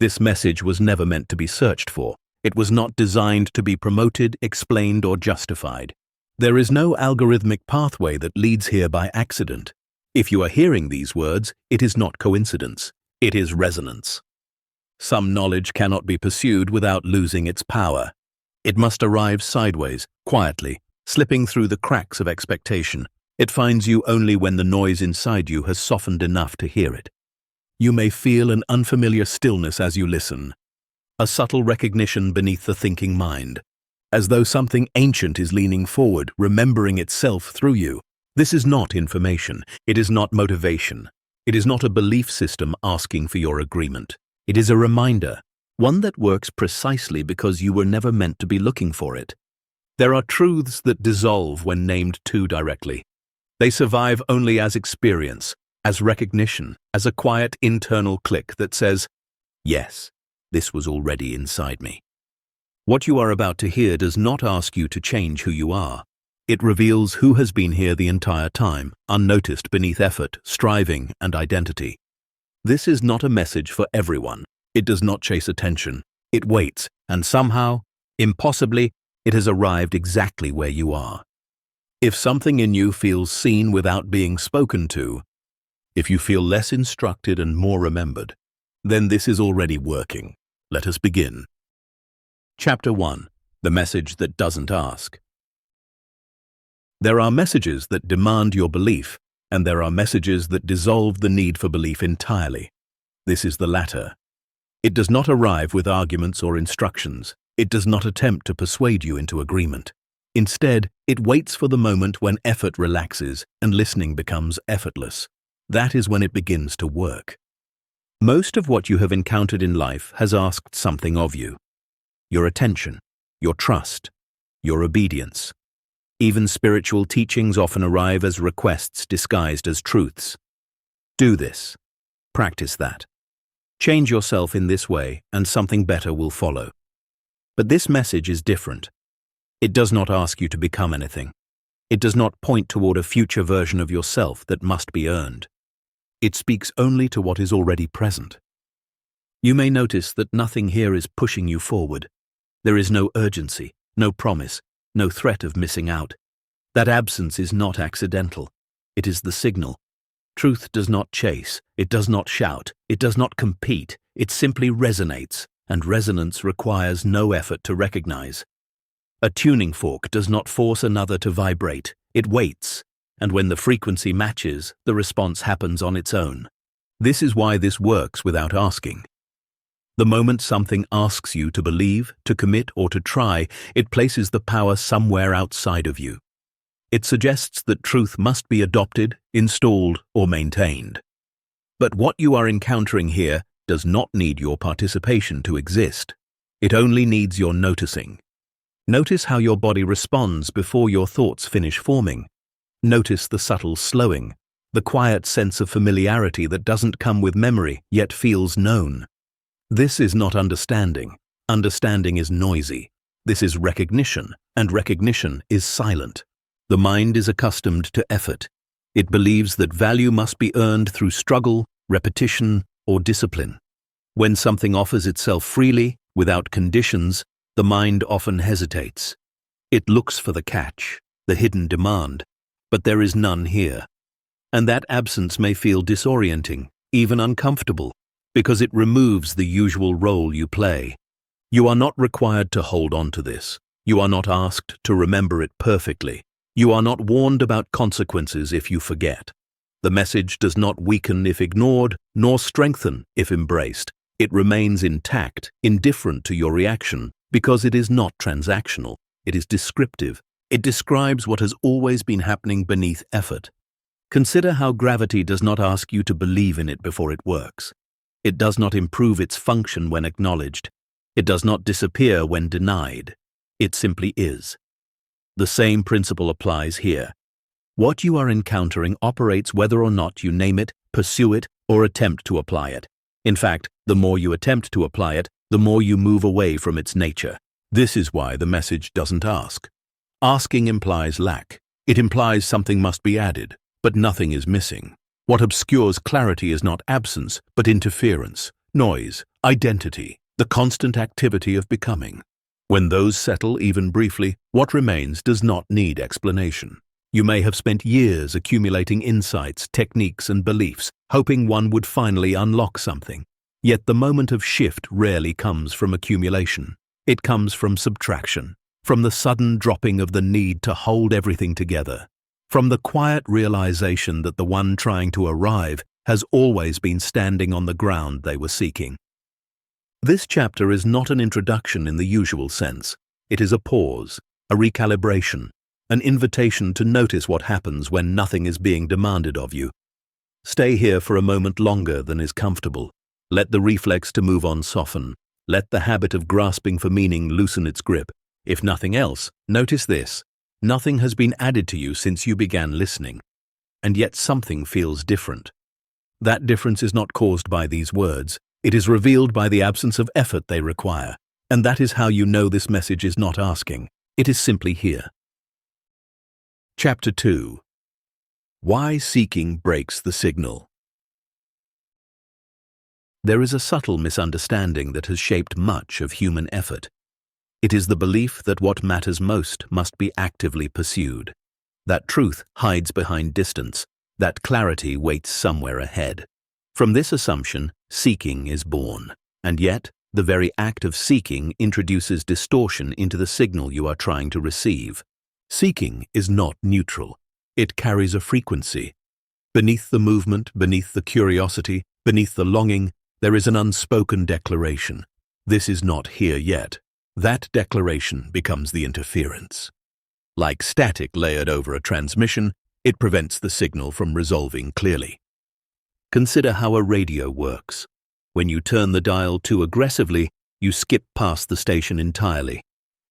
This message was never meant to be searched for. It was not designed to be promoted, explained, or justified. There is no algorithmic pathway that leads here by accident. If you are hearing these words, it is not coincidence. It is resonance. Some knowledge cannot be pursued without losing its power. It must arrive sideways, quietly, slipping through the cracks of expectation. It finds you only when the noise inside you has softened enough to hear it. You may feel an unfamiliar stillness as you listen, a subtle recognition beneath the thinking mind, as though something ancient is leaning forward, remembering itself through you. This is not information. It is not motivation. It is not a belief system asking for your agreement. It is a reminder, one that works precisely because you were never meant to be looking for it. There are truths that dissolve when named too directly. They survive only as experience, as recognition, as a quiet internal click that says, yes, this was already inside me. What you are about to hear does not ask you to change who you are. It reveals who has been here the entire time, unnoticed beneath effort, striving, and identity. This is not a message for everyone. It does not chase attention. It waits, and somehow, impossibly, it has arrived exactly where you are. If something in you feels seen without being spoken to, if you feel less instructed and more remembered, then this is already working. Let us begin. Chapter 1. The Message That Doesn't Ask. There are messages that demand your belief, and there are messages that dissolve the need for belief entirely. This is the latter. It does not arrive with arguments or instructions. It does not attempt to persuade you into agreement. Instead, it waits for the moment when effort relaxes and listening becomes effortless. That is when it begins to work. Most of what you have encountered in life has asked something of you. Your attention, your trust, your obedience. Even spiritual teachings often arrive as requests disguised as truths. Do this. Practice that. Change yourself in this way, and something better will follow. But this message is different. It does not ask you to become anything. It does not point toward a future version of yourself that must be earned. It speaks only to what is already present. You may notice that nothing here is pushing you forward. There is no urgency, no promise, no threat of missing out. That absence is not accidental. It is the signal. Truth does not chase, it does not shout, it does not compete, it simply resonates, and resonance requires no effort to recognize. A tuning fork does not force another to vibrate, it waits, and when the frequency matches, the response happens on its own. This is why this works without asking. The moment something asks you to believe, to commit, or to try, it places the power somewhere outside of you. It suggests that truth must be adopted, installed, or maintained. But what you are encountering here does not need your participation to exist. It only needs your noticing. Notice how your body responds before your thoughts finish forming. Notice the subtle slowing, the quiet sense of familiarity that doesn't come with memory, yet feels known. This is not understanding. Understanding is noisy. This is recognition, and recognition is silent. The mind is accustomed to effort. It believes that value must be earned through struggle, repetition, or discipline. When something offers itself freely, without conditions, the mind often hesitates. It looks for the catch, the hidden demand, but there is none here. And that absence may feel disorienting, even uncomfortable, because it removes the usual role you play. You are not required to hold on to this. You are not asked to remember it perfectly. You are not warned about consequences if you forget. The message does not weaken if ignored, nor strengthen if embraced. It remains intact, indifferent to your reaction, because it is not transactional. It is descriptive. It describes what has always been happening beneath effort. Consider how gravity does not ask you to believe in it before it works. It does not improve its function when acknowledged. It does not disappear when denied. It simply is. The same principle applies here. What you are encountering operates whether or not you name it, pursue it, or attempt to apply it. In fact, the more you attempt to apply it, the more you move away from its nature. This is why the message doesn't ask. Asking implies lack. It implies something must be added, but nothing is missing. What obscures clarity is not absence, but interference, noise, Identity, the constant activity of becoming. When those settle even briefly, what remains does not need explanation. You may have spent years accumulating insights, techniques, and beliefs, hoping one would finally unlock something. Yet the moment of shift rarely comes from accumulation. It comes from subtraction, from the sudden dropping of the need to hold everything together, from the quiet realization that the one trying to arrive has always been standing on the ground they were seeking. This chapter is not an introduction in the usual sense. It is a pause, a recalibration, an invitation to notice what happens when nothing is being demanded of you. Stay here for a moment longer than is comfortable. Let the reflex to move on soften. Let the habit of grasping for meaning loosen its grip. If nothing else, notice this. Nothing has been added to you since you began listening. And yet something feels different. That difference is not caused by these words. It is revealed by the absence of effort they require. And that is how you know this message is not asking. It is simply here. Chapter 2. Why Seeking Breaks the Signal. There is a subtle misunderstanding that has shaped much of human effort. It is the belief that what matters most must be actively pursued, that truth hides behind distance, that clarity waits somewhere ahead. From this assumption, seeking is born, and yet the very act of seeking introduces distortion into the signal you are trying to receive. Seeking is not neutral. It carries a frequency. Beneath the movement, beneath the curiosity, beneath the longing, there is an unspoken declaration. This is not here yet. That declaration becomes the interference. Like static layered over a transmission, it prevents the signal from resolving clearly. Consider how a radio works. When you turn the dial too aggressively, you skip past the station entirely.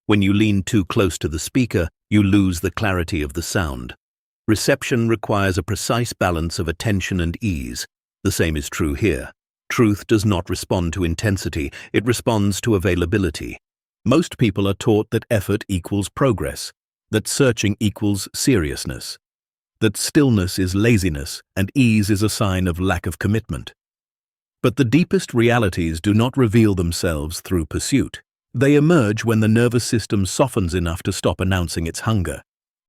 When you lean too close to the speaker, you lose the clarity of the sound. Reception requires a precise balance of attention and ease. The same is true here. Truth does not respond to intensity, it responds to availability. Most people are taught that effort equals progress, that searching equals seriousness, that stillness is laziness and ease is a sign of lack of commitment. But the deepest realities do not reveal themselves through pursuit. They emerge when the nervous system softens enough to stop announcing its hunger.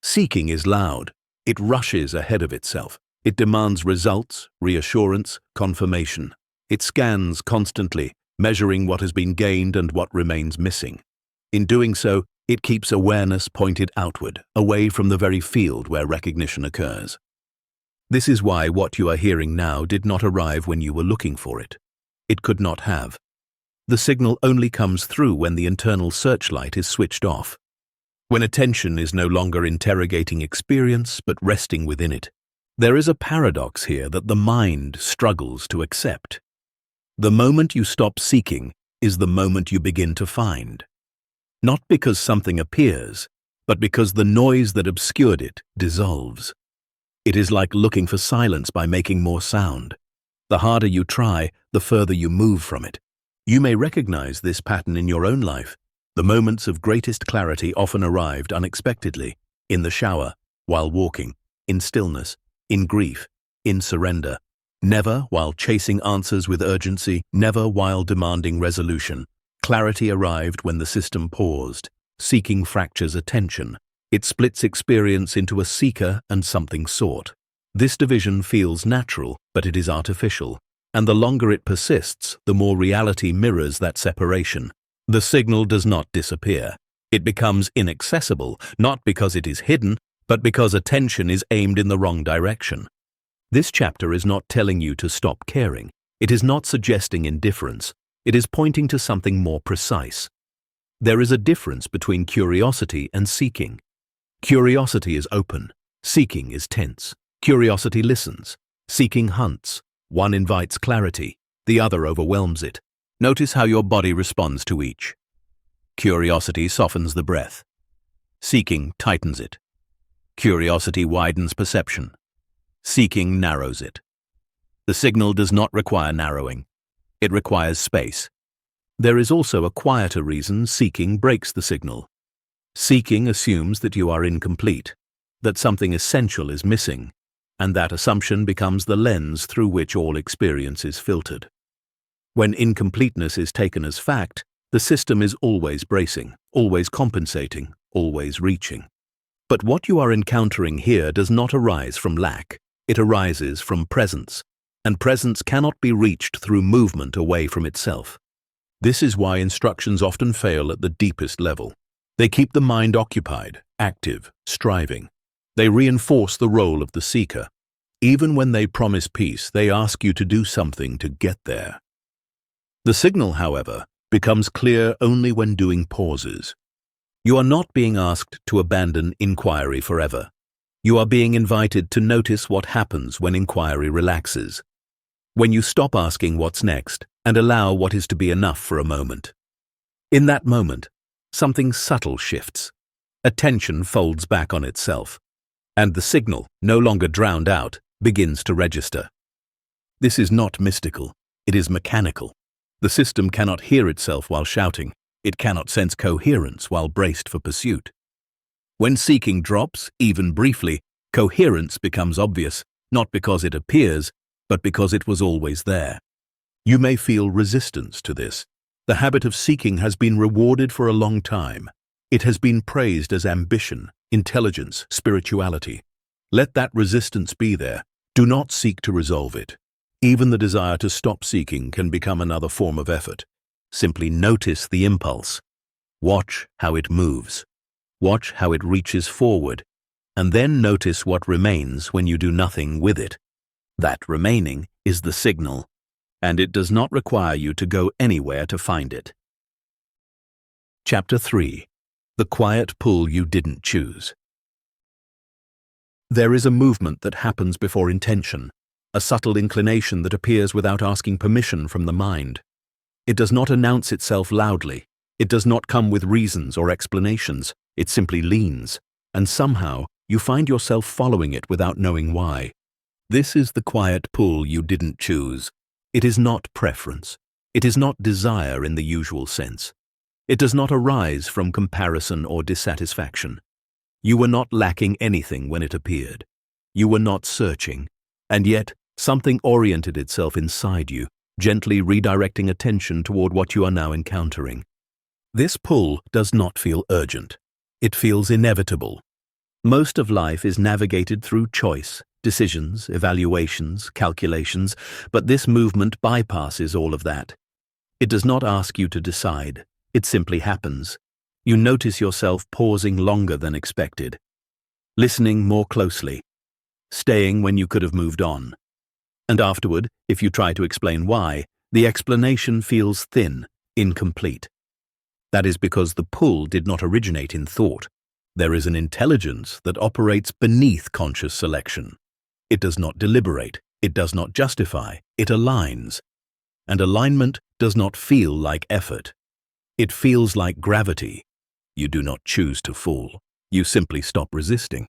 Seeking is loud. It rushes ahead of itself. It demands results, reassurance, confirmation. It scans constantly, measuring what has been gained and what remains missing. In doing so, it keeps awareness pointed outward, away from the very field where recognition occurs. This is why what you are hearing now did not arrive when you were looking for it. It could not have. The signal only comes through when the internal searchlight is switched off. When attention is no longer interrogating experience but resting within it. There is a paradox here that the mind struggles to accept. The moment you stop seeking is the moment you begin to find. Not because something appears, but because the noise that obscured it dissolves. It is like looking for silence by making more sound. The harder you try, the further you move from it. You may recognize this pattern in your own life. The moments of greatest clarity often arrived unexpectedly, in the shower, while walking, in stillness, in grief, in surrender. Never while chasing answers with urgency, never while demanding resolution. Clarity arrived when the system paused. Seeking fractures attention. It splits experience into a seeker and something sought. This division feels natural, but it is artificial. And the longer it persists, the more reality mirrors that separation. The signal does not disappear. It becomes inaccessible, not because it is hidden, but because attention is aimed in the wrong direction. This chapter is not telling you to stop caring. It is not suggesting indifference. It is pointing to something more precise. There is a difference between curiosity and seeking. Curiosity is open. Seeking is tense. Curiosity listens. Seeking hunts. One invites clarity, the other overwhelms it. Notice how your body responds to each. Curiosity softens the breath. Seeking tightens it. Curiosity widens perception. Seeking narrows it. The signal does not require narrowing. It requires space. There is also a quieter reason seeking breaks the signal. Seeking assumes that you are incomplete, that something essential is missing, and that assumption becomes the lens through which all experience is filtered. When incompleteness is taken as fact, the system is always bracing, always compensating, always reaching. But what you are encountering here does not arise from lack. It arises from presence, and presence cannot be reached through movement away from itself. This is why instructions often fail at the deepest level. They keep the mind occupied, active, striving. They reinforce the role of the seeker. Even when they promise peace, they ask you to do something to get there. The signal, however, becomes clear only when doing pauses. You are not being asked to abandon inquiry forever. You are being invited to notice what happens when inquiry relaxes. When you stop asking what's next and allow what is to be enough for a moment. In that moment, something subtle shifts. Attention folds back on itself, and the signal, no longer drowned out, begins to register. This is not mystical, it is mechanical. The system cannot hear itself while shouting. It cannot sense coherence while braced for pursuit. When seeking drops, even briefly, coherence becomes obvious, not because it appears, but because it was always there. You may feel resistance to this. The habit of seeking has been rewarded for a long time. It has been praised as ambition, intelligence, spirituality. Let that resistance be there. Do not seek to resolve it. Even the desire to stop seeking can become another form of effort. Simply notice the impulse. Watch how it moves. Watch how it reaches forward, and then notice what remains when you do nothing with it. That remaining is the signal, and it does not require you to go anywhere to find it. Chapter 3. The Quiet Pull You Didn't Choose. There is a movement that happens before intention, a subtle inclination that appears without asking permission from the mind. It does not announce itself loudly. It does not come with reasons or explanations. It simply leans, and somehow you find yourself following it without knowing why. This is the quiet pull you didn't choose. It is not preference. It is not desire in the usual sense. It does not arise from comparison or dissatisfaction. You were not lacking anything when it appeared. You were not searching, and yet something oriented itself inside you, gently redirecting attention toward what you are now encountering. This pull does not feel urgent. It feels inevitable. Most of life is navigated through choice, decisions, evaluations, calculations, but this movement bypasses all of that. It does not ask you to decide. It simply happens. You notice yourself pausing longer than expected, listening more closely, staying when you could have moved on. And afterward, if you try to explain why, the explanation feels thin, incomplete. That is because the pull did not originate in thought. There is an intelligence that operates beneath conscious selection. It does not deliberate, it does not justify, it aligns. And alignment does not feel like effort. It feels like gravity. You do not choose to fall. You simply stop resisting.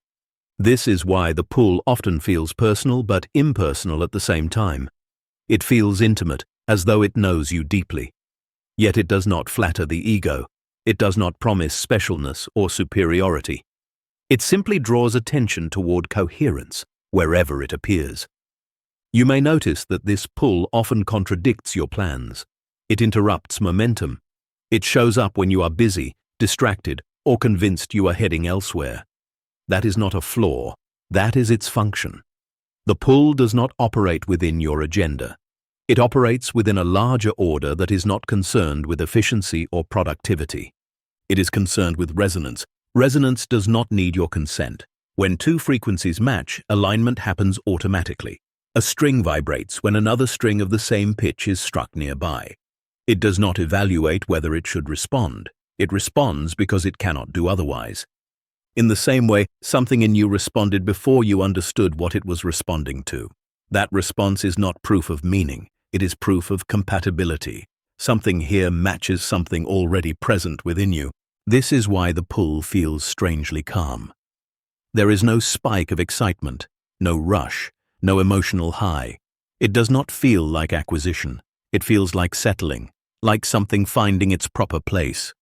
This is why the pull often feels personal but impersonal at the same time. It feels intimate, as though it knows you deeply. Yet it does not flatter the ego. It does not promise specialness or superiority. It simply draws attention toward coherence, wherever it appears. You may notice that this pull often contradicts your plans. It interrupts momentum. It shows up when you are busy, distracted, or convinced you are heading elsewhere. That is not a flaw. That is its function. The pull does not operate within your agenda. It operates within a larger order that is not concerned with efficiency or productivity. It is concerned with resonance. Resonance does not need your consent. When two frequencies match, alignment happens automatically. A string vibrates when another string of the same pitch is struck nearby. It does not evaluate whether it should respond. It responds because it cannot do otherwise. In the same way, something in you responded before you understood what it was responding to. That response is not proof of meaning. It is proof of compatibility. Something here matches something already present within you. This is why the pull feels strangely calm. There is no spike of excitement, no rush, no emotional high. It does not feel like acquisition. It feels like settling, like something finding its proper place.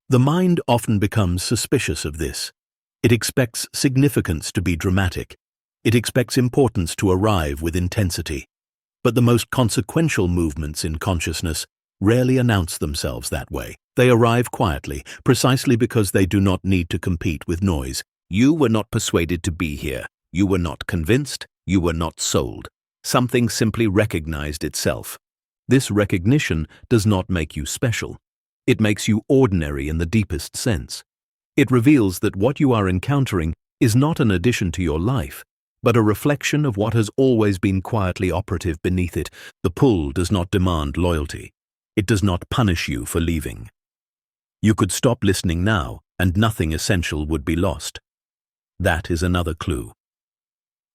The mind often becomes suspicious of this. It expects significance to be dramatic. It expects importance to arrive with intensity. But the most consequential movements in consciousness rarely announce themselves that way. They arrive quietly, precisely because they do not need to compete with noise. You were not persuaded to be here. You were not convinced. You were not sold. Something simply recognized itself. This recognition does not make you special. It makes you ordinary in the deepest sense. It reveals that what you are encountering is not an addition to your life, but a reflection of what has always been quietly operative beneath it. The pull does not demand loyalty. It does not punish you for leaving. You could stop listening now, and nothing essential would be lost. That is another clue.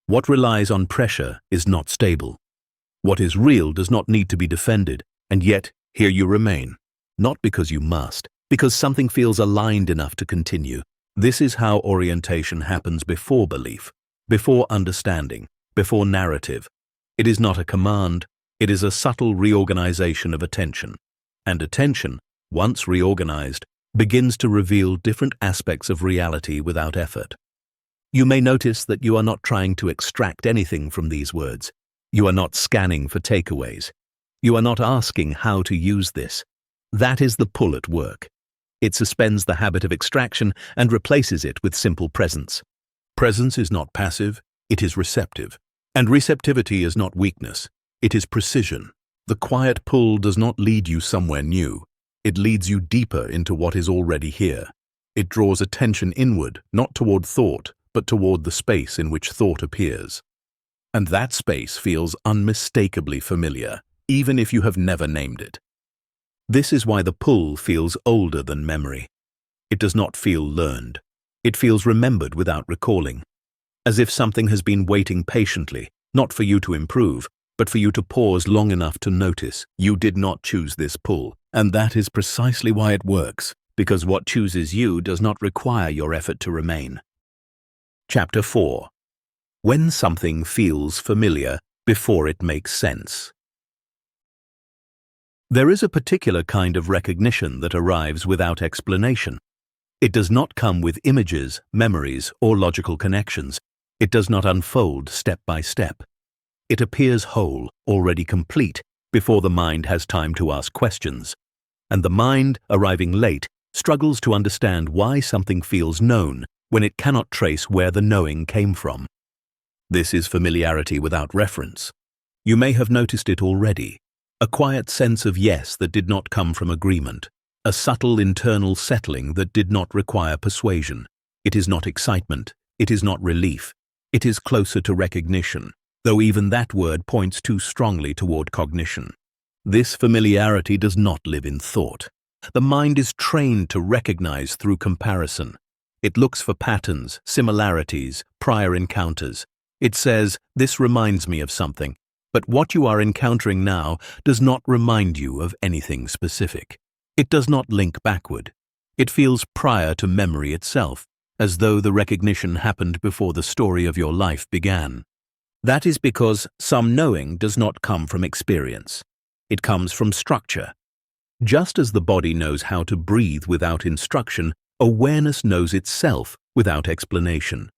What relies on pressure is not stable. What is real does not need to be defended, and yet here you remain. Not because you must, because something feels aligned enough to continue. This is how orientation happens before belief, before understanding, before narrative. It is not a command, it is a subtle reorganization of attention. And attention, once reorganized, begins to reveal different aspects of reality without effort. You may notice that you are not trying to extract anything from these words. You are not scanning for takeaways. You are not asking how to use this. That is the pull at work. It suspends the habit of extraction and replaces it with simple presence. Presence is not passive, it is receptive. And receptivity is not weakness, it is precision. The quiet pull does not lead you somewhere new. It leads you deeper into what is already here. It draws attention inward, not toward thought, but toward the space in which thought appears. And that space feels unmistakably familiar, even if you have never named it. This is why the pull feels older than memory. It does not feel learned. It feels remembered without recalling, as if something has been waiting patiently, not for you to improve, but for you to pause long enough to notice. You did not choose this pull, and that is precisely why it works, because what chooses you does not require your effort to remain. Chapter 4. When something feels familiar before it makes sense. There is a particular kind of recognition that arrives without explanation. It does not come with images, memories, or logical connections. It does not unfold step by step. It appears whole, already complete, before the mind has time to ask questions. And the mind, arriving late, struggles to understand why something feels known when it cannot trace where the knowing came from. This is familiarity without reference. You may have noticed it already. A quiet sense of yes that did not come from agreement. A subtle internal settling that did not require persuasion. It is not excitement. It is not relief. It is closer to recognition, though even that word points too strongly toward cognition. This familiarity does not live in thought. The mind is trained to recognize through comparison. It looks for patterns, similarities, prior encounters. It says, this reminds me of something, but what you are encountering now does not remind you of anything specific. It does not link backward. It feels prior to memory itself, as though the recognition happened before the story of your life began. That is because some knowing does not come from experience. It comes from structure. Just as the body knows how to breathe without instruction, awareness knows itself without explanation.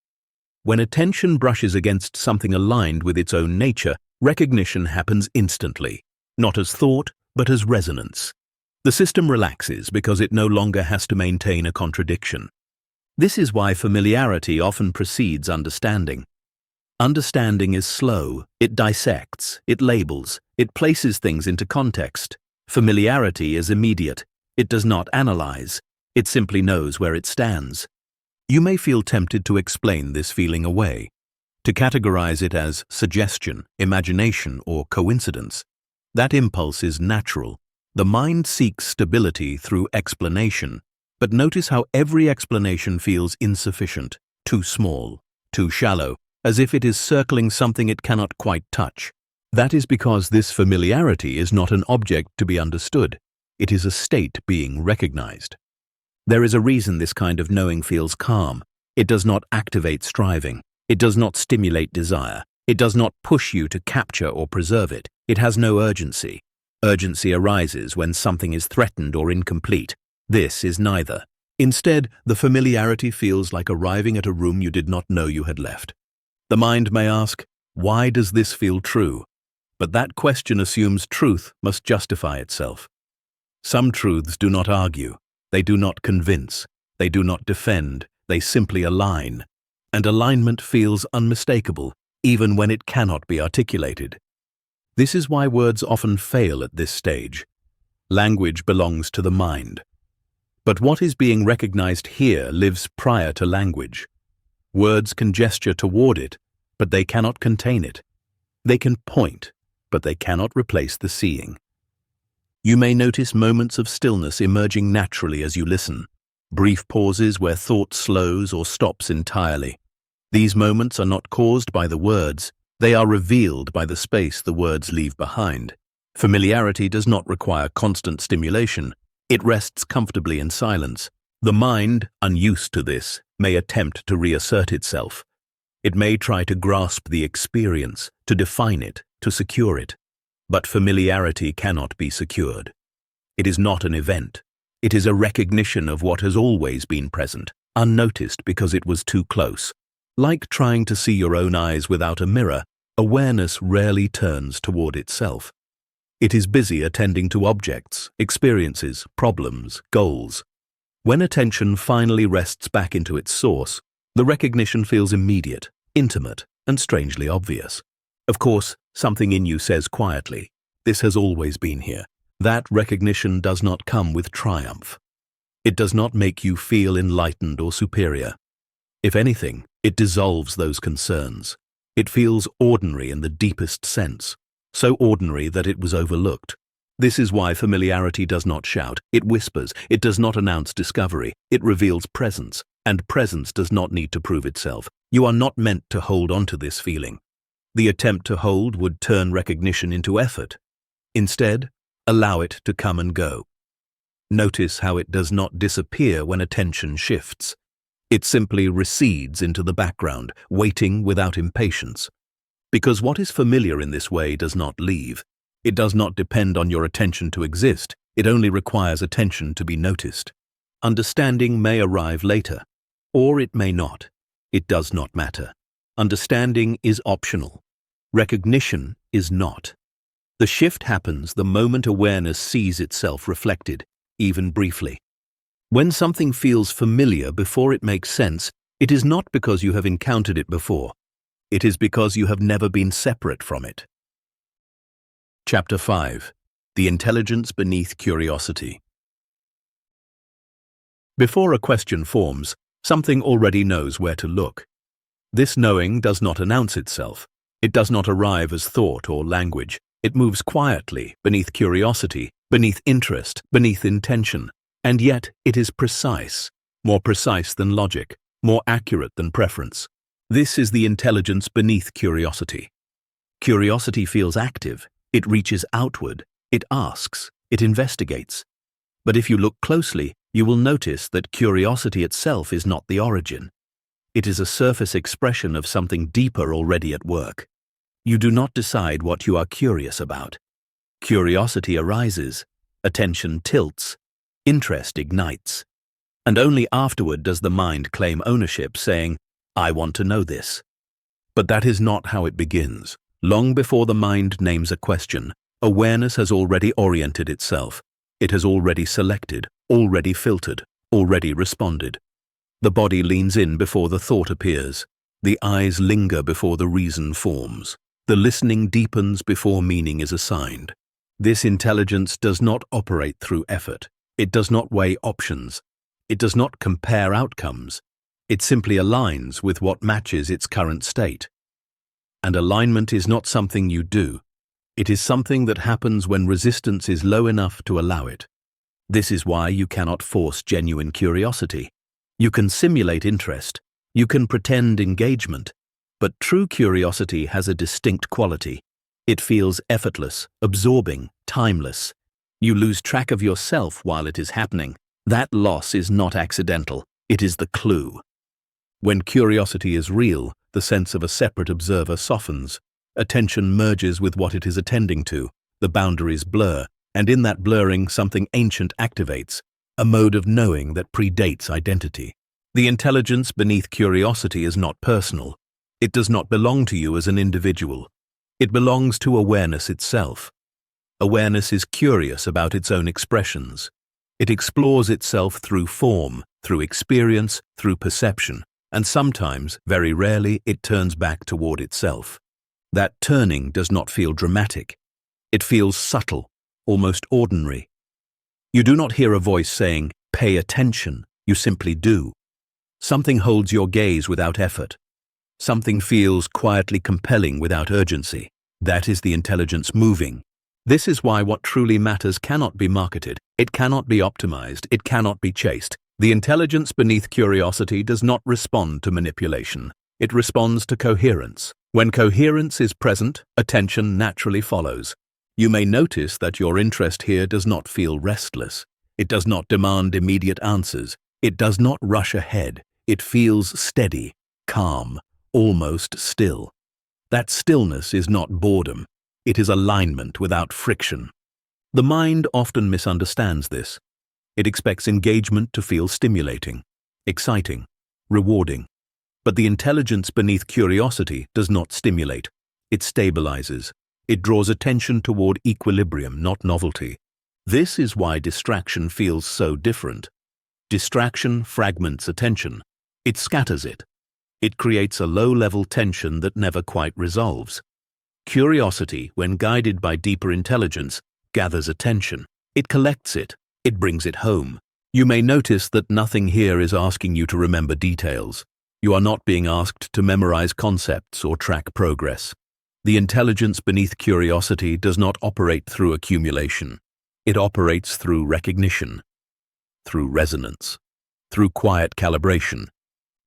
When attention brushes against something aligned with its own nature, recognition happens instantly, not as thought, but as resonance. The system relaxes because it no longer has to maintain a contradiction. This is why familiarity often precedes understanding. Understanding is slow, it dissects, it labels, it places things into context. Familiarity is immediate, it does not analyze, it simply knows where it stands. You may feel tempted to explain this feeling away, to categorize it as suggestion, imagination, or coincidence. That impulse is natural. The mind seeks stability through explanation, but notice how every explanation feels insufficient, too small, too shallow, as if it is circling something it cannot quite touch. That is because this familiarity is not an object to be understood. It is a state being recognized. There is a reason this kind of knowing feels calm. It does not activate striving. It does not stimulate desire. It does not push you to capture or preserve it. It has no urgency. Urgency arises when something is threatened or incomplete. This is neither. Instead, the familiarity feels like arriving at a room you did not know you had left. The mind may ask, why does this feel true? But that question assumes truth must justify itself. Some truths do not argue, they do not convince, they do not defend, they simply align. And alignment feels unmistakable, even when it cannot be articulated. This is why words often fail at this stage. Language belongs to the mind. But what is being recognized here lives prior to language. Words can gesture toward it, but they cannot contain it. They can point, but they cannot replace the seeing. You may notice moments of stillness emerging naturally as you listen, brief pauses where thought slows or stops entirely. These moments are not caused by the words, they are revealed by the space the words leave behind. Familiarity does not require constant stimulation. It rests comfortably in silence. The mind, unused to this, may attempt to reassert itself. It may try to grasp the experience, to define it, to secure it. But familiarity cannot be secured. It is not an event. It is a recognition of what has always been present, unnoticed because it was too close. Like trying to see your own eyes without a mirror, awareness rarely turns toward itself. It is busy attending to objects, experiences, problems, goals. When attention finally rests back into its source, the recognition feels immediate, intimate, and strangely obvious. Of course, something in you says quietly, "This has always been here." That recognition does not come with triumph. It does not make you feel enlightened or superior. If anything, it dissolves those concerns. It feels ordinary in the deepest sense, so ordinary that it was overlooked. This is why familiarity does not shout, it whispers, it does not announce discovery, it reveals presence, and presence does not need to prove itself. You are not meant to hold on to this feeling. The attempt to hold would turn recognition into effort. Instead, allow it to come and go. Notice how it does not disappear when attention shifts. It simply recedes into the background, waiting without impatience. Because what is familiar in this way does not leave. It does not depend on your attention to exist. It only requires attention to be noticed. Understanding may arrive later, or it may not. It does not matter. Understanding is optional. Recognition is not. The shift happens the moment awareness sees itself reflected, even briefly. When something feels familiar before it makes sense, it is not because you have encountered it before. It is because you have never been separate from it. Chapter 5. The Intelligence Beneath Curiosity. Before a question forms, something already knows where to look. This knowing does not announce itself. It does not arrive as thought or language. It moves quietly, beneath curiosity, beneath interest, beneath intention. And yet it is precise, more precise than logic, more accurate than preference. This is the intelligence beneath curiosity. Curiosity feels active. It reaches outward. It asks. It investigates. But if you look closely, you will notice that curiosity itself is not the origin. It is a surface expression of something deeper already at work. You do not decide what you are curious about. Curiosity arises. Attention tilts. Interest ignites. And only afterward does the mind claim ownership, saying, "I want to know this." But that is not how it begins. Long before the mind names a question, awareness has already oriented itself. It has already selected, already filtered, already responded. The body leans in before the thought appears. The eyes linger before the reason forms. The listening deepens before meaning is assigned. This intelligence does not operate through effort. It does not weigh options. It does not compare outcomes. It simply aligns with what matches its current state. And alignment is not something you do. It is something that happens when resistance is low enough to allow it. This is why you cannot force genuine curiosity. You can simulate interest. You can pretend engagement. But true curiosity has a distinct quality. It feels effortless, absorbing, timeless. You lose track of yourself while it is happening. That loss is not accidental. It is the clue. When curiosity is real, the sense of a separate observer softens. Attention merges with what it is attending to. The boundaries blur, and in that blurring, something ancient activates, a mode of knowing that predates identity. The intelligence beneath curiosity is not personal. It does not belong to you as an individual. It belongs to awareness itself. Awareness is curious about its own expressions. It explores itself through form, through experience, through perception, and sometimes, very rarely, it turns back toward itself. That turning does not feel dramatic. It feels subtle, almost ordinary. You do not hear a voice saying, "Pay attention," you simply do. Something holds your gaze without effort. Something feels quietly compelling without urgency. That is the intelligence moving. This is why what truly matters cannot be marketed, it cannot be optimized, it cannot be chased. The intelligence beneath curiosity does not respond to manipulation. It responds to coherence. When coherence is present, attention naturally follows. You may notice that your interest here does not feel restless. It does not demand immediate answers. It does not rush ahead. It feels steady, calm, almost still. That stillness is not boredom. It is alignment without friction. The mind often misunderstands this. It expects engagement to feel stimulating, exciting, rewarding. But the intelligence beneath curiosity does not stimulate. It stabilizes. It draws attention toward equilibrium, not novelty. This is why distraction feels so different. Distraction fragments attention. It scatters it. It creates a low-level tension that never quite resolves. Curiosity, when guided by deeper intelligence, gathers attention. It collects it. It brings it home. You may notice that nothing here is asking you to remember details. You are not being asked to memorize concepts or track progress. The intelligence beneath curiosity does not operate through accumulation. It operates through recognition, through resonance, through quiet calibration.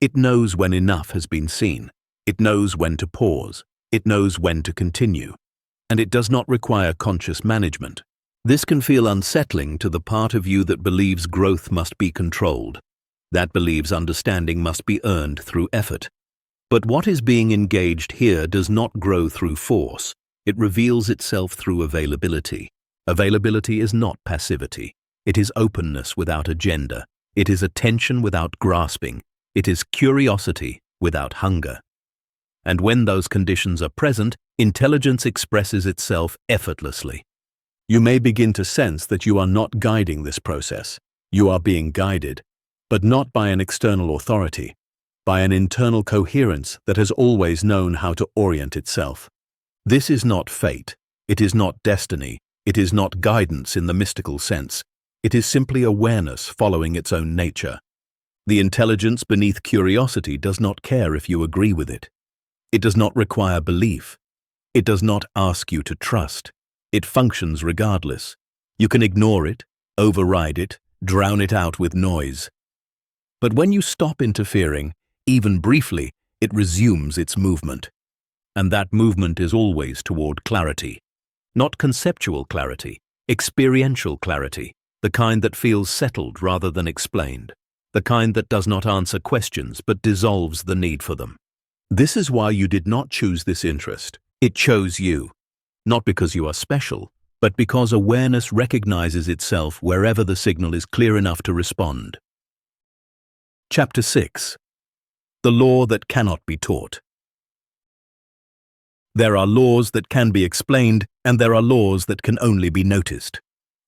It knows when enough has been seen. It knows when to pause. It knows when to continue. And it does not require conscious management. This can feel unsettling to the part of you that believes growth must be controlled, that believes understanding must be earned through effort. But what is being engaged here does not grow through force. It reveals itself through availability. Availability is not passivity. It is openness without agenda. It is attention without grasping. It is curiosity without hunger. And when those conditions are present, intelligence expresses itself effortlessly. You may begin to sense that you are not guiding this process. You are being guided, but not by an external authority, by an internal coherence that has always known how to orient itself. This is not fate. It is not destiny. It is not guidance in the mystical sense. It is simply awareness following its own nature. The intelligence beneath curiosity does not care if you agree with it. It does not require belief. It does not ask you to trust. It functions regardless. You can ignore it, override it, drown it out with noise. But when you stop interfering, even briefly, it resumes its movement. And that movement is always toward clarity. Not conceptual clarity, experiential clarity, the kind that feels settled rather than explained, the kind that does not answer questions but dissolves the need for them. This is why you did not choose this interest. It chose you, not because you are special, but because awareness recognizes itself wherever the signal is clear enough to respond. Chapter 6. The Law That Cannot Be Taught. There are laws that can be explained, and there are laws that can only be noticed.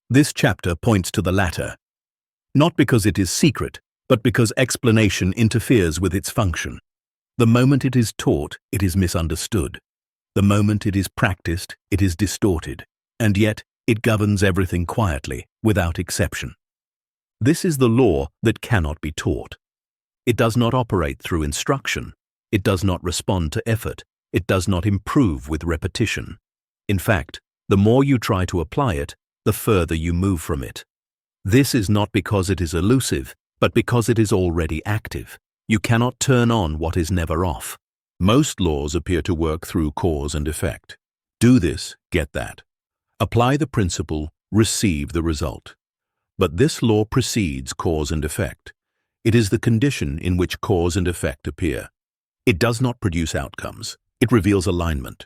This chapter points to the latter, not because it is secret, but because explanation interferes with its function. The moment it is taught, it is misunderstood. The moment it is practiced, it is distorted, and yet it governs everything quietly, without exception. This is the law that cannot be taught. It does not operate through instruction. It does not respond to effort. It does not improve with repetition. In fact, the more you try to apply it, the further you move from it. This is not because it is elusive, but because it is already active. You cannot turn on what is never off. Most laws appear to work through cause and effect. Do this, get that. Apply the principle, receive the result. But this law precedes cause and effect. It is the condition in which cause and effect appear. It does not produce outcomes. It reveals alignment.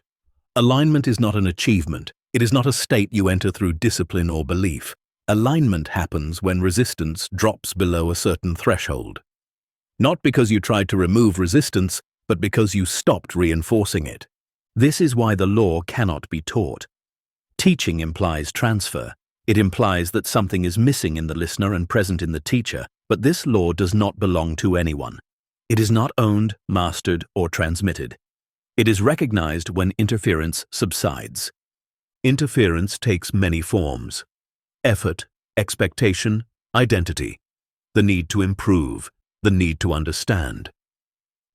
Alignment is not an achievement. It is not a state you enter through discipline or belief. Alignment happens when resistance drops below a certain threshold. Not because you tried to remove resistance, but because you stopped reinforcing it. This is why the law cannot be taught. Teaching implies transfer. It implies that something is missing in the listener and present in the teacher, but this law does not belong to anyone. It is not owned, mastered, or transmitted. It is recognized when interference subsides. Interference takes many forms: effort, expectation, identity, the need to improve, the need to understand.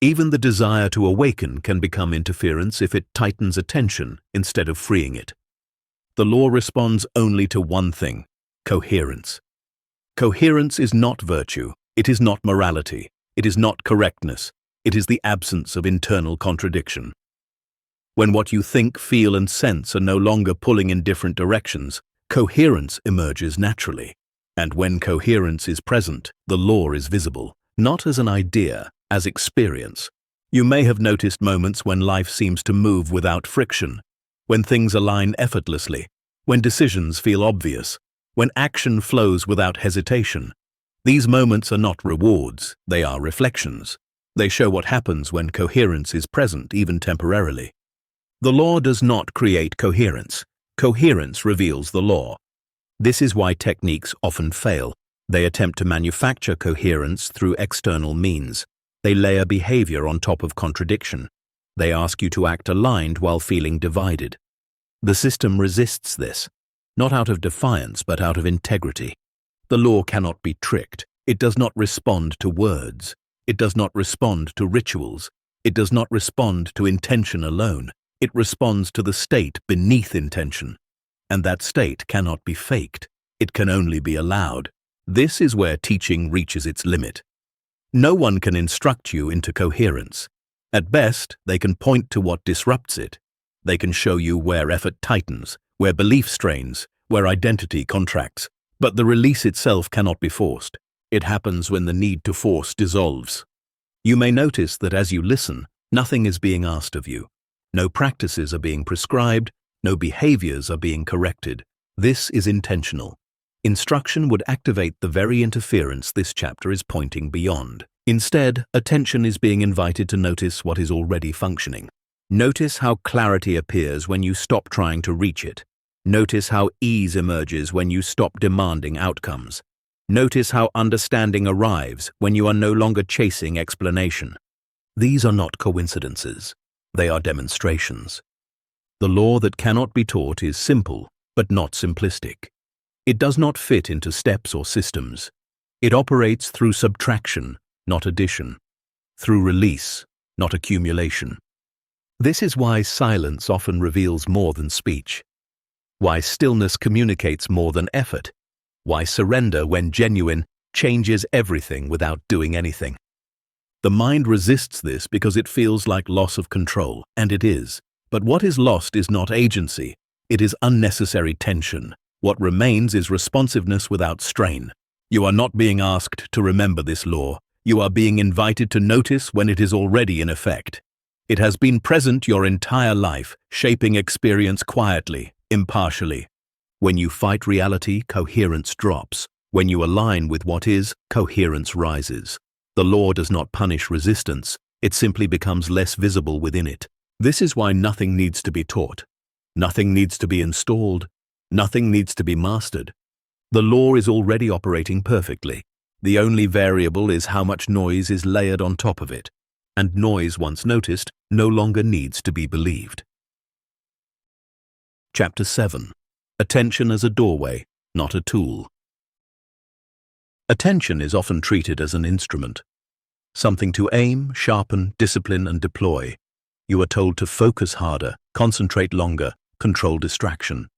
Even the desire to awaken can become interference if it tightens attention instead of freeing it. The law responds only to one thing: coherence. Coherence is not virtue, it is not morality, it is not correctness, it is the absence of internal contradiction. When what you think, feel, and sense are no longer pulling in different directions, coherence emerges naturally. And when coherence is present, the law is visible, not as an idea, as experience. You may have noticed moments when life seems to move without friction, when things align effortlessly, when decisions feel obvious, when action flows without hesitation. These moments are not rewards, they are reflections. They show what happens when coherence is present, even temporarily. The law does not create coherence. Coherence reveals the law. This is why techniques often fail. They attempt to manufacture coherence through external means. They layer behavior on top of contradiction. They ask you to act aligned while feeling divided. The system resists this, not out of defiance but out of integrity. The law cannot be tricked. It does not respond to words. It does not respond to rituals. It does not respond to intention alone. It responds to the state beneath intention. And that state cannot be faked. It can only be allowed. This is where teaching reaches its limit. No one can instruct you into coherence. At best, they can point to what disrupts it. They can show you where effort tightens, where belief strains, where identity contracts. But the release itself cannot be forced. It happens when the need to force dissolves. You may notice that as you listen, nothing is being asked of you. No practices are being prescribed, no behaviors are being corrected. This is intentional. Instruction would activate the very interference this chapter is pointing beyond. Instead, attention is being invited to notice what is already functioning. Notice how clarity appears when you stop trying to reach it. Notice how ease emerges when you stop demanding outcomes. Notice how understanding arrives when you are no longer chasing explanation. These are not coincidences. They are demonstrations. The law that cannot be taught is simple, but not simplistic. It does not fit into steps or systems. It operates through subtraction, not addition. Through release, not accumulation. This is why silence often reveals more than speech. Why stillness communicates more than effort. Why surrender, when genuine, changes everything without doing anything. The mind resists this because it feels like loss of control, and it is. But what is lost is not agency, it is unnecessary tension. What remains is responsiveness without strain. You are not being asked to remember this law. You are being invited to notice when it is already in effect. It has been present your entire life, shaping experience quietly, impartially. When you fight reality, coherence drops. When you align with what is, coherence rises. The law does not punish resistance, it simply becomes less visible within it. This is why nothing needs to be taught. Nothing needs to be installed. Nothing needs to be mastered. The law is already operating perfectly. The only variable is how much noise is layered on top of it. And noise, once noticed, no longer needs to be believed. Chapter 7. Attention as a doorway, not a tool. Attention is often treated as an instrument. Something to aim, sharpen, discipline, and deploy. You are told to focus harder, concentrate longer, control distraction.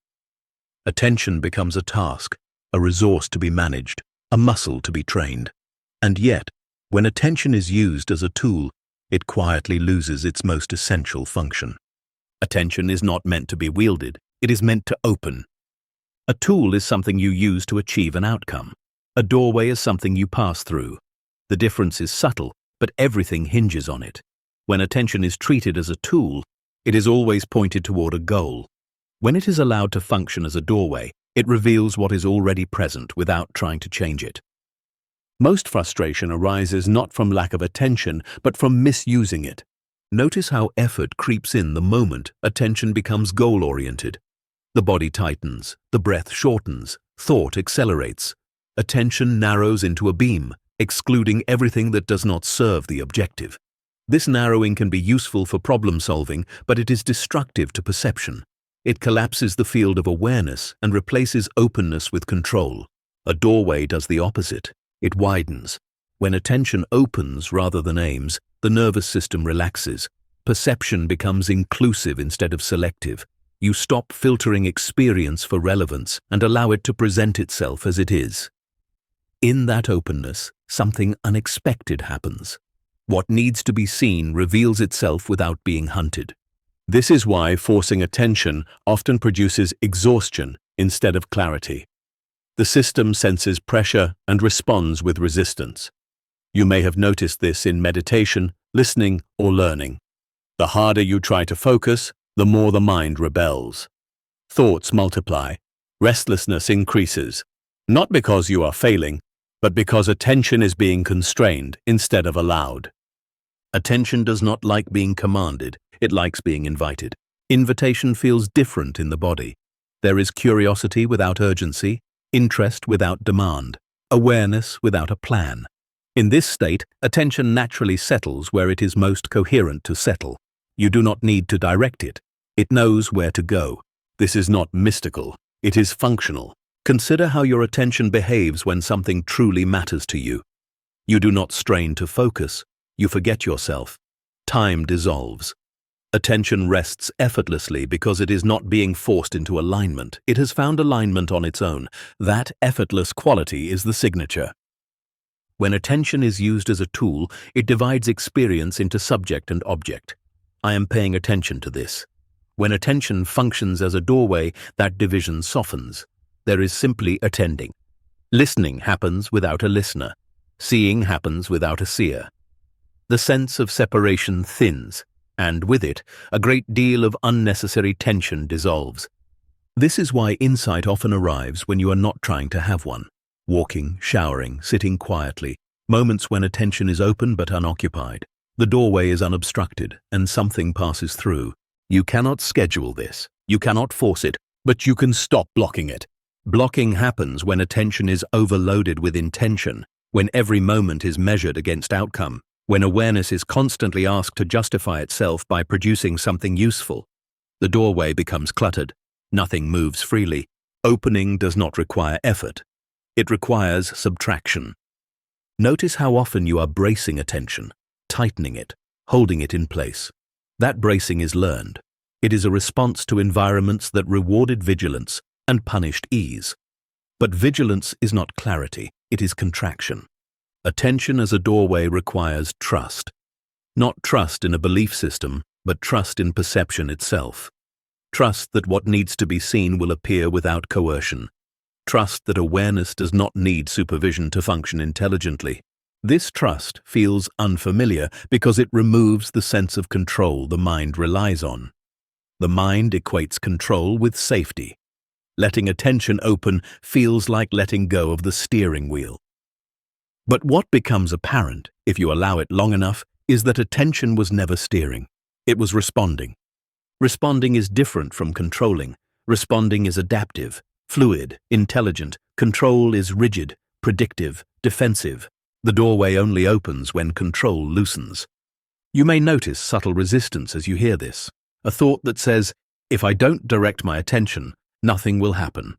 Attention becomes a task, a resource to be managed, a muscle to be trained. And yet, when attention is used as a tool, it quietly loses its most essential function. Attention is not meant to be wielded, it is meant to open. A tool is something you use to achieve an outcome. A doorway is something you pass through. The difference is subtle, but everything hinges on it. When attention is treated as a tool, it is always pointed toward a goal. When it is allowed to function as a doorway, it reveals what is already present without trying to change it. Most frustration arises not from lack of attention, but from misusing it. Notice how effort creeps in the moment attention becomes goal-oriented. The body tightens, the breath shortens, thought accelerates. Attention narrows into a beam, excluding everything that does not serve the objective. This narrowing can be useful for problem solving, but it is destructive to perception. It collapses the field of awareness and replaces openness with control. A doorway does the opposite. It widens. When attention opens rather than aims, the nervous system relaxes. Perception becomes inclusive instead of selective. You stop filtering experience for relevance and allow it to present itself as it is. In that openness, something unexpected happens. What needs to be seen reveals itself without being hunted. This is why forcing attention often produces exhaustion instead of clarity. The system senses pressure and responds with resistance. You may have noticed this in meditation, listening, or learning. The harder you try to focus, the more the mind rebels. Thoughts multiply. Restlessness increases. Not because you are failing, but because attention is being constrained instead of allowed. Attention does not like being commanded, it likes being invited. Invitation feels different in the body. There is curiosity without urgency, interest without demand, awareness without a plan. In this state, attention naturally settles where it is most coherent to settle. You do not need to direct it. It knows where to go. This is not mystical. It is functional. Consider how your attention behaves when something truly matters to you. You do not strain to focus. You forget yourself. Time dissolves. Attention rests effortlessly because it is not being forced into alignment. It has found alignment on its own. That effortless quality is the signature. When attention is used as a tool, it divides experience into subject and object. I am paying attention to this. When attention functions as a doorway, that division softens. There is simply attending. Listening happens without a listener. Seeing happens without a seer. The sense of separation thins, and with it, a great deal of unnecessary tension dissolves. This is why insight often arrives when you are not trying to have one. Walking, showering, sitting quietly, moments when attention is open but unoccupied. The doorway is unobstructed, and something passes through. You cannot schedule this. You cannot force it, but you can stop blocking it. Blocking happens when attention is overloaded with intention, when every moment is measured against outcome, when awareness is constantly asked to justify itself by producing something useful. The doorway becomes cluttered. Nothing moves freely. Opening does not require effort. It requires subtraction. Notice how often you are bracing attention, tightening it, holding it in place. That bracing is learned. It is a response to environments that rewarded vigilance and punished ease. But vigilance is not clarity, it is contraction. Attention as a doorway requires trust. Not trust in a belief system, but trust in perception itself. Trust that what needs to be seen will appear without coercion. Trust that awareness does not need supervision to function intelligently. This trust feels unfamiliar because it removes the sense of control the mind relies on. The mind equates control with safety. Letting attention open feels like letting go of the steering wheel. But what becomes apparent, if you allow it long enough, is that attention was never steering. It was responding. Responding is different from controlling. Responding is adaptive, fluid, intelligent. Control is rigid, predictive, defensive. The doorway only opens when control loosens. You may notice subtle resistance as you hear this. A thought that says, if I don't direct my attention, nothing will happen.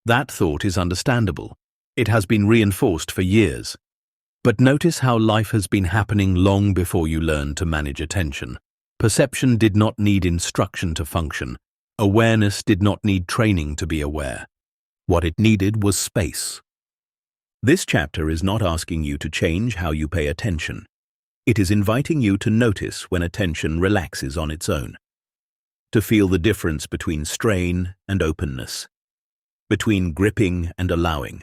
That thought is understandable. It has been reinforced for years. But notice how life has been happening long before you learned to manage attention. Perception did not need instruction to function. Awareness did not need training to be aware. What it needed was space. This chapter is not asking you to change how you pay attention. It is inviting you to notice when attention relaxes on its own. To feel the difference between strain and openness. Between gripping and allowing.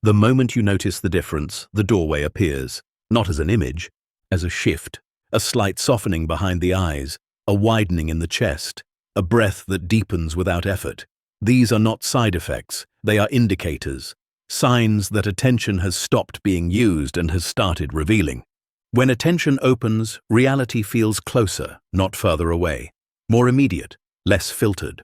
The moment you notice the difference, the doorway appears, not as an image, as a shift, a slight softening behind the eyes, a widening in the chest, a breath that deepens without effort. These are not side effects, they are indicators, signs that attention has stopped being used and has started revealing. When attention opens, reality feels closer, not further away, more immediate, less filtered.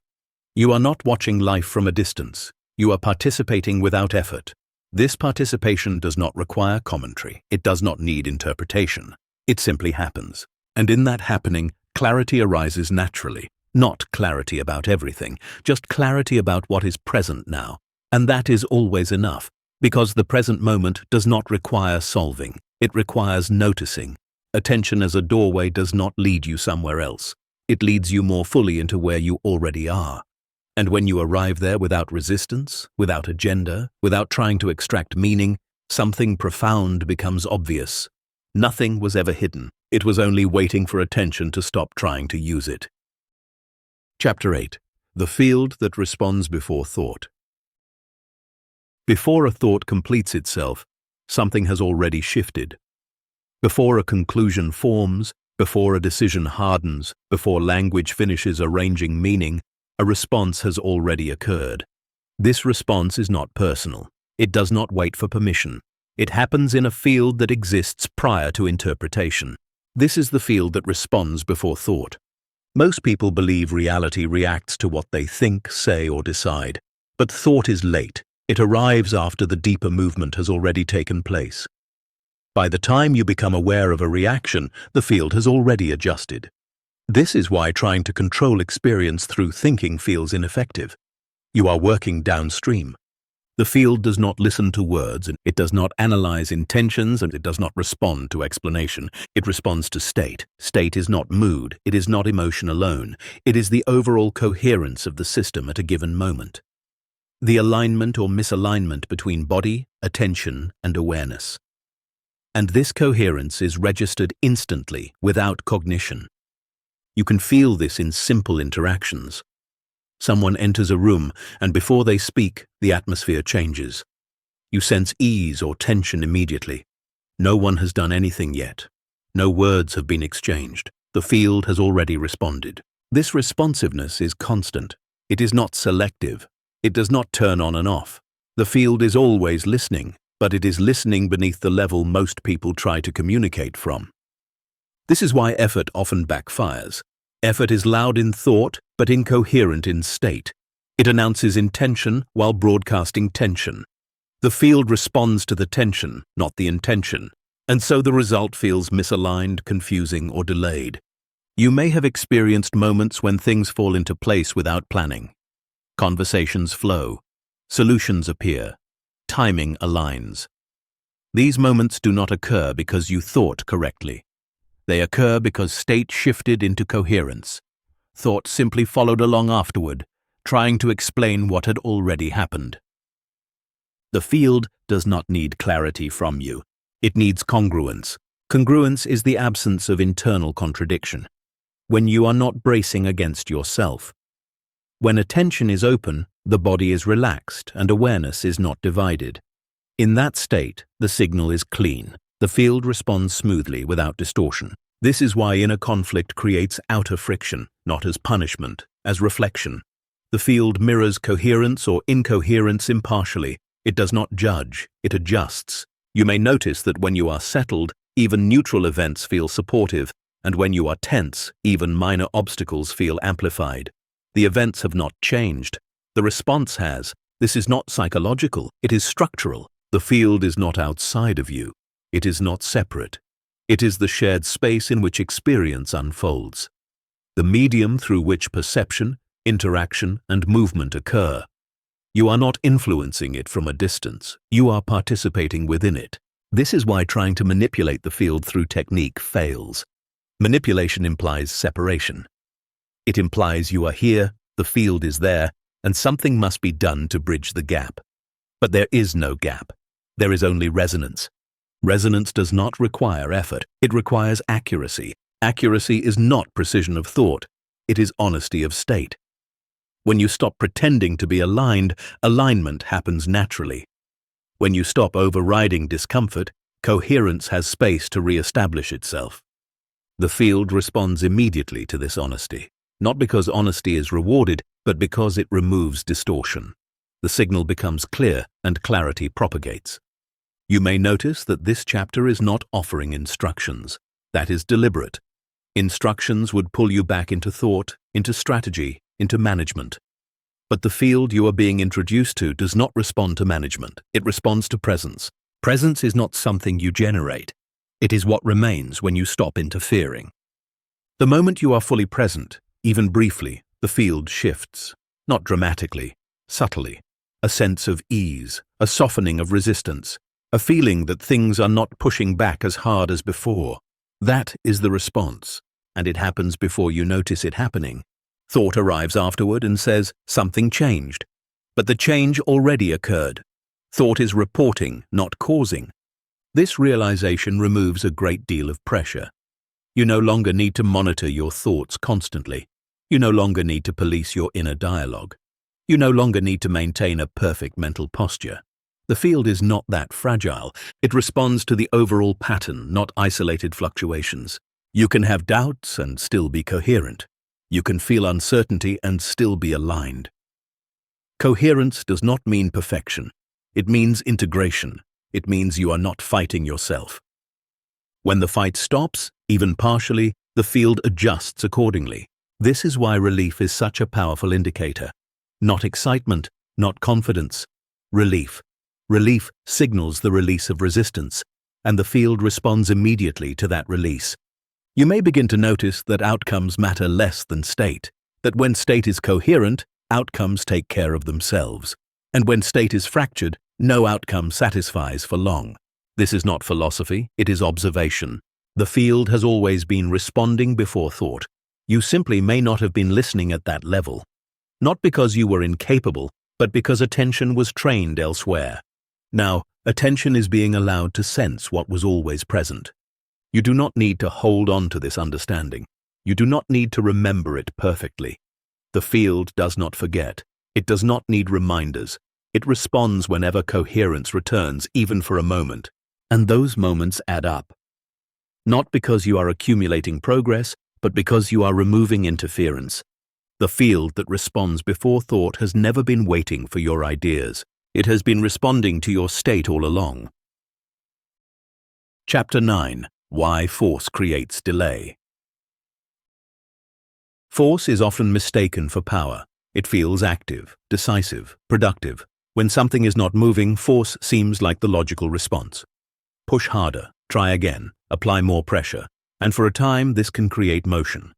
You are not watching life from a distance. You are participating without effort. This participation does not require commentary. It does not need interpretation. It simply happens. And in that happening, clarity arises naturally. Not clarity about everything, just clarity about what is present now. And that is always enough, because the present moment does not require solving. It requires noticing. Attention as a doorway does not lead you somewhere else. It leads you more fully into where you already are. And when you arrive there without resistance, without agenda, without trying to extract meaning, something profound becomes obvious. Nothing was ever hidden. It was only waiting for attention to stop trying to use it. Chapter 8. The field that responds before thought. Before a thought completes itself, something has already shifted. Before a conclusion forms, before a decision hardens, before language finishes arranging meaning, a response has already occurred. This response is not personal. It does not wait for permission. It happens in a field that exists prior to interpretation. This is the field that responds before thought. Most people believe reality reacts to what they think, say, or decide. But thought is late. It arrives after the deeper movement has already taken place. By the time you become aware of a reaction, the field has already adjusted. This is why trying to control experience through thinking feels ineffective. You are working downstream. The field does not listen to words, and it does not analyze intentions, and it does not respond to explanation. It responds to state. State is not mood. It is not emotion alone. It is the overall coherence of the system at a given moment. The alignment or misalignment between body, attention, and awareness. And this coherence is registered instantly, without cognition. You can feel this in simple interactions. Someone enters a room, and before they speak, the atmosphere changes. You sense ease or tension immediately. No one has done anything yet. No words have been exchanged. The field has already responded. This responsiveness is constant. It is not selective. It does not turn on and off. The field is always listening, but it is listening beneath the level most people try to communicate from. This is why effort often backfires. Effort is loud in thought, but incoherent in state. It announces intention while broadcasting tension. The field responds to the tension, not the intention, and so the result feels misaligned, confusing, or delayed. You may have experienced moments when things fall into place without planning. Conversations flow. Solutions appear. Timing aligns. These moments do not occur because you thought correctly. They occur because state shifted into coherence. Thought simply followed along afterward, trying to explain what had already happened. The field does not need clarity from you. It needs congruence. Congruence is the absence of internal contradiction. When you are not bracing against yourself. When attention is open, the body is relaxed and awareness is not divided. In that state, the signal is clean. The field responds smoothly without distortion. This is why inner conflict creates outer friction, not as punishment, as reflection. The field mirrors coherence or incoherence impartially. It does not judge, it adjusts. You may notice that when you are settled, even neutral events feel supportive, and when you are tense, even minor obstacles feel amplified. The events have not changed. The response has. This is not psychological, it is structural. The field is not outside of you. It is not separate. It is the shared space in which experience unfolds. The medium through which perception, interaction, and movement occur. You are not influencing it from a distance. You are participating within it. This is why trying to manipulate the field through technique fails. Manipulation implies separation. It implies you are here, the field is there, and something must be done to bridge the gap. But there is no gap. There is only resonance. Resonance does not require effort. It requires accuracy. Accuracy is not precision of thought. It is honesty of state. When you stop pretending to be aligned, alignment happens naturally. When you stop overriding discomfort, coherence has space to re-establish itself. The field responds immediately to this honesty, not because honesty is rewarded, but because it removes distortion. The signal becomes clear and clarity propagates. You may notice that this chapter is not offering instructions. That is deliberate. Instructions would pull you back into thought, into strategy, into management. But the field you are being introduced to does not respond to management. It responds to presence. Presence is not something you generate. It is what remains when you stop interfering. The moment you are fully present, even briefly, the field shifts. Not dramatically, subtly. A sense of ease, a softening of resistance, a feeling that things are not pushing back as hard as before. That is the response, and it happens before you notice it happening. Thought arrives afterward and says, something changed. But the change already occurred. Thought is reporting, not causing. This realization removes a great deal of pressure. You no longer need to monitor your thoughts constantly. You no longer need to police your inner dialogue. You no longer need to maintain a perfect mental posture. The field is not that fragile. It responds to the overall pattern, not isolated fluctuations. You can have doubts and still be coherent. You can feel uncertainty and still be aligned. Coherence does not mean perfection. It means integration. It means you are not fighting yourself. When the fight stops, even partially, the field adjusts accordingly. This is why relief is such a powerful indicator. Not excitement, not confidence. Relief. Relief signals the release of resistance, and the field responds immediately to that release. You may begin to notice that outcomes matter less than state, that when state is coherent, outcomes take care of themselves, and when state is fractured, no outcome satisfies for long. This is not philosophy, it is observation. The field has always been responding before thought. You simply may not have been listening at that level. Not because you were incapable, but because attention was trained elsewhere. Now, attention is being allowed to sense what was always present. You do not need to hold on to this understanding. You do not need to remember it perfectly. The field does not forget. It does not need reminders. It responds whenever coherence returns, even for a moment. And those moments add up. Not because you are accumulating progress, but because you are removing interference. The field that responds before thought has never been waiting for your ideas. It has been responding to your state all along. Chapter 9. Why Force Creates Delay. Force is often mistaken for power. It feels active, decisive, productive. When something is not moving, force seems like the logical response. Push harder, try again, apply more pressure, and for a time this can create motion.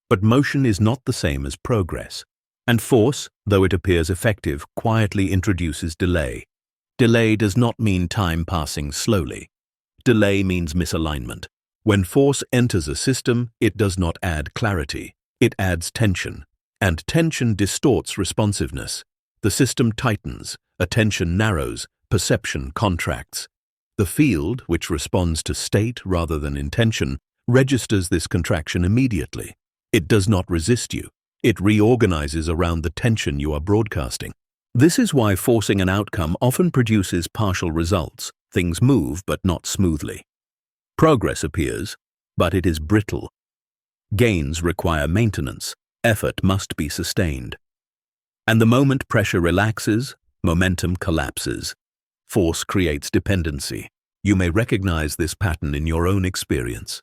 But motion is not the same as progress. And force, though it appears effective, quietly introduces delay. Delay does not mean time passing slowly. Delay means misalignment. When force enters a system, it does not add clarity. It adds tension. And tension distorts responsiveness. The system tightens, attention narrows, perception contracts. The field, which responds to state rather than intention, registers this contraction immediately. It does not resist you. It reorganizes around the tension you are broadcasting. This is why forcing an outcome often produces partial results. Things move, but not smoothly. Progress appears, but it is brittle. Gains require maintenance. Effort must be sustained. And the moment pressure relaxes, momentum collapses. Force creates dependency. You may recognize this pattern in your own experience.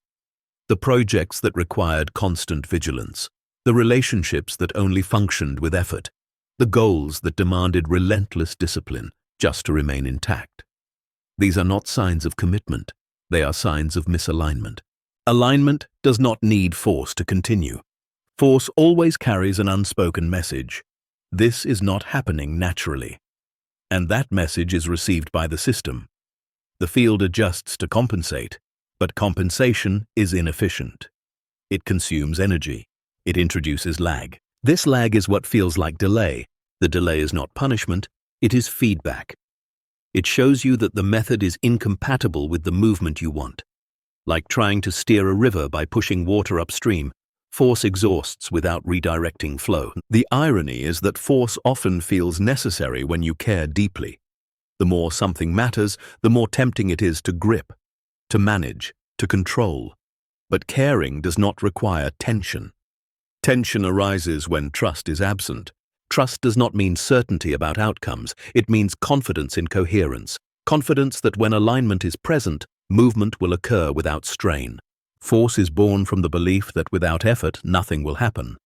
The projects that required constant vigilance, the relationships that only functioned with effort, the goals that demanded relentless discipline just to remain intact. These are not signs of commitment. They are signs of misalignment. Alignment does not need force to continue. Force always carries an unspoken message. This is not happening naturally. And that message is received by the system. The field adjusts to compensate, but compensation is inefficient. It consumes energy. It introduces lag. This lag is what feels like delay. The delay is not punishment, it is feedback. It shows you that the method is incompatible with the movement you want. Like trying to steer a river by pushing water upstream, force exhausts without redirecting flow. The irony is that force often feels necessary when you care deeply. The more something matters, the more tempting it is to grip, to manage, to control. But caring does not require tension. Tension arises when trust is absent. Trust does not mean certainty about outcomes. It means confidence in coherence. confidence that when alignment is present, movement will occur without strain. Force is born from the belief that without effort, nothing will happen.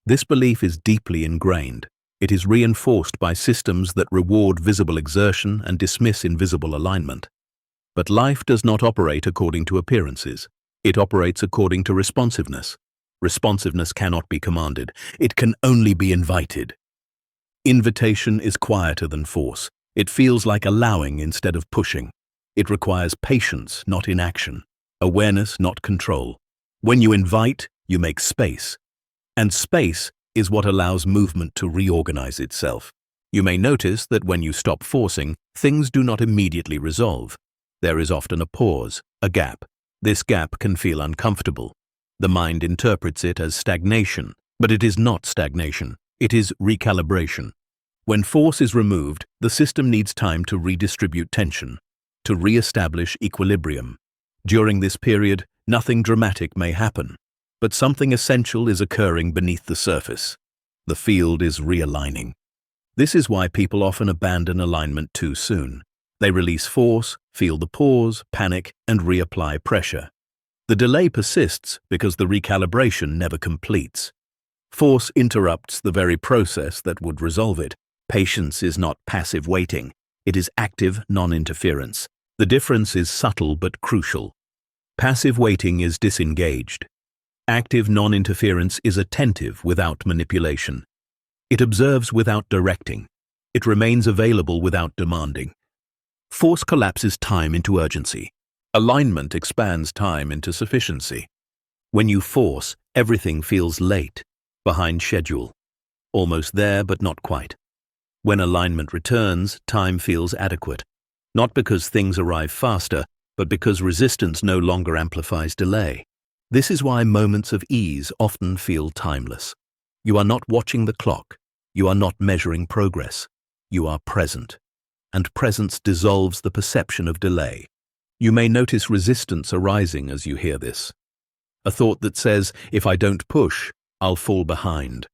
This belief is deeply ingrained. It is reinforced by systems that reward visible exertion and dismiss invisible alignment. But life does not operate according to appearances. It operates according to responsiveness. Responsiveness cannot be commanded. It can only be invited. Invitation is quieter than force. It feels like allowing instead of pushing. It requires patience, not inaction. Awareness, not control. When you invite, you make space. And space is what allows movement to reorganize itself. You may notice that when you stop forcing, things do not immediately resolve. There is often a pause, a gap. This gap can feel uncomfortable. The mind interprets it as stagnation, but it is not stagnation. It is recalibration. When force is removed, the system needs time to redistribute tension, to re-establish equilibrium. During this period, nothing dramatic may happen, but something essential is occurring beneath the surface. The field is realigning. This is why people often abandon alignment too soon. They release force, feel the pause, panic, and reapply pressure. The delay persists because the recalibration never completes. Force interrupts the very process that would resolve it. Patience is not passive waiting. It is active non-interference. The difference is subtle but crucial. Passive waiting is disengaged. Active non-interference is attentive without manipulation. It observes without directing. It remains available without demanding. Force collapses time into urgency. Alignment expands time into sufficiency. When you force, everything feels late, behind schedule. Almost there, but not quite. When alignment returns, time feels adequate. Not because things arrive faster, but because resistance no longer amplifies delay. This is why moments of ease often feel timeless. You are not watching the clock. You are not measuring progress. You are present. And presence dissolves the perception of delay. You may notice resistance arising as you hear this. A thought that says, if I don't push, I'll fall behind.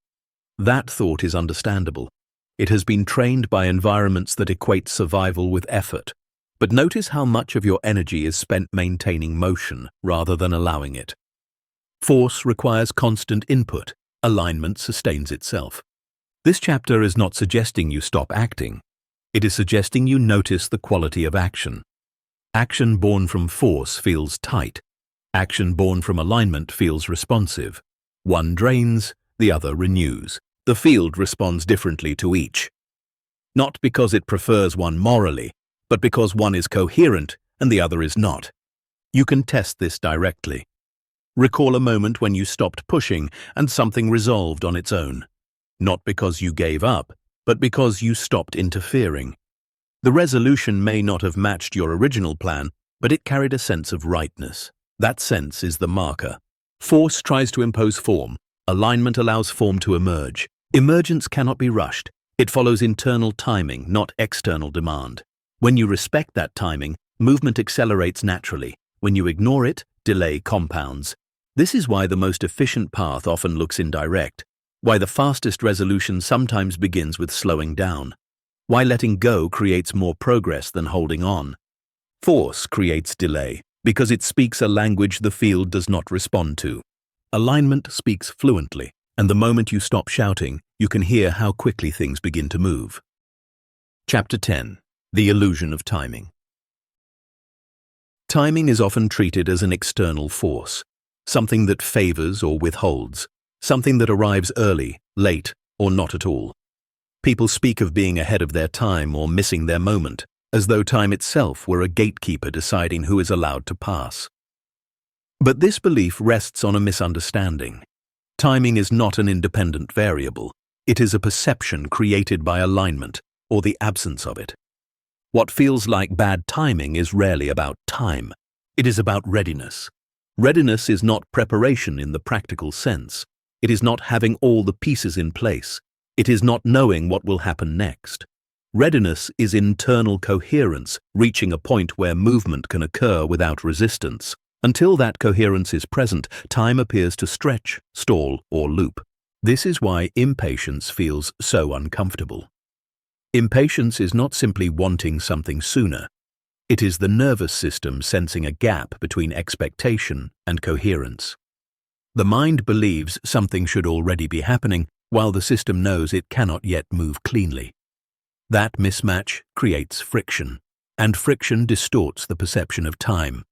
That thought is understandable. It has been trained by environments that equate survival with effort. But notice how much of your energy is spent maintaining motion rather than allowing it. Force requires constant input. Alignment sustains itself. This chapter is not suggesting you stop acting. It is suggesting you notice the quality of action. Action born from force feels tight. Action born from alignment feels responsive. One drains, the other renews. The field responds differently to each. Not because it prefers one morally, but because one is coherent and the other is not. You can test this directly. Recall a moment when you stopped pushing and something resolved on its own. Not because you gave up, but because you stopped interfering. The resolution may not have matched your original plan, but it carried a sense of rightness. That sense is the marker. Force tries to impose form. Alignment allows form to emerge. Emergence cannot be rushed. It follows internal timing, not external demand. When you respect that timing, movement accelerates naturally. When you ignore it, delay compounds. This is why the most efficient path often looks indirect, why the fastest resolution sometimes begins with slowing down, why letting go creates more progress than holding on. Force creates delay because it speaks a language the field does not respond to. Alignment speaks fluently, and the moment you stop shouting, you can hear how quickly things begin to move. Chapter 10. The Illusion of Timing. Timing is often treated as an external force, something that favors or withholds, something that arrives early, late, or not at all. People speak of being ahead of their time or missing their moment, as though time itself were a gatekeeper deciding who is allowed to pass. But this belief rests on a misunderstanding. Timing is not an independent variable. It is a perception created by alignment, or the absence of it. What feels like bad timing is rarely about time. It is about readiness. Readiness is not preparation in the practical sense. It is not having all the pieces in place. It is not knowing what will happen next. Readiness is internal coherence, reaching a point where movement can occur without resistance. Until that coherence is present, time appears to stretch, stall, or loop. This is why impatience feels so uncomfortable. Impatience is not simply wanting something sooner. It is the nervous system sensing a gap between expectation and coherence. The mind believes something should already be happening, while the system knows it cannot yet move cleanly. That mismatch creates friction, and friction distorts the perception of time.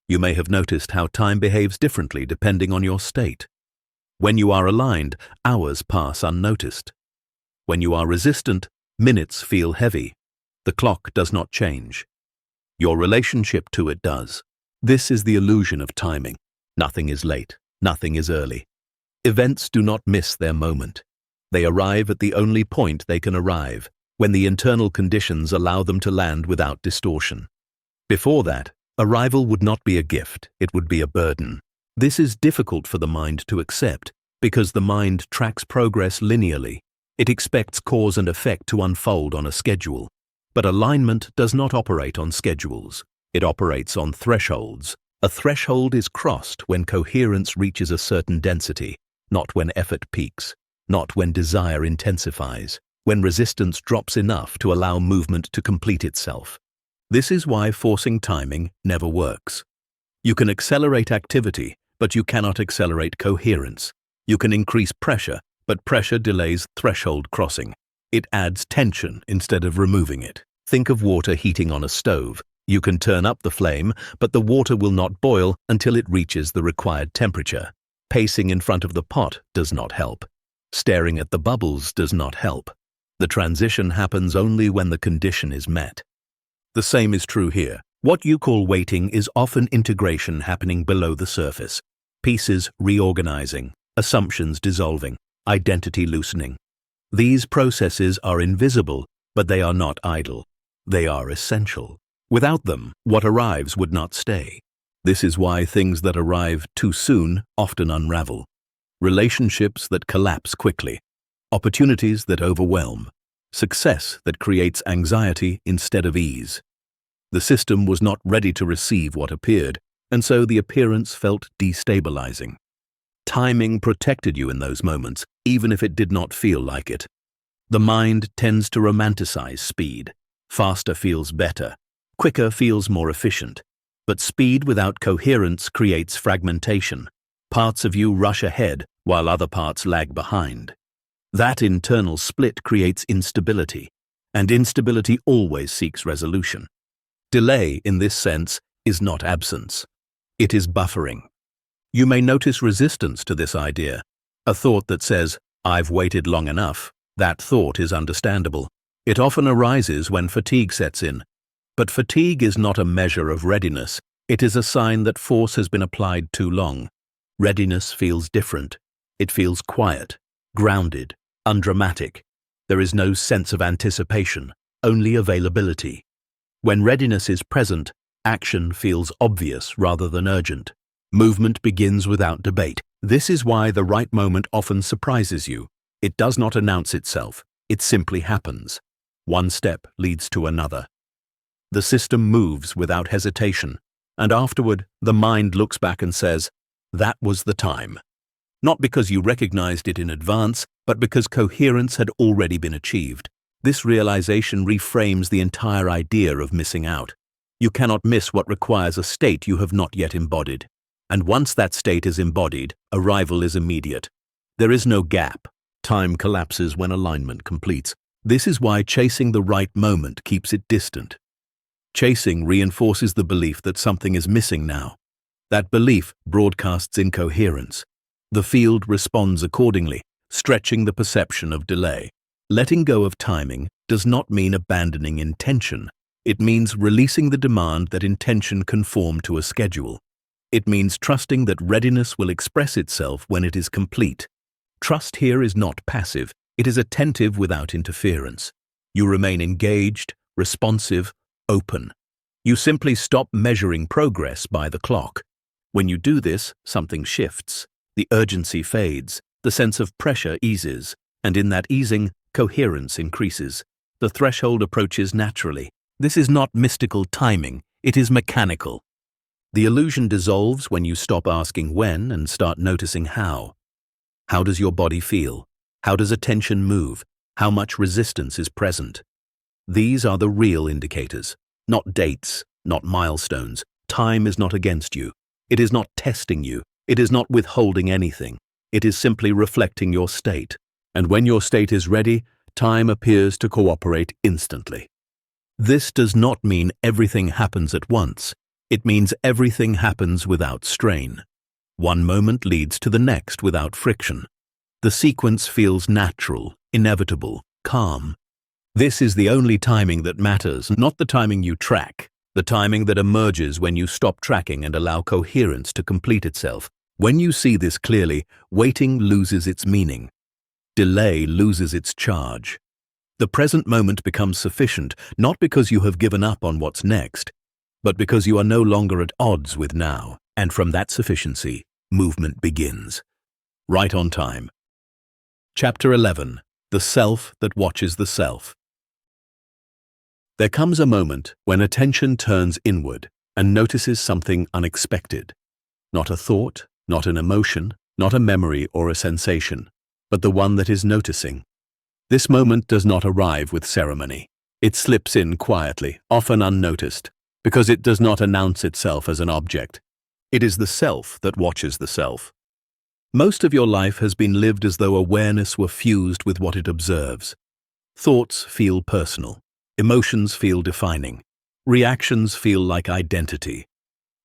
You may have noticed how time behaves differently depending on your state. When you are aligned, hours pass unnoticed. When you are resistant, minutes feel heavy. The clock does not change. Your relationship to it does. This is the illusion of timing. Nothing is late. Nothing is early. Events do not miss their moment. They arrive at the only point they can arrive, when the internal conditions allow them to land without distortion. Before that, arrival would not be a gift, it would be a burden. This is difficult for the mind to accept, because the mind tracks progress linearly. It expects cause and effect to unfold on a schedule. But alignment does not operate on schedules. It operates on thresholds. A threshold is crossed when coherence reaches a certain density, not when effort peaks, not when desire intensifies, when resistance drops enough to allow movement to complete itself. This is why forcing timing never works. You can accelerate activity, but you cannot accelerate coherence. You can increase pressure, but pressure delays threshold crossing. It adds tension instead of removing it. Think of water heating on a stove. You can turn up the flame, but the water will not boil until it reaches the required temperature. Pacing in front of the pot does not help. Staring at the bubbles does not help. The transition happens only when the condition is met. The same is true here. What you call waiting is often integration happening below the surface. Pieces reorganizing, assumptions dissolving, identity loosening. These processes are invisible, but they are not idle. They are essential. Without them, what arrives would not stay. This is why things that arrive too soon often unravel. Relationships that collapse quickly. Opportunities that overwhelm. Success that creates anxiety instead of ease. The system was not ready to receive what appeared, and so the appearance felt destabilizing. Timing protected you in those moments, even if it did not feel like it. The mind tends to romanticize speed. Faster feels better. Quicker feels more efficient. But speed without coherence creates fragmentation. Parts of you rush ahead while other parts lag behind. That internal split creates instability, and instability always seeks resolution. Delay, in this sense, is not absence. It is buffering. You may notice resistance to this idea. A thought that says, "I've waited long enough." That thought is understandable. It often arises when fatigue sets in. But fatigue is not a measure of readiness. It is a sign that force has been applied too long. Readiness feels different. It feels quiet, grounded, undramatic. There is no sense of anticipation, only availability. When readiness is present, action feels obvious rather than urgent. Movement begins without debate. This is why the right moment often surprises you. It does not announce itself. It simply happens. One step leads to another. The system moves without hesitation, and afterward, the mind looks back and says, "That was the time." Not because you recognized it in advance, but because coherence had already been achieved. This realization reframes the entire idea of missing out. You cannot miss what requires a state you have not yet embodied. And once that state is embodied, arrival is immediate. There is no gap. Time collapses when alignment completes. This is why chasing the right moment keeps it distant. Chasing reinforces the belief that something is missing now. That belief broadcasts incoherence. The field responds accordingly, stretching the perception of delay. Letting go of timing does not mean abandoning intention. It means releasing the demand that intention conform to a schedule. It means trusting that readiness will express itself when it is complete. Trust here is not passive. It is attentive without interference. You remain engaged, responsive, open. You simply stop measuring progress by the clock. When you do this, something shifts. The urgency fades, the sense of pressure eases, and in that easing, coherence increases. The threshold approaches naturally. This is not mystical timing, it is mechanical. The illusion dissolves when you stop asking when and start noticing how. How does your body feel? How does attention move? how much resistance is present. These are the real indicators, not dates, not milestones. Time is not against you. It is not testing you. It is not withholding anything. It is simply reflecting your state. And when your state is ready, time appears to cooperate instantly. This does not mean everything happens at once. It means everything happens without strain. One moment leads to the next without friction. The sequence feels natural, inevitable, calm. This is the only timing that matters, not the timing you track, the timing that emerges when you stop tracking and allow coherence to complete itself. When you see this clearly, waiting loses its meaning. Delay loses its charge. The present moment becomes sufficient, not because you have given up on what's next, but because you are no longer at odds with now, and from that sufficiency, movement begins. Right on time. Chapter 11. The Self That Watches the Self. There comes a moment when attention turns inward and notices something unexpected. Not a thought, not an emotion, not a memory or a sensation, but the one that is noticing. This moment does not arrive with ceremony. It slips in quietly, often unnoticed, because it does not announce itself as an object. It is the self that watches the self. Most of your life has been lived as though awareness were fused with what it observes. Thoughts feel personal. Emotions feel defining. Reactions feel like identity.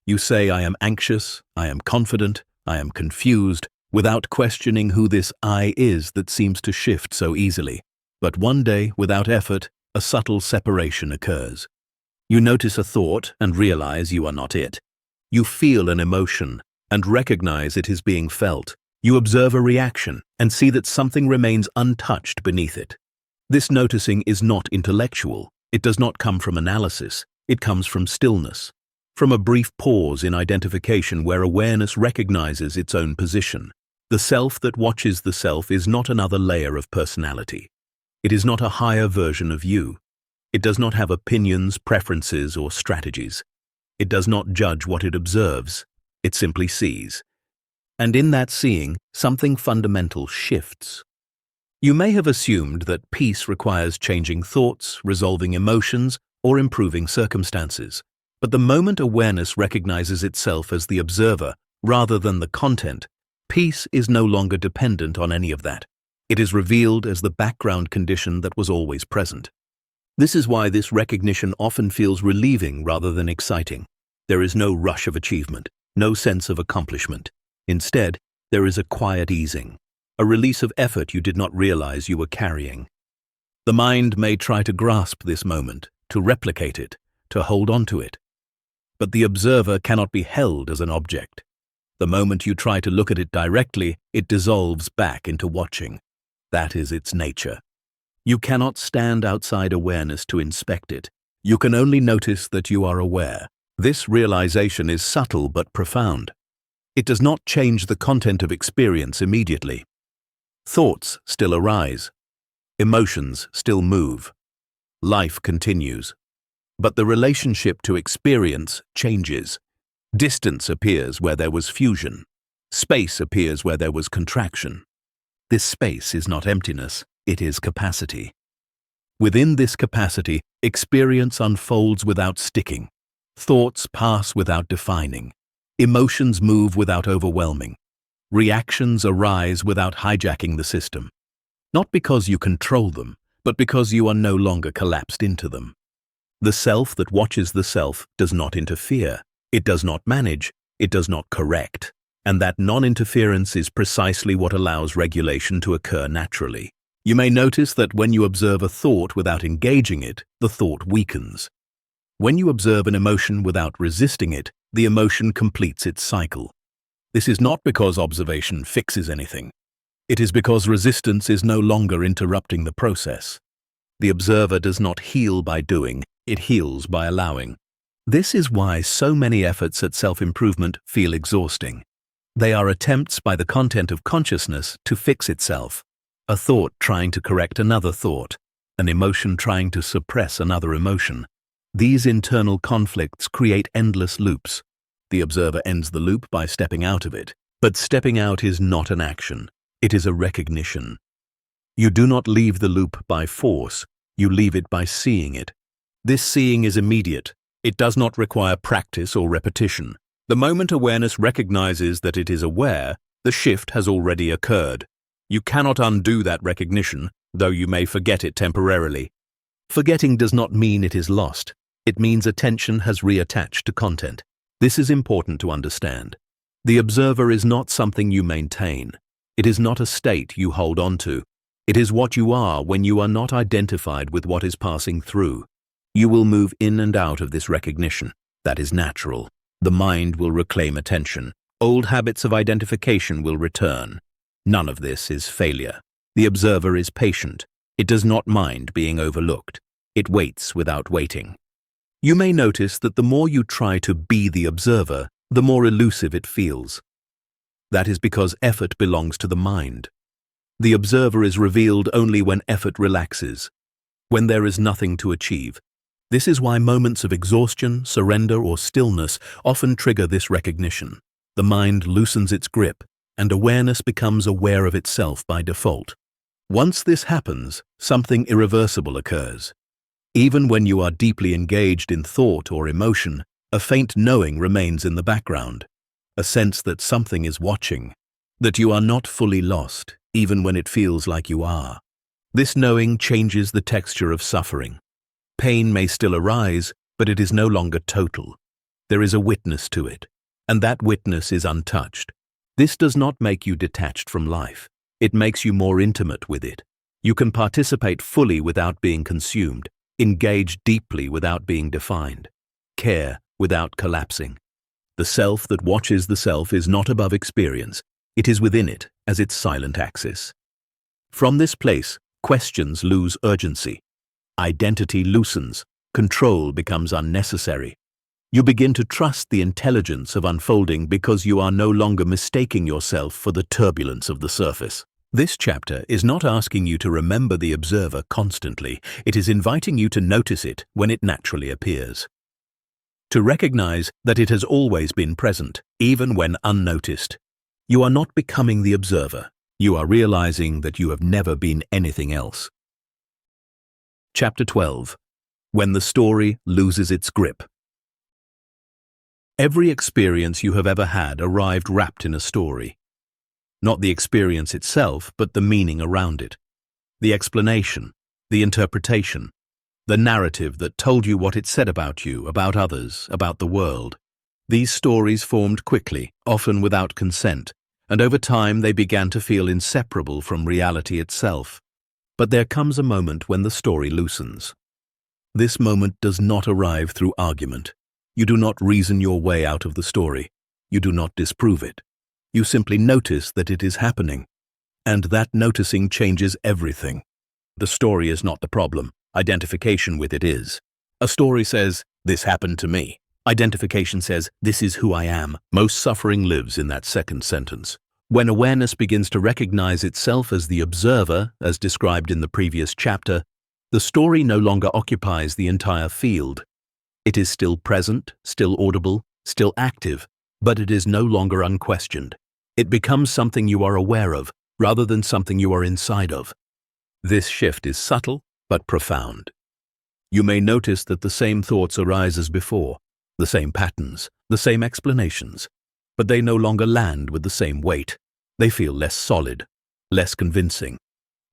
You say, I am anxious, I am confident, I am confused, without questioning who this I is that seems to shift so easily. But one day, without effort, a subtle separation occurs. You notice a thought and realize you are not it. You feel an emotion and recognize it is being felt. You observe a reaction and see that something remains untouched beneath it. This noticing is not intellectual. It does not come from analysis. It comes from stillness, from a brief pause in identification where awareness recognizes its own position. The self that watches the self is not another layer of personality. It is not a higher version of you. It does not have opinions, preferences, or strategies. It does not judge what it observes. It simply sees. And in that seeing, something fundamental shifts. You may have assumed that peace requires changing thoughts, resolving emotions, or improving circumstances. But the moment awareness recognizes itself as the observer rather than the content, peace is no longer dependent on any of that. It is revealed as the background condition that was always present. This is why this recognition often feels relieving rather than exciting. There is no rush of achievement, no sense of accomplishment. Instead, there is a quiet easing, a release of effort you did not realize you were carrying. The mind may try to grasp this moment, to replicate it, to hold on to it. But the observer cannot be held as an object. The moment you try to look at it directly, it dissolves back into watching. That is its nature. You cannot stand outside awareness to inspect it. You can only notice that you are aware. This realization is subtle but profound. It does not change the content of experience immediately. Thoughts still arise. Emotions still move. Life continues. But the relationship to experience changes. Distance appears where there was fusion. Space appears where there was contraction. This space is not emptiness, it is capacity. Within this capacity, experience unfolds without sticking. Thoughts pass without defining. Emotions move without overwhelming. Reactions arise without hijacking the system. Not because you control them, but because you are no longer collapsed into them. The self that watches the self does not interfere. It does not manage, it does not correct, and that non-interference is precisely what allows regulation to occur naturally. You may notice that when you observe a thought without engaging it, the thought weakens. When you observe an emotion without resisting it, the emotion completes its cycle. This is not because observation fixes anything. It is because resistance is no longer interrupting the process. The observer does not heal by doing, it heals by allowing. This is why so many efforts at self-improvement feel exhausting. They are attempts by the content of consciousness to fix itself. A thought trying to correct another thought, an emotion trying to suppress another emotion. These internal conflicts create endless loops. The observer ends the loop by stepping out of it. But stepping out is not an action. It is a recognition. You do not leave the loop by force, you leave it by seeing it. This seeing is immediate. It does not require practice or repetition. The moment awareness recognizes that it is aware, the shift has already occurred. You cannot undo that recognition, though you may forget it temporarily. Forgetting does not mean it is lost. It means attention has reattached to content. This is important to understand. The observer is not something you maintain. It is not a state you hold on to. It is what you are when you are not identified with what is passing through. You will move in and out of this recognition. That is natural. The mind will reclaim attention. Old habits of identification will return. None of this is failure. The observer is patient. It does not mind being overlooked. It waits without waiting. You may notice that the more you try to be the observer, the more elusive it feels. That is because effort belongs to the mind. The observer is revealed only when effort relaxes, when there is nothing to achieve. This is why moments of exhaustion, surrender, or stillness often trigger this recognition. The mind loosens its grip, and awareness becomes aware of itself by default. Once this happens, something irreversible occurs. Even when you are deeply engaged in thought or emotion, a faint knowing remains in the background, a sense that something is watching, that you are not fully lost, even when it feels like you are. This knowing changes the texture of suffering. Pain may still arise, but it is no longer total. There is a witness to it, and that witness is untouched. This does not make you detached from life. It makes you more intimate with it. You can participate fully without being consumed, engage deeply without being defined, care without collapsing. The self that watches the self is not above experience. It is within it as its silent axis. From this place, questions lose urgency. Identity loosens. Control becomes unnecessary. You begin to trust the intelligence of unfolding because you are no longer mistaking yourself for the turbulence of the surface. This chapter is not asking you to remember the observer constantly. It is inviting you to notice it when it naturally appears. To recognize that it has always been present, even when unnoticed. You are not becoming the observer. You are realizing that you have never been anything else. Chapter 12. When the story loses its grip. Every experience you have ever had arrived wrapped in a story. Not the experience itself, but the meaning around it. The explanation, the interpretation, the narrative that told you what it said about you, about others, about the world. These stories formed quickly, often without consent, and over time they began to feel inseparable from reality itself. But there comes a moment when the story loosens. This moment does not arrive through argument. You do not reason your way out of the story. You do not disprove it. You simply notice that it is happening. And that noticing changes everything. The story is not the problem. Identification with it is. A story says, "This happened to me." Identification says, "This is who I am." Most suffering lives in that second sentence. When awareness begins to recognize itself as the observer, as described in the previous chapter, the story no longer occupies the entire field. It is still present, still audible, still active, but it is no longer unquestioned. It becomes something you are aware of, rather than something you are inside of. This shift is subtle, but profound. You may notice that the same thoughts arise as before, the same patterns, the same explanations, but they no longer land with the same weight. They feel less solid, less convincing,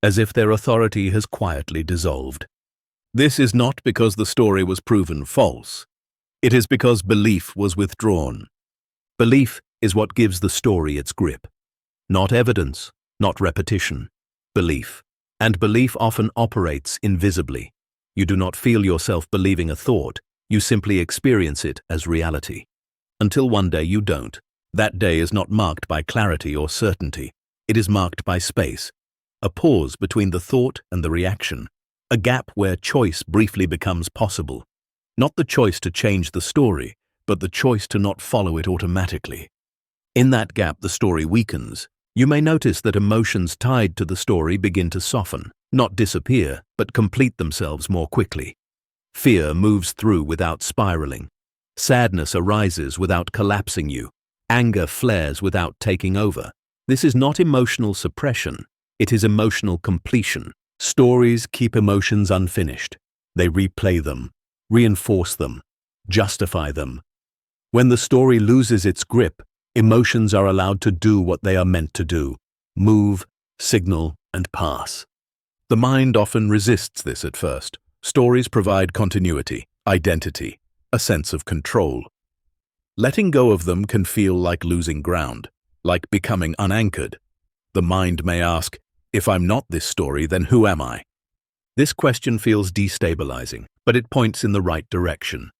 as if their authority has quietly dissolved. This is not because the story was proven false. It is because belief was withdrawn. Belief is what gives the story its grip. Not evidence, not repetition. Belief. And belief often operates invisibly. You do not feel yourself believing a thought. You simply experience it as reality. Until one day you don't. That day is not marked by clarity or certainty. It is marked by space. A pause between the thought and the reaction. A gap where choice briefly becomes possible. Not the choice to change the story, but the choice to not follow it automatically. In that gap, the story weakens. You may notice that emotions tied to the story begin to soften, not disappear, but complete themselves more quickly. Fear moves through without spiraling. Sadness arises without collapsing you. Anger flares without taking over. This is not emotional suppression. It is emotional completion. Stories keep emotions unfinished. They replay them, reinforce them, justify them. When the story loses its grip, emotions are allowed to do what they are meant to do: move, signal, and pass. The mind often resists this at first. Stories provide continuity, identity, a sense of control. Letting go of them can feel like losing ground, like becoming unanchored. The mind may ask, if I'm not this story, then who am I? This question feels destabilizing, but it points in the right direction.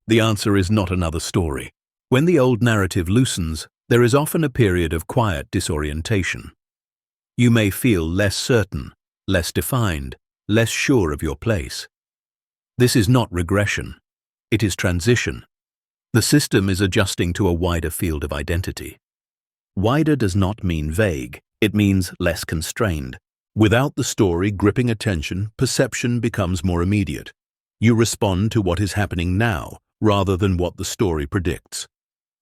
The answer is not another story. When the old narrative loosens, there is often a period of quiet disorientation. You may feel less certain, less defined, less sure of your place. This is not regression. It is transition. The system is adjusting to a wider field of identity. Wider does not mean vague. It means less constrained. Without the story gripping attention, perception becomes more immediate. You respond to what is happening now, rather than what the story predicts.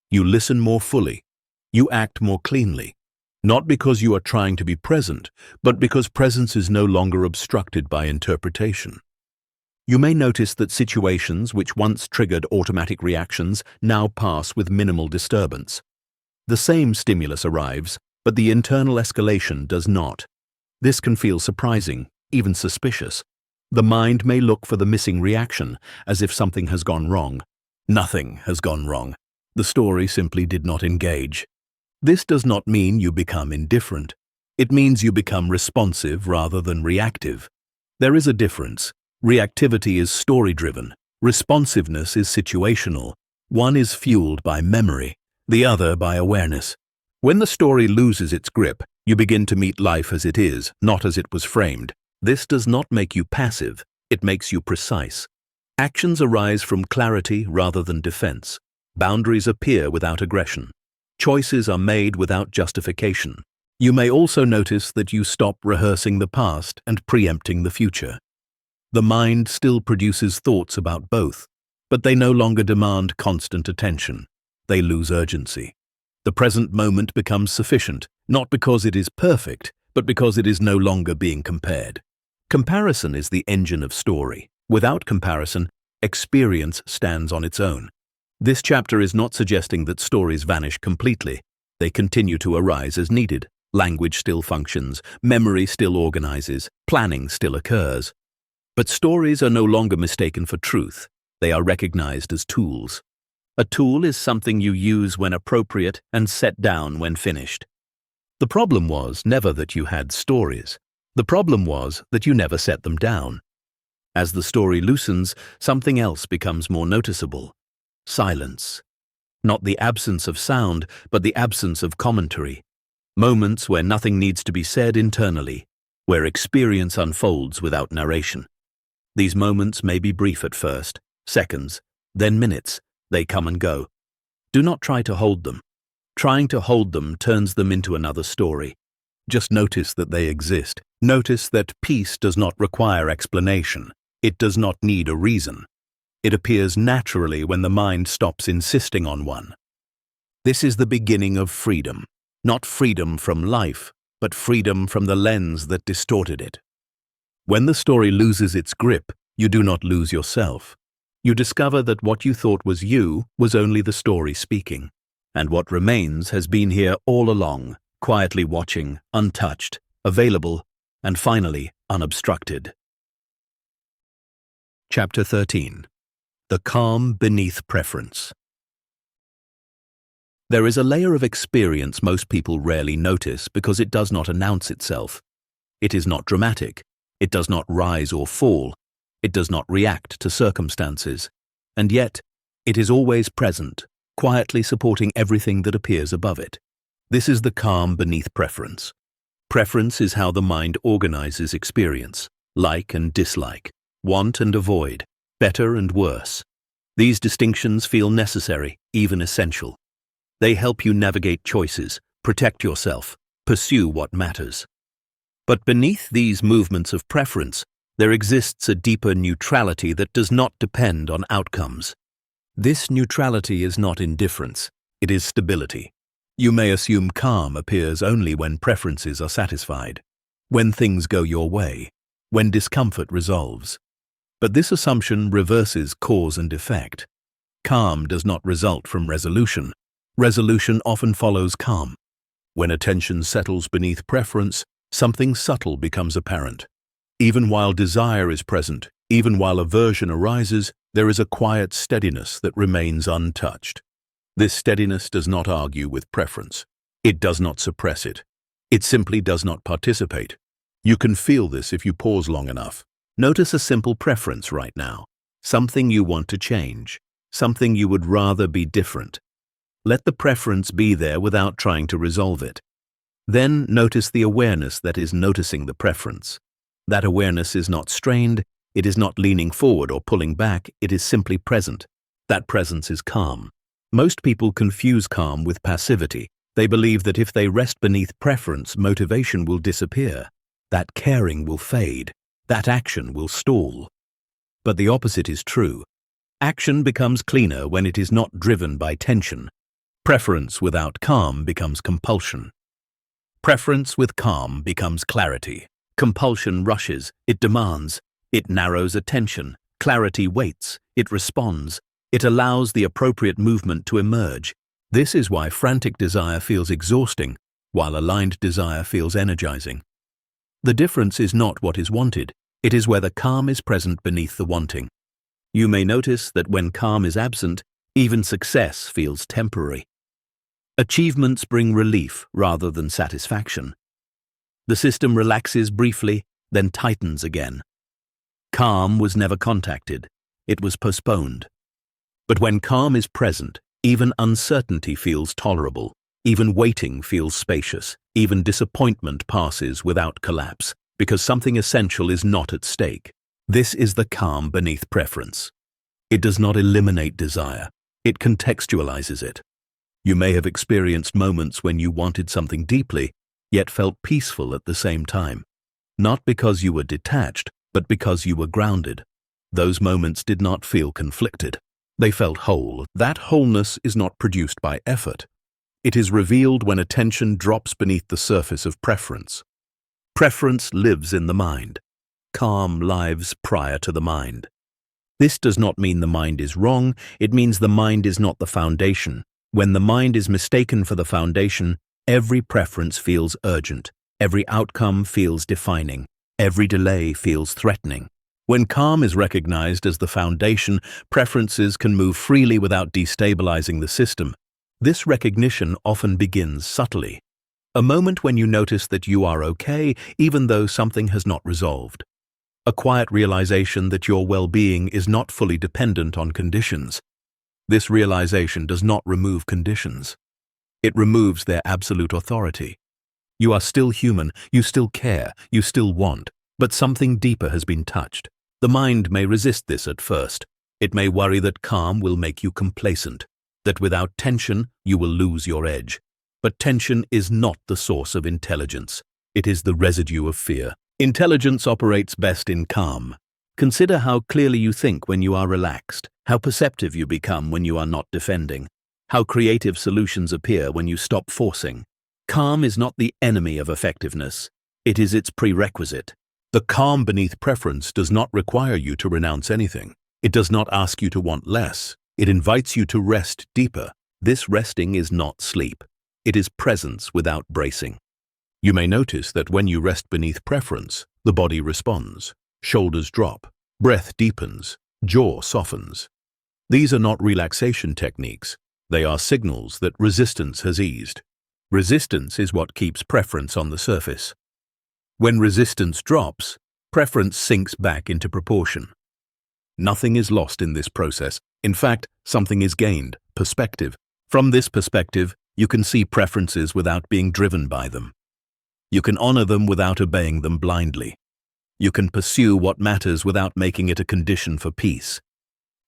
You listen more fully. You act more cleanly. Not because you are trying to be present, but because presence is no longer obstructed by interpretation. You may notice that situations which once triggered automatic reactions now pass with minimal disturbance. The same stimulus arrives, but the internal escalation does not. This can feel surprising, even suspicious. The mind may look for the missing reaction, as if something has gone wrong. Nothing has gone wrong. The story simply did not engage. This does not mean you become indifferent. It means you become responsive rather than reactive. There is a difference. Reactivity is story-driven. Responsiveness is situational. One is fueled by memory, the other by awareness. When the story loses its grip, you begin to meet life as it is, not as it was framed. This does not make you passive. It makes you precise. Actions arise from clarity rather than defense. Boundaries appear without aggression. Choices are made without justification. You may also notice that you stop rehearsing the past and preempting the future. The mind still produces thoughts about both, but they no longer demand constant attention. They lose urgency. The present moment becomes sufficient, not because it is perfect, but because it is no longer being compared. Comparison is the engine of story. Without comparison, experience stands on its own. This chapter is not suggesting that stories vanish completely. They continue to arise as needed. Language still functions, memory still organizes, planning still occurs. But stories are no longer mistaken for truth. They are recognized as tools. A tool is something you use when appropriate and set down when finished. The problem was never that you had stories. The problem was that you never set them down. As the story loosens, something else becomes more noticeable. Silence. Not the absence of sound, but the absence of commentary. Moments where nothing needs to be said internally, where experience unfolds without narration. These moments may be brief at first, seconds, then minutes. They come and go. Do not try to hold them. Trying to hold them turns them into another story. Just notice that they exist. Notice that peace does not require explanation. It does not need a reason. It appears naturally when the mind stops insisting on one. This is the beginning of freedom. Not freedom from life, but freedom from the lens that distorted it. When the story loses its grip, you do not lose yourself. You discover that what you thought was you was only the story speaking, and what remains has been here all along, quietly watching, untouched, available, and finally unobstructed. Chapter 13. The calm beneath preference. There is a layer of experience most people rarely notice because it does not announce itself. It is not dramatic. It does not rise or fall. It does not react to circumstances. And yet, it is always present, quietly supporting everything that appears above it. This is the calm beneath preference. Preference is how the mind organizes experience, like and dislike, want and avoid, better and worse. These distinctions feel necessary, even essential. They help you navigate choices, protect yourself, pursue what matters. But beneath these movements of preference, there exists a deeper neutrality that does not depend on outcomes. This neutrality is not indifference, it is stability. You may assume calm appears only when preferences are satisfied. when things go your way, when discomfort resolves. But this assumption reverses cause and effect. Calm does not result from resolution. Resolution often follows calm. When attention settles beneath preference, something subtle becomes apparent. Even while desire is present, even while aversion arises, there is a quiet steadiness that remains untouched. This steadiness does not argue with preference. It does not suppress it. It simply does not participate. You can feel this if you pause long enough. Notice a simple preference right now, something you want to change, something you would rather be different. Let the preference be there without trying to resolve it. Then notice the awareness that is noticing the preference. That awareness is not strained, it is not leaning forward or pulling back, it is simply present. That presence is calm. Most people confuse calm with passivity. They believe that if they rest beneath preference, motivation will disappear, that caring will fade, that action will stall. But the opposite is true. Action becomes cleaner when it is not driven by tension. Preference without calm becomes compulsion. Preference with calm becomes clarity. Compulsion rushes, it demands, it narrows attention. Clarity waits, it responds, it allows the appropriate movement to emerge. This is why frantic desire feels exhausting, while aligned desire feels energizing. The difference is not what is wanted, it is whether calm is present beneath the wanting. You may notice that when calm is absent, even success feels temporary. Achievements bring relief rather than satisfaction. The system relaxes briefly, then tightens again. Calm was never contacted, it was postponed. But when calm is present, even uncertainty feels tolerable, even waiting feels spacious, even disappointment passes without collapse, because something essential is not at stake. This is the calm beneath preference. It does not eliminate desire, it contextualizes it. You may have experienced moments when you wanted something deeply, yet felt peaceful at the same time. Not because you were detached, but because you were grounded. Those moments did not feel conflicted. They felt whole. That wholeness is not produced by effort. It is revealed when attention drops beneath the surface of preference. Preference lives in the mind. Calm lives prior to the mind. This does not mean the mind is wrong, it means the mind is not the foundation. When the mind is mistaken for the foundation, every preference feels urgent, every outcome feels defining, every delay feels threatening. When calm is recognized as the foundation, preferences can move freely without destabilizing the system. This recognition often begins subtly. A moment when you notice that you are okay, even though something has not resolved. A quiet realization that your well-being is not fully dependent on conditions. This realization does not remove conditions. It removes their absolute authority. You are still human, you still care, you still want, but something deeper has been touched. The mind may resist this at first. It may worry that calm will make you complacent, that without tension you will lose your edge. But tension is not the source of intelligence. It is the residue of fear. Intelligence operates best in calm. Consider how clearly you think when you are relaxed, how perceptive you become when you are not defending, how creative solutions appear when you stop forcing. Calm is not the enemy of effectiveness, it is its prerequisite. The calm beneath preference does not require you to renounce anything. It does not ask you to want less. It invites you to rest deeper. This resting is not sleep. It is presence without bracing. You may notice that when you rest beneath preference, the body responds. Shoulders drop, breath deepens, jaw softens. These are not relaxation techniques. They are signals that resistance has eased. Resistance is what keeps preference on the surface. When resistance drops, preference sinks back into proportion. Nothing is lost in this process. In fact, something is gained, perspective. From this perspective, you can see preferences without being driven by them. You can honor them without obeying them blindly. You can pursue what matters without making it a condition for peace.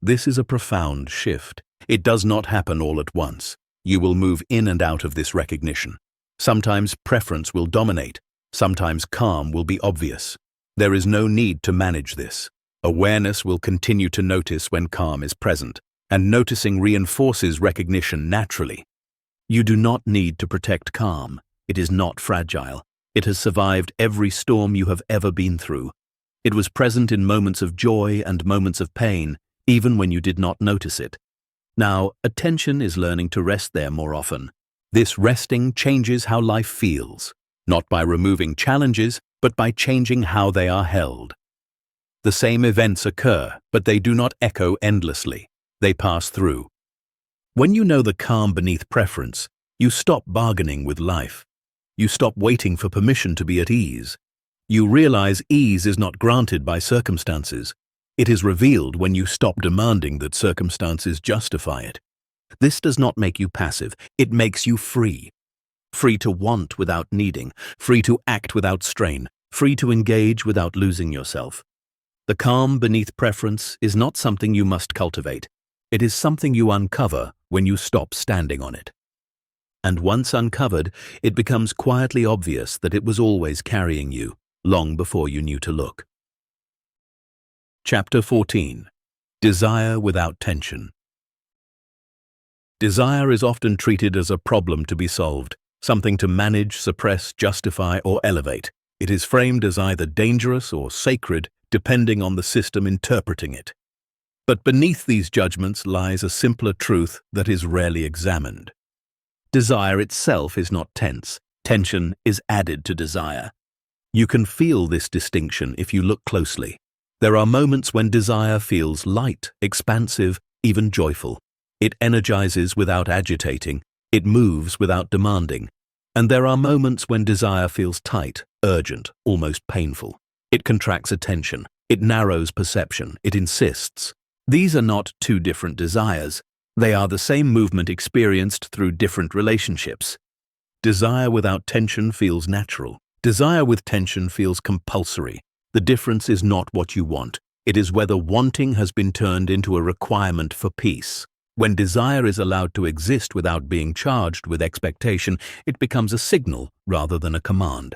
This is a profound shift. It does not happen all at once. You will move in and out of this recognition. Sometimes preference will dominate. Sometimes calm will be obvious. There is no need to manage this. Awareness will continue to notice when calm is present, and noticing reinforces recognition naturally. You do not need to protect calm. It is not fragile. It has survived every storm you have ever been through. It was present in moments of joy and moments of pain, even when you did not notice it. Now, attention is learning to rest there more often. This resting changes how life feels, not by removing challenges, but by changing how they are held. The same events occur, but they do not echo endlessly. They pass through. When you know the calm beneath preference, you stop bargaining with life. You stop waiting for permission to be at ease. You realize ease is not granted by circumstances. It is revealed when you stop demanding that circumstances justify it. This does not make you passive. It makes you free. Free to want without needing, free to act without strain, free to engage without losing yourself. The calm beneath preference is not something you must cultivate. It is something you uncover when you stop standing on it. And once uncovered, it becomes quietly obvious that it was always carrying you, long before you knew to look. Chapter 14. Desire without tension. Desire is often treated as a problem to be solved, something to manage, suppress, justify, or elevate. It is framed as either dangerous or sacred, depending on the system interpreting it. But beneath these judgments lies a simpler truth that is rarely examined. Desire itself is not tense. Tension is added to desire. You can feel this distinction if you look closely. There are moments when desire feels light, expansive, even joyful. It energizes without agitating. It moves without demanding. And there are moments when desire feels tight, urgent, almost painful. It contracts attention. It narrows perception. It insists. These are not two different desires. They are the same movement experienced through different relationships. Desire without tension feels natural. Desire with tension feels compulsory. The difference is not what you want. It is whether wanting has been turned into a requirement for peace. When desire is allowed to exist without being charged with expectation, it becomes a signal rather than a command.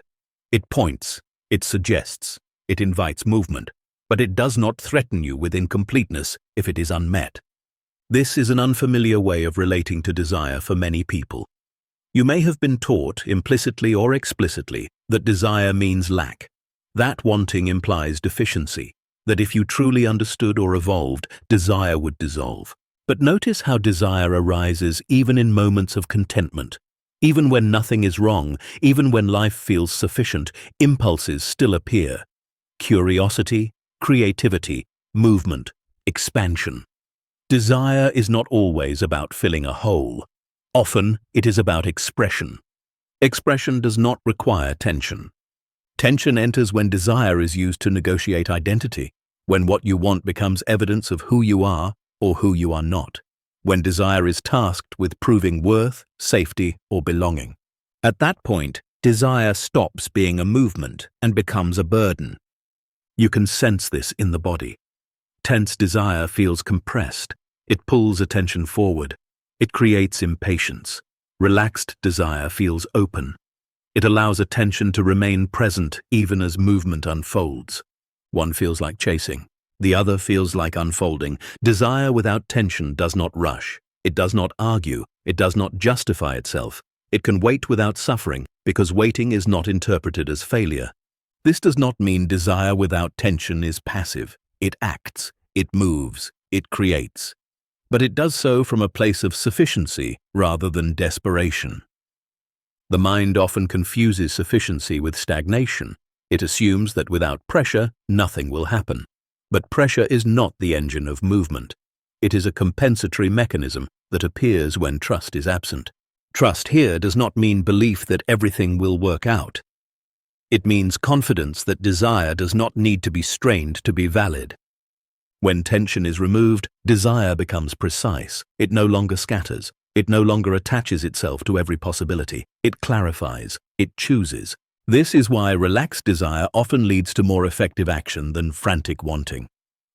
It points, it suggests, it invites movement, but it does not threaten you with incompleteness if it is unmet. This is an unfamiliar way of relating to desire for many people. You may have been taught, implicitly or explicitly, that desire means lack. That wanting implies deficiency, that if you truly understood or evolved, desire would dissolve. But notice how desire arises even in moments of contentment. Even when nothing is wrong, even when life feels sufficient, impulses still appear. Curiosity, creativity, movement, expansion. Desire is not always about filling a hole. Often, it is about expression. Expression does not require tension. Tension enters when desire is used to negotiate identity, when what you want becomes evidence of who you are or who you are not, when desire is tasked with proving worth, safety, or belonging. At that point, desire stops being a movement and becomes a burden. You can sense this in the body. Tense desire feels compressed. It pulls attention forward. It creates impatience. Relaxed desire feels open. It allows attention to remain present even as movement unfolds. One feels like chasing. The other feels like unfolding. Desire without tension does not rush. It does not argue. It does not justify itself. It can wait without suffering because waiting is not interpreted as failure. This does not mean desire without tension is passive. It acts. It moves. It creates. But it does so from a place of sufficiency rather than desperation. The mind often confuses sufficiency with stagnation. It assumes that without pressure, nothing will happen. But pressure is not the engine of movement. It is a compensatory mechanism that appears when trust is absent. Trust here does not mean belief that everything will work out. It means confidence that desire does not need to be strained to be valid. When tension is removed, desire becomes precise. It no longer scatters. It no longer attaches itself to every possibility. It clarifies. It chooses. This is why relaxed desire often leads to more effective action than frantic wanting.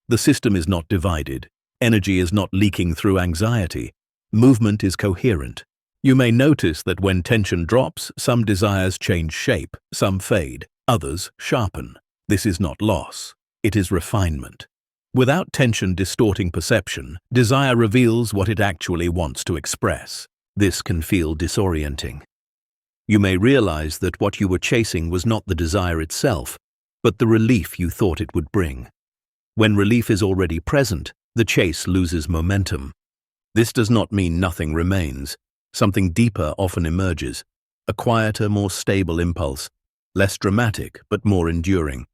The system is not divided. Energy is not leaking through anxiety. Movement is coherent. You may notice that when tension drops, some desires change shape, some fade, others sharpen. This is not loss. It is refinement. Without tension distorting perception, desire reveals what it actually wants to express. This can feel disorienting. You may realize that what you were chasing was not the desire itself, but the relief you thought it would bring. When relief is already present, the chase loses momentum. This does not mean nothing remains. Something deeper often emerges, a quieter, more stable impulse, less dramatic but more enduring.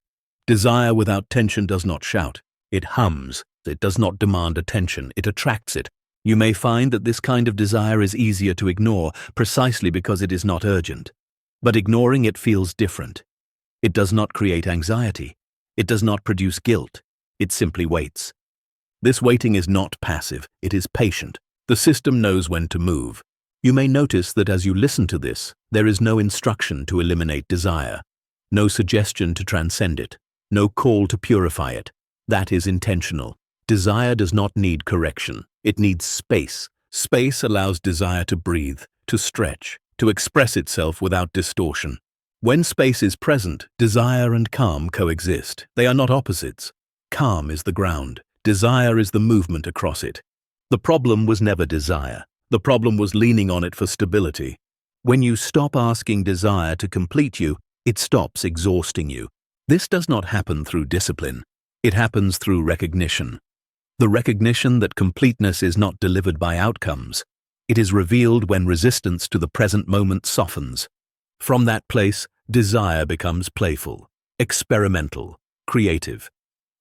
Desire without tension does not shout. It hums. It does not demand attention. It attracts it. You may find that this kind of desire is easier to ignore precisely because it is not urgent. But ignoring it feels different. It does not create anxiety. It does not produce guilt. It simply waits. This waiting is not passive. It is patient. The system knows when to move. You may notice that as you listen to this, there is no instruction to eliminate desire, no suggestion to transcend it, no call to purify it. That is intentional. Desire does not need correction. It needs space. Space allows desire to breathe, to stretch, to express itself without distortion. When space is present, desire and calm coexist. They are not opposites. Calm is the ground. Desire is the movement across it. The problem was never desire. The problem was leaning on it for stability. When you stop asking desire to complete you, it stops exhausting you. This does not happen through discipline. It happens through recognition. The recognition that completeness is not delivered by outcomes. It is revealed when resistance to the present moment softens. From that place, desire becomes playful, experimental, creative.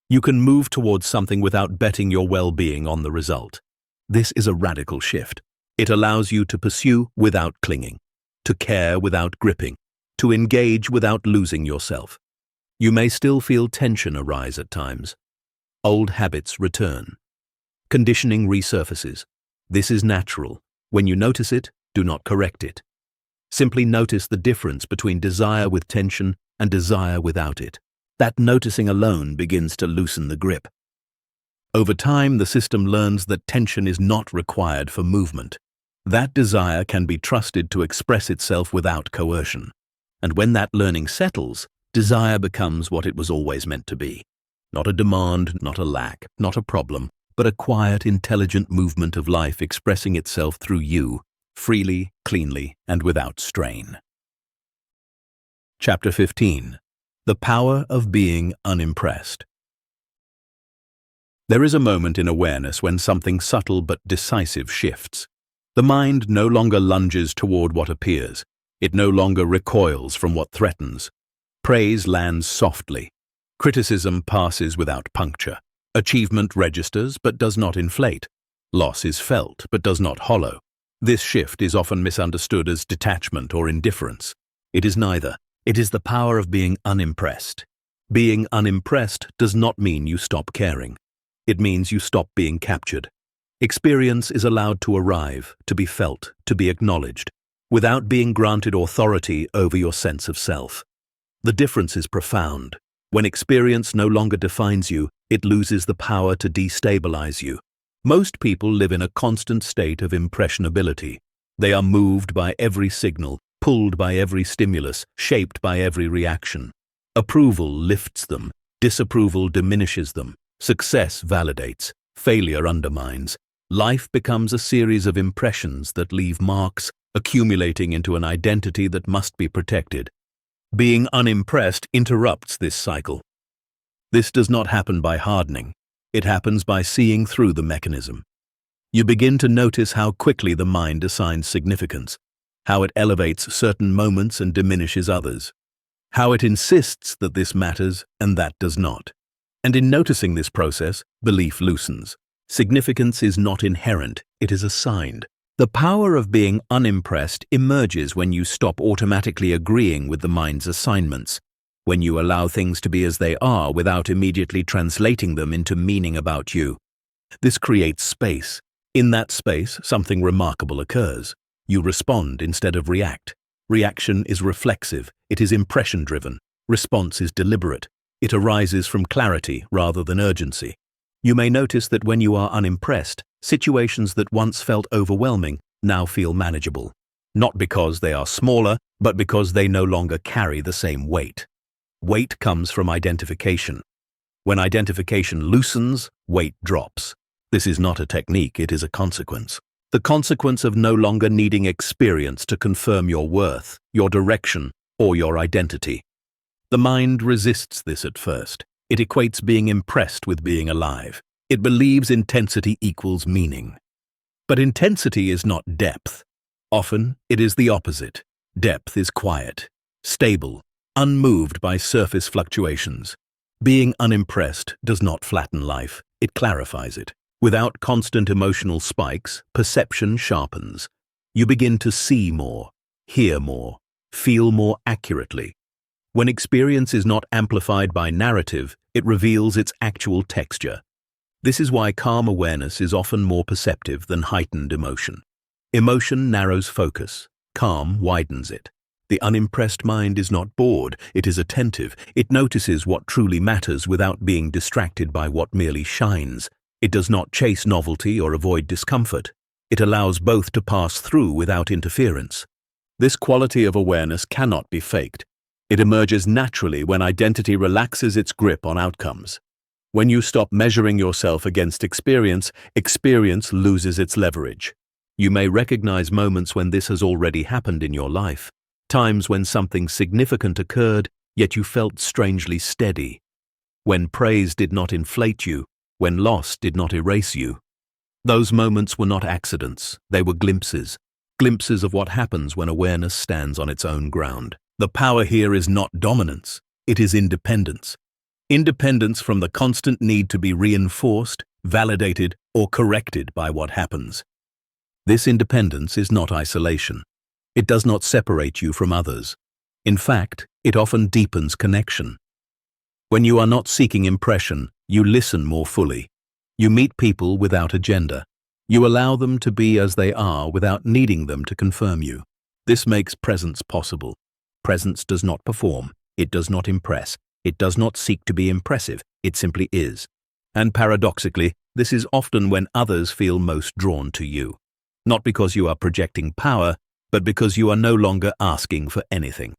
You can move towards something without betting your well-being on the result. This is a radical shift. It allows you to pursue without clinging, to care without gripping, to engage without losing yourself. You may still feel tension arise at times. Old habits return. Conditioning resurfaces. This is natural. When you notice it, do not correct it. Simply notice the difference between desire with tension and desire without it. That noticing alone begins to loosen the grip. Over time, the system learns that tension is not required for movement. That desire can be trusted to express itself without coercion. And when that learning settles, desire becomes what it was always meant to be. Not a demand, not a lack, not a problem, but a quiet, intelligent movement of life expressing itself through you, freely, cleanly, and without strain. Chapter 15. The Power of Being Unimpressed. There is a moment in awareness when something subtle but decisive shifts. The mind no longer lunges toward what appears. It no longer recoils from what threatens. Praise lands softly. Criticism passes without puncture. Achievement registers but does not inflate. Loss is felt but does not hollow. This shift is often misunderstood as detachment or indifference. It is neither. It is the power of being unimpressed. Being unimpressed does not mean you stop caring. It means you stop being captured. Experience is allowed to arrive, to be felt, to be acknowledged, without being granted authority over your sense of self. The difference is profound. When experience no longer defines you, it loses the power to destabilize you. Most people live in a constant state of impressionability. They are moved by every signal, pulled by every stimulus, shaped by every reaction. Approval lifts them, disapproval diminishes them, success validates, failure undermines. Life becomes a series of impressions that leave marks, accumulating into an identity that must be protected. Being unimpressed interrupts this cycle. This does not happen by hardening. It happens by seeing through the mechanism. You begin to notice how quickly the mind assigns significance, how it elevates certain moments and diminishes others, how it insists that this matters and that does not. And in noticing this process, belief loosens. Significance is not inherent, it is assigned. The power of being unimpressed emerges when you stop automatically agreeing with the mind's assignments, when you allow things to be as they are without immediately translating them into meaning about you. This creates space. In that space, something remarkable occurs. You respond instead of react. Reaction is reflexive, it is impression-driven. Response is deliberate. It arises from clarity rather than urgency. You may notice that when you are unimpressed, situations that once felt overwhelming now feel manageable. Not because they are smaller, but because they no longer carry the same weight. Weight comes from identification. When identification loosens, weight drops. This is not a technique, it is a consequence. the consequence of no longer needing experience to confirm your worth, your direction, or your identity. The mind resists this at first. It equates being impressed with being alive. It believes intensity equals meaning. But intensity is not depth. Often, it is the opposite. Depth is quiet, stable, unmoved by surface fluctuations. Being unimpressed does not flatten life, it clarifies it. Without constant emotional spikes, perception sharpens. You begin to see more, hear more, feel more accurately. When experience is not amplified by narrative, it reveals its actual texture. This is why calm awareness is often more perceptive than heightened emotion. Emotion narrows focus, calm widens it. The unimpressed mind is not bored, it is attentive. It notices what truly matters without being distracted by what merely shines. It does not chase novelty or avoid discomfort. It allows both to pass through without interference. This quality of awareness cannot be faked. It emerges naturally when identity relaxes its grip on outcomes. When you stop measuring yourself against experience, experience loses its leverage. You may recognize moments when this has already happened in your life. Times when something significant occurred, yet you felt strangely steady. When praise did not inflate you, when loss did not erase you. Those moments were not accidents, they were glimpses of what happens when awareness stands on its own ground. The power here is not dominance, it is independence. Independence from the constant need to be reinforced, validated, or corrected by what happens. This independence is not isolation. It does not separate you from others. In fact, it often deepens connection. When you are not seeking impression, you listen more fully. You meet people without agenda. You allow them to be as they are without needing them to confirm you. This makes presence possible. Presence does not perform. It does not impress. It does not seek to be impressive. It simply is. And paradoxically, this is often when others feel most drawn to you. Not because you are projecting power, but because you are no longer asking for anything.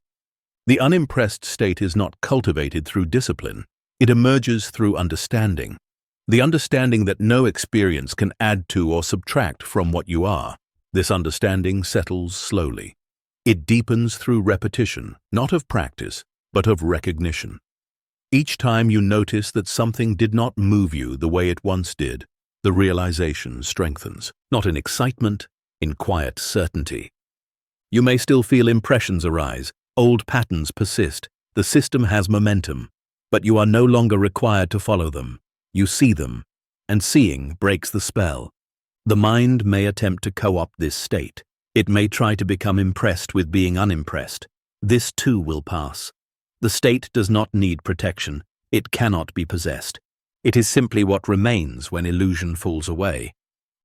The unimpressed state is not cultivated through discipline. It emerges through understanding. The understanding that no experience can add to or subtract from what you are. This understanding settles slowly. It deepens through repetition, not of practice, but of recognition. Each time you notice that something did not move you the way it once did, the realization strengthens, not in excitement, in quiet certainty. You may still feel impressions arise, old patterns persist, the system has momentum, but you are no longer required to follow them. You see them, and seeing breaks the spell. The mind may attempt to co-opt this state. It may try to become impressed with being unimpressed. This too will pass. The state does not need protection. It cannot be possessed. It is simply what remains when illusion falls away.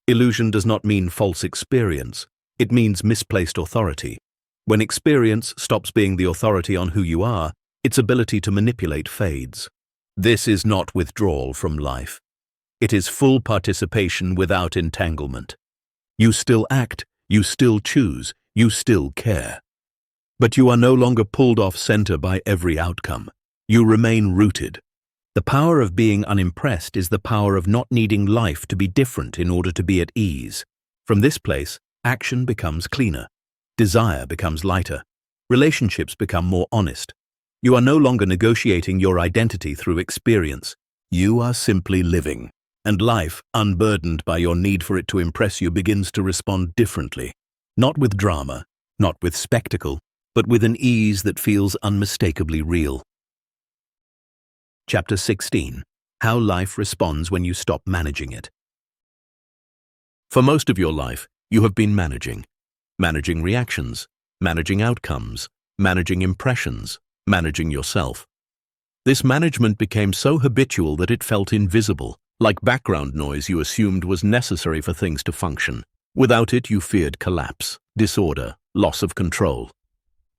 Illusion does not mean false experience. It means misplaced authority. When experience stops being the authority on who you are, its ability to manipulate fades. This is not withdrawal from life. It is full participation without entanglement. You still act, you still choose, you still care. But you are no longer pulled off center by every outcome. You remain rooted. The power of being unimpressed is the power of not needing life to be different in order to be at ease. From this place, action becomes cleaner. Desire becomes lighter. Relationships become more honest. You are no longer negotiating your identity through experience. You are simply living. And life, unburdened by your need for it to impress you, begins to respond differently. Not with drama, not with spectacle, but with an ease that feels unmistakably real. Chapter 16. How life responds when you stop managing it. For most of your life, you have been managing reactions, managing outcomes, managing impressions, managing yourself. This management became so habitual that it felt invisible, like background noise you assumed was necessary for things to function. Without it, you feared collapse, disorder, loss of control.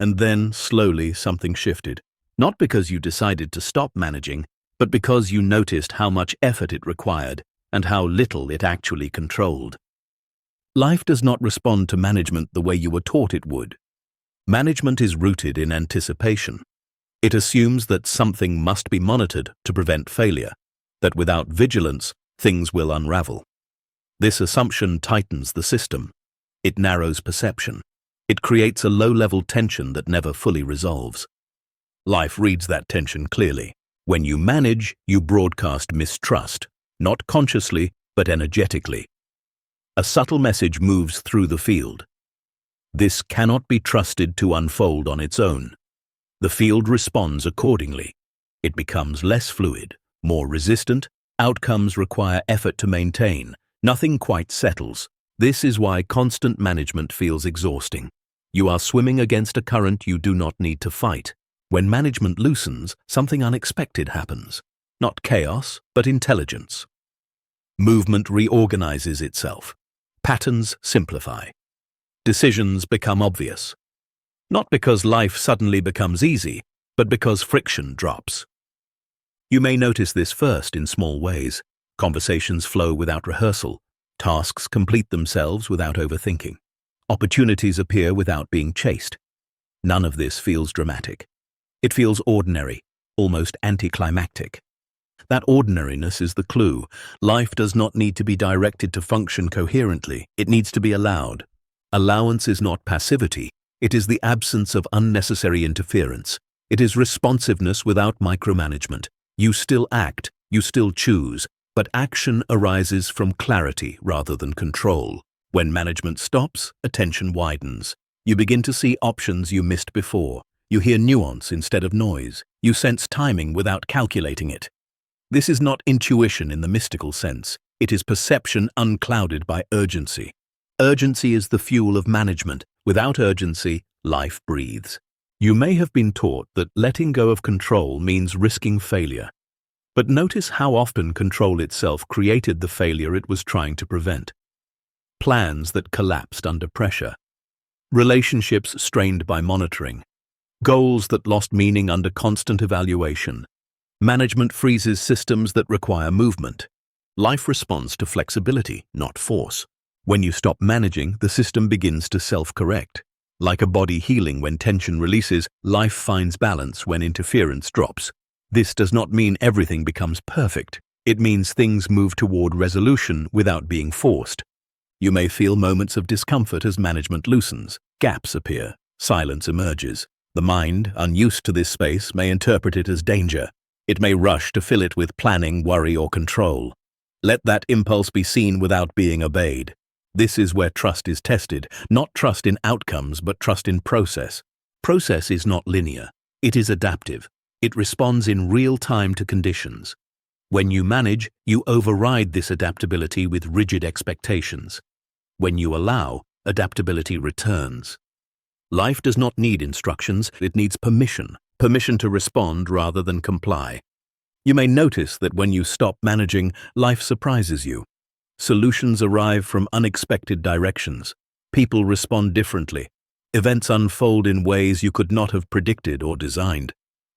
And then, slowly, something shifted. Not because you decided to stop managing, but because you noticed how much effort it required and how little it actually controlled. Life does not respond to management the way you were taught it would. Management is rooted in anticipation. It assumes that something must be monitored to prevent failure, that without vigilance, things will unravel. This assumption tightens the system. It narrows perception. It creates a low-level tension that never fully resolves. Life reads that tension clearly. When you manage, you broadcast mistrust, not consciously, but energetically. A subtle message moves through the field. This cannot be trusted to unfold on its own. The field responds accordingly. It becomes less fluid, more resistant. Outcomes require effort to maintain. Nothing quite settles. This is why constant management feels exhausting. You are swimming against a current you do not need to fight. When management loosens, something unexpected happens. Not chaos, but intelligence. Movement reorganizes itself. Patterns simplify. Decisions become obvious. Not because life suddenly becomes easy, but because friction drops. You may notice this first in small ways. Conversations flow without rehearsal. Tasks complete themselves without overthinking. Opportunities appear without being chased. None of this feels dramatic. It feels ordinary, almost anticlimactic. That ordinariness is the clue. Life does not need to be directed to function coherently. It needs to be allowed. Allowance is not passivity. It is the absence of unnecessary interference. It is responsiveness without micromanagement. You still act, you still choose, but action arises from clarity rather than control. When management stops, attention widens. You begin to see options you missed before. You hear nuance instead of noise. You sense timing without calculating it. This is not intuition in the mystical sense. It is perception unclouded by urgency. Urgency is the fuel of management. Without urgency, life breathes. You may have been taught that letting go of control means risking failure. But notice how often control itself created the failure it was trying to prevent. Plans that collapsed under pressure. Relationships strained by monitoring. Goals that lost meaning under constant evaluation. Management freezes systems that require movement. Life responds to flexibility, not force. When you stop managing, the system begins to self-correct. Like a body healing when tension releases, life finds balance when interference drops. This does not mean everything becomes perfect. It means things move toward resolution without being forced. You may feel moments of discomfort as management loosens. Gaps appear. Silence emerges. The mind, unused to this space, may interpret it as danger. It may rush to fill it with planning, worry, or control. Let that impulse be seen without being obeyed. This is where trust is tested, not trust in outcomes, but trust in process. Process is not linear. It is adaptive. It responds in real time to conditions. When you manage, you override this adaptability with rigid expectations. When you allow, adaptability returns. Life does not need instructions, it needs permission. Permission to respond rather than comply. You may notice that when you stop managing, life surprises you. Solutions arrive from unexpected directions. People respond differently. Events unfold in ways you could not have predicted or designed.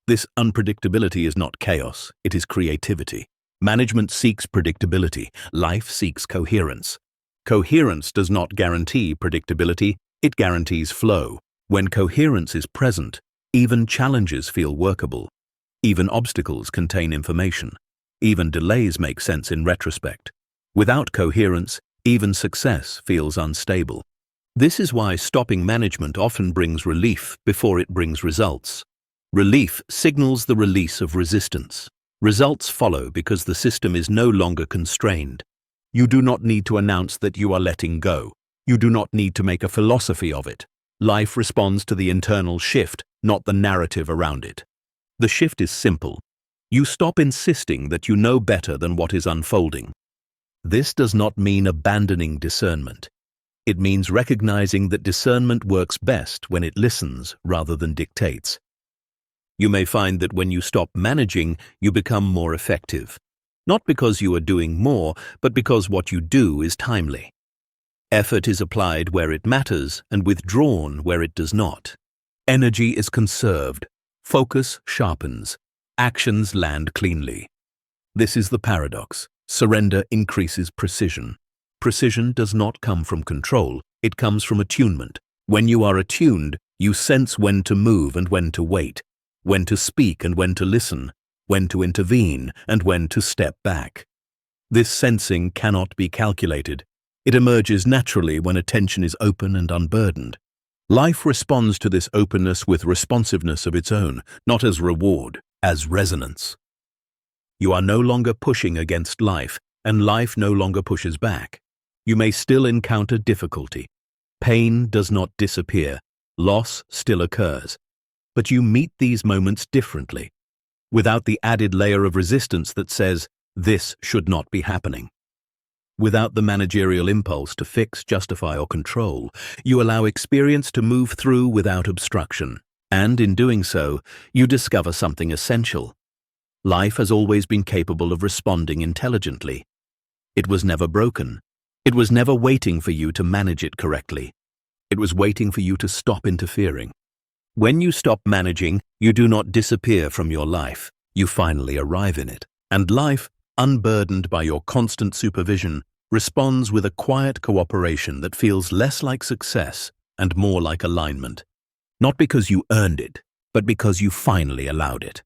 This unpredictability is not chaos, it is creativity. Management seeks predictability. Life seeks coherence. Coherence does not guarantee predictability, it guarantees flow. When coherence is present, even challenges feel workable. Even obstacles contain information. Even delays make sense in retrospect. Without coherence, even success feels unstable. This is why stopping management often brings relief before it brings results. Relief signals the release of resistance. Results follow because the system is no longer constrained. You do not need to announce that you are letting go. You do not need to make a philosophy of it. Life responds to the internal shift, not the narrative around it. The shift is simple. You stop insisting that you know better than what is unfolding. This does not mean abandoning discernment. It means recognizing that discernment works best when it listens rather than dictates. You may find that when you stop managing, you become more effective. Not because you are doing more, but because what you do is timely. Effort is applied where it matters and withdrawn where it does not. Energy is conserved. Focus sharpens. Actions land cleanly. This is the paradox. Surrender increases precision. Precision does not come from control, it comes from attunement. When you are attuned, you sense when to move and when to wait, when to speak and when to listen, when to intervene and when to step back. This sensing cannot be calculated, It emerges naturally when attention is open and unburdened. Life responds to this openness with responsiveness of its own, not as reward, as resonance. You are no longer pushing against life, and life no longer pushes back. You may still encounter difficulty. Pain does not disappear. Loss still occurs. But you meet these moments differently, without the added layer of resistance that says, this should not be happening. Without the managerial impulse to fix, justify, or control, you allow experience to move through without obstruction. And in doing so, you discover something essential. Life has always been capable of responding intelligently. It was never broken. It was never waiting for you to manage it correctly. It was waiting for you to stop interfering. When you stop managing, you do not disappear from your life. You finally arrive in it. And life, unburdened by your constant supervision, responds with a quiet cooperation that feels less like success and more like alignment. Not because you earned it, but because you finally allowed it.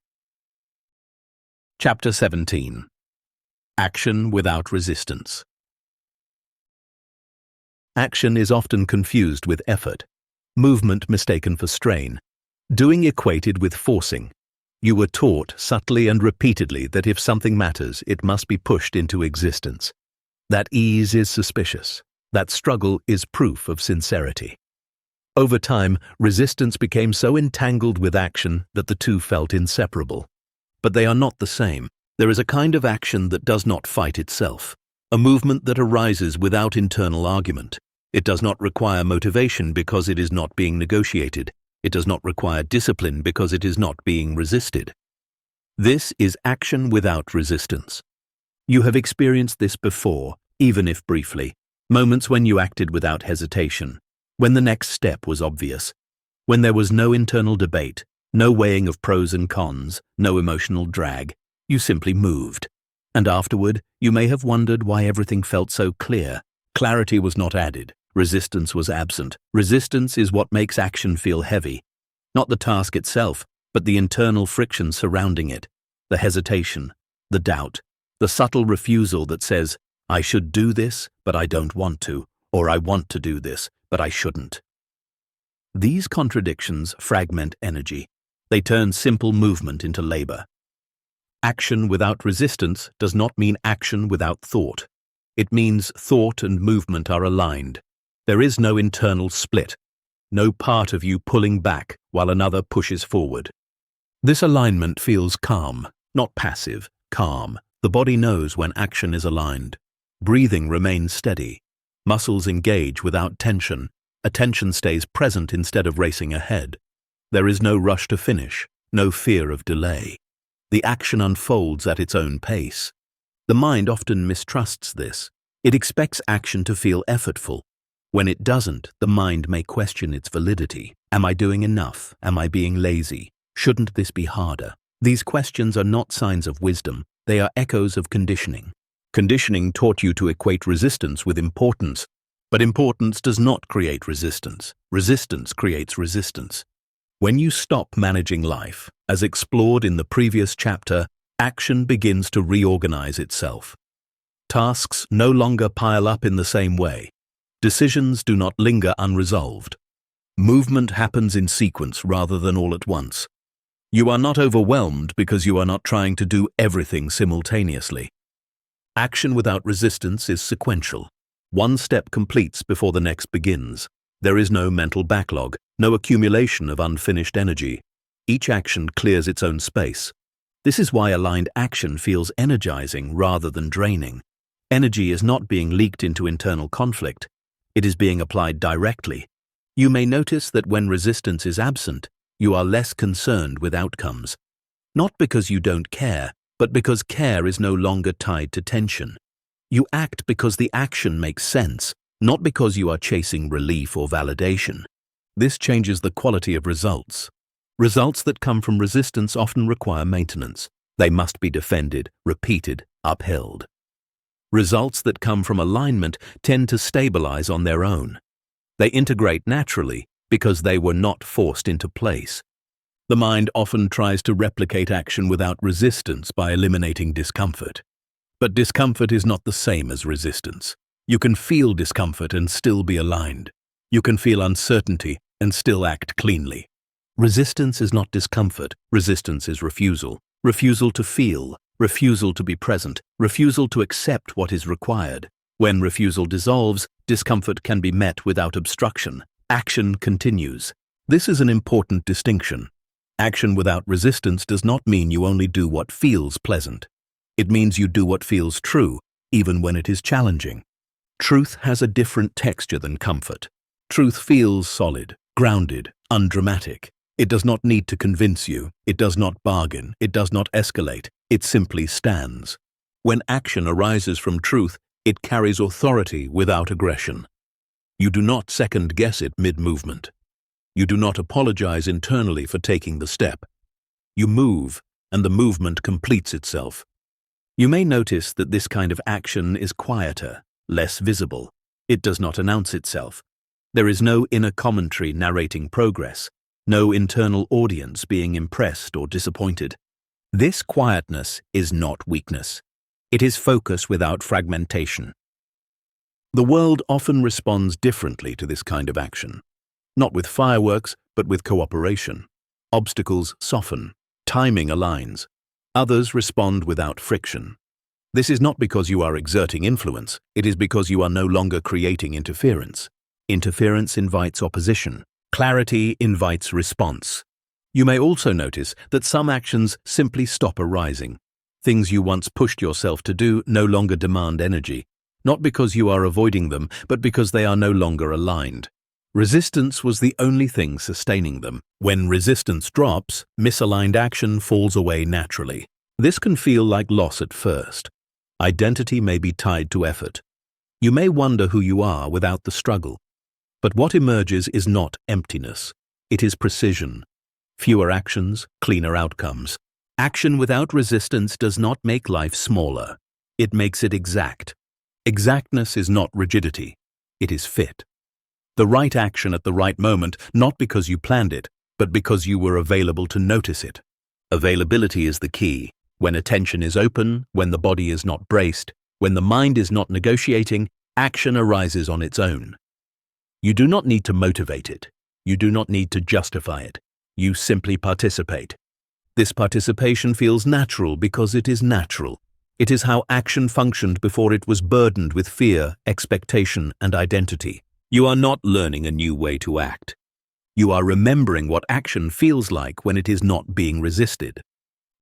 Chapter 17. Action without resistance. Action is often confused with effort, movement mistaken for strain, doing equated with forcing. You were taught subtly and repeatedly that if something matters, it must be pushed into existence. That ease is suspicious. That struggle is proof of sincerity. Over time, resistance became so entangled with action that the two felt inseparable. But they are not the same. There is a kind of action that does not fight itself, a movement that arises without internal argument. It does not require motivation because it is not being negotiated. It does not require discipline because it is not being resisted. This is action without resistance. You have experienced this before, even if briefly, moments when you acted without hesitation, when the next step was obvious, when there was no internal debate, no weighing of pros and cons, no emotional drag. You simply moved. And afterward, you may have wondered why everything felt so clear. Clarity was not added. Resistance was absent. Resistance is what makes action feel heavy. Not the task itself, but the internal friction surrounding it. The hesitation, the doubt, the subtle refusal that says, I should do this, but I don't want to, or I want to do this, but I shouldn't. These contradictions fragment energy. They turn simple movement into labor. Action without resistance does not mean action without thought. It means thought and movement are aligned. There is no internal split, no part of you pulling back while another pushes forward. This alignment feels calm, not passive, calm. The body knows when action is aligned. Breathing remains steady. Muscles engage without tension. Attention stays present instead of racing ahead. There is no rush to finish, no fear of delay. The action unfolds at its own pace. The mind often mistrusts this. It expects action to feel effortful. When it doesn't, the mind may question its validity. Am I doing enough? Am I being lazy? Shouldn't this be harder? These questions are not signs of wisdom. They are echoes of conditioning. Conditioning taught you to equate resistance with importance, but importance does not create resistance. Resistance creates resistance. When you stop managing life, as explored in the previous chapter, action begins to reorganize itself. Tasks no longer pile up in the same way. Decisions do not linger unresolved. Movement happens in sequence rather than all at once. You are not overwhelmed because you are not trying to do everything simultaneously. Action without resistance is sequential. One step completes before the next begins. There is no mental backlog, no accumulation of unfinished energy. Each action clears its own space. This is why aligned action feels energizing rather than draining. Energy is not being leaked into internal conflict. It is being applied directly. You may notice that when resistance is absent, you are less concerned with outcomes. Not because you don't care, but because care is no longer tied to tension. You act because the action makes sense, not because you are chasing relief or validation. This changes the quality of results. Results that come from resistance often require maintenance. They must be defended, repeated, upheld. Results that come from alignment tend to stabilize on their own. They integrate naturally because they were not forced into place. The mind often tries to replicate action without resistance by eliminating discomfort. But discomfort is not the same as resistance. You can feel discomfort and still be aligned. You can feel uncertainty and still act cleanly. Resistance is not discomfort. Resistance is refusal. Refusal to feel, refusal to be present, refusal to accept what is required. When refusal dissolves, discomfort can be met without obstruction. Action continues. This is an important distinction. Action without resistance does not mean you only do what feels pleasant. It means you do what feels true, even when it is challenging. Truth has a different texture than comfort. Truth feels solid, grounded, undramatic. It does not need to convince you. It does not bargain. It does not escalate. It simply stands. When action arises from truth, it carries authority without aggression. You do not second-guess it mid-movement. You do not apologize internally for taking the step. You move, and the movement completes itself. You may notice that this kind of action is quieter, less visible. It does not announce itself. There is no inner commentary narrating progress, no internal audience being impressed or disappointed. This quietness is not weakness. It is focus without fragmentation. The world often responds differently to this kind of action. Not with fireworks, but with cooperation. Obstacles soften. Timing aligns. Others respond without friction. This is not because you are exerting influence. It is because you are no longer creating interference. Interference invites opposition. Clarity invites response. You may also notice that some actions simply stop arising. Things you once pushed yourself to do no longer demand energy, not because you are avoiding them, but because they are no longer aligned. Resistance was the only thing sustaining them. When resistance drops, misaligned action falls away naturally. This can feel like loss at first. Identity may be tied to effort. You may wonder who you are without the struggle. But what emerges is not emptiness. It is precision. Fewer actions, cleaner outcomes. Action without resistance does not make life smaller. It makes it exact. Exactness is not rigidity. It is fit. The right action at the right moment, not because you planned it, but because you were available to notice it. Availability is the key. When attention is open, when the body is not braced, when the mind is not negotiating, action arises on its own. You do not need to motivate it. You do not need to justify it. You simply participate. This participation feels natural because it is natural. It is how action functioned before it was burdened with fear, expectation, and identity. You are not learning a new way to act. You are remembering what action feels like when it is not being resisted.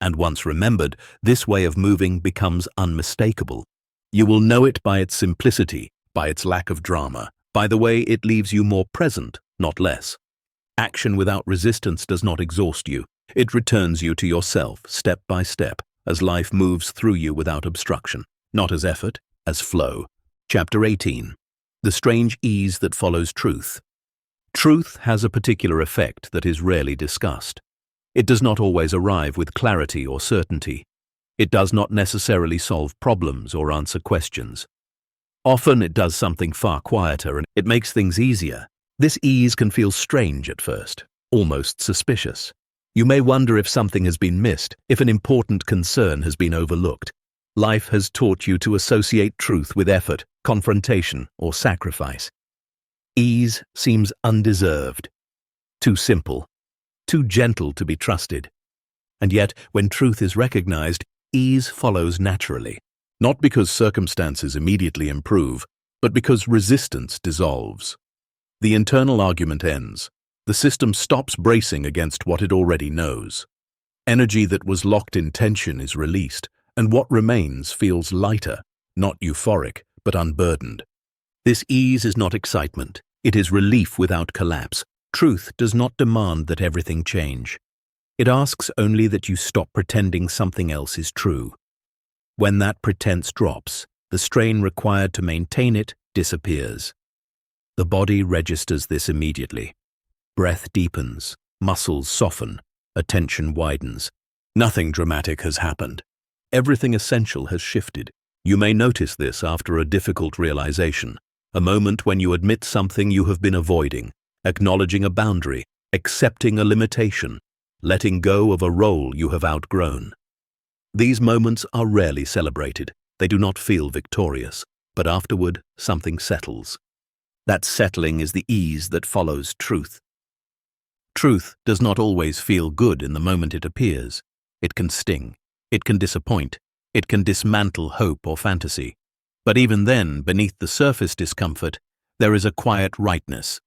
And once remembered, this way of moving becomes unmistakable. You will know it by its simplicity, by its lack of drama, by the way it leaves you more present, not less. Action without resistance does not exhaust you. It returns you to yourself, step by step, as life moves through you without obstruction, not as effort, as flow. Chapter 18. The strange ease that follows truth. Truth has a particular effect that is rarely discussed. It does not always arrive with clarity or certainty. It does not necessarily solve problems or answer questions. Often it does something far quieter and it makes things easier. This ease can feel strange at first, almost suspicious. You may wonder if something has been missed, if an important concern has been overlooked. Life has taught you to associate truth with effort, confrontation, or sacrifice. Ease seems undeserved, too simple, too gentle to be trusted. And yet, when truth is recognized, ease follows naturally. Not because circumstances immediately improve, but because resistance dissolves. The internal argument ends. The system stops bracing against what it already knows. Energy that was locked in tension is released, and what remains feels lighter, not euphoric, but unburdened. This ease is not excitement. It is relief without collapse. Truth does not demand that everything change. It asks only that you stop pretending something else is true. When that pretense drops, the strain required to maintain it disappears. The body registers this immediately. Breath deepens, muscles soften, attention widens. Nothing dramatic has happened. Everything essential has shifted. You may notice this after a difficult realization, a moment when you admit something you have been avoiding, acknowledging a boundary, accepting a limitation, letting go of a role you have outgrown. These moments are rarely celebrated. They do not feel victorious. but afterward something settles. That settling is the ease that follows truth. Truth does not always feel good in the moment it appears. It can sting. It can disappoint. It can dismantle hope or fantasy. But even then, beneath the surface discomfort, there is a quiet rightness,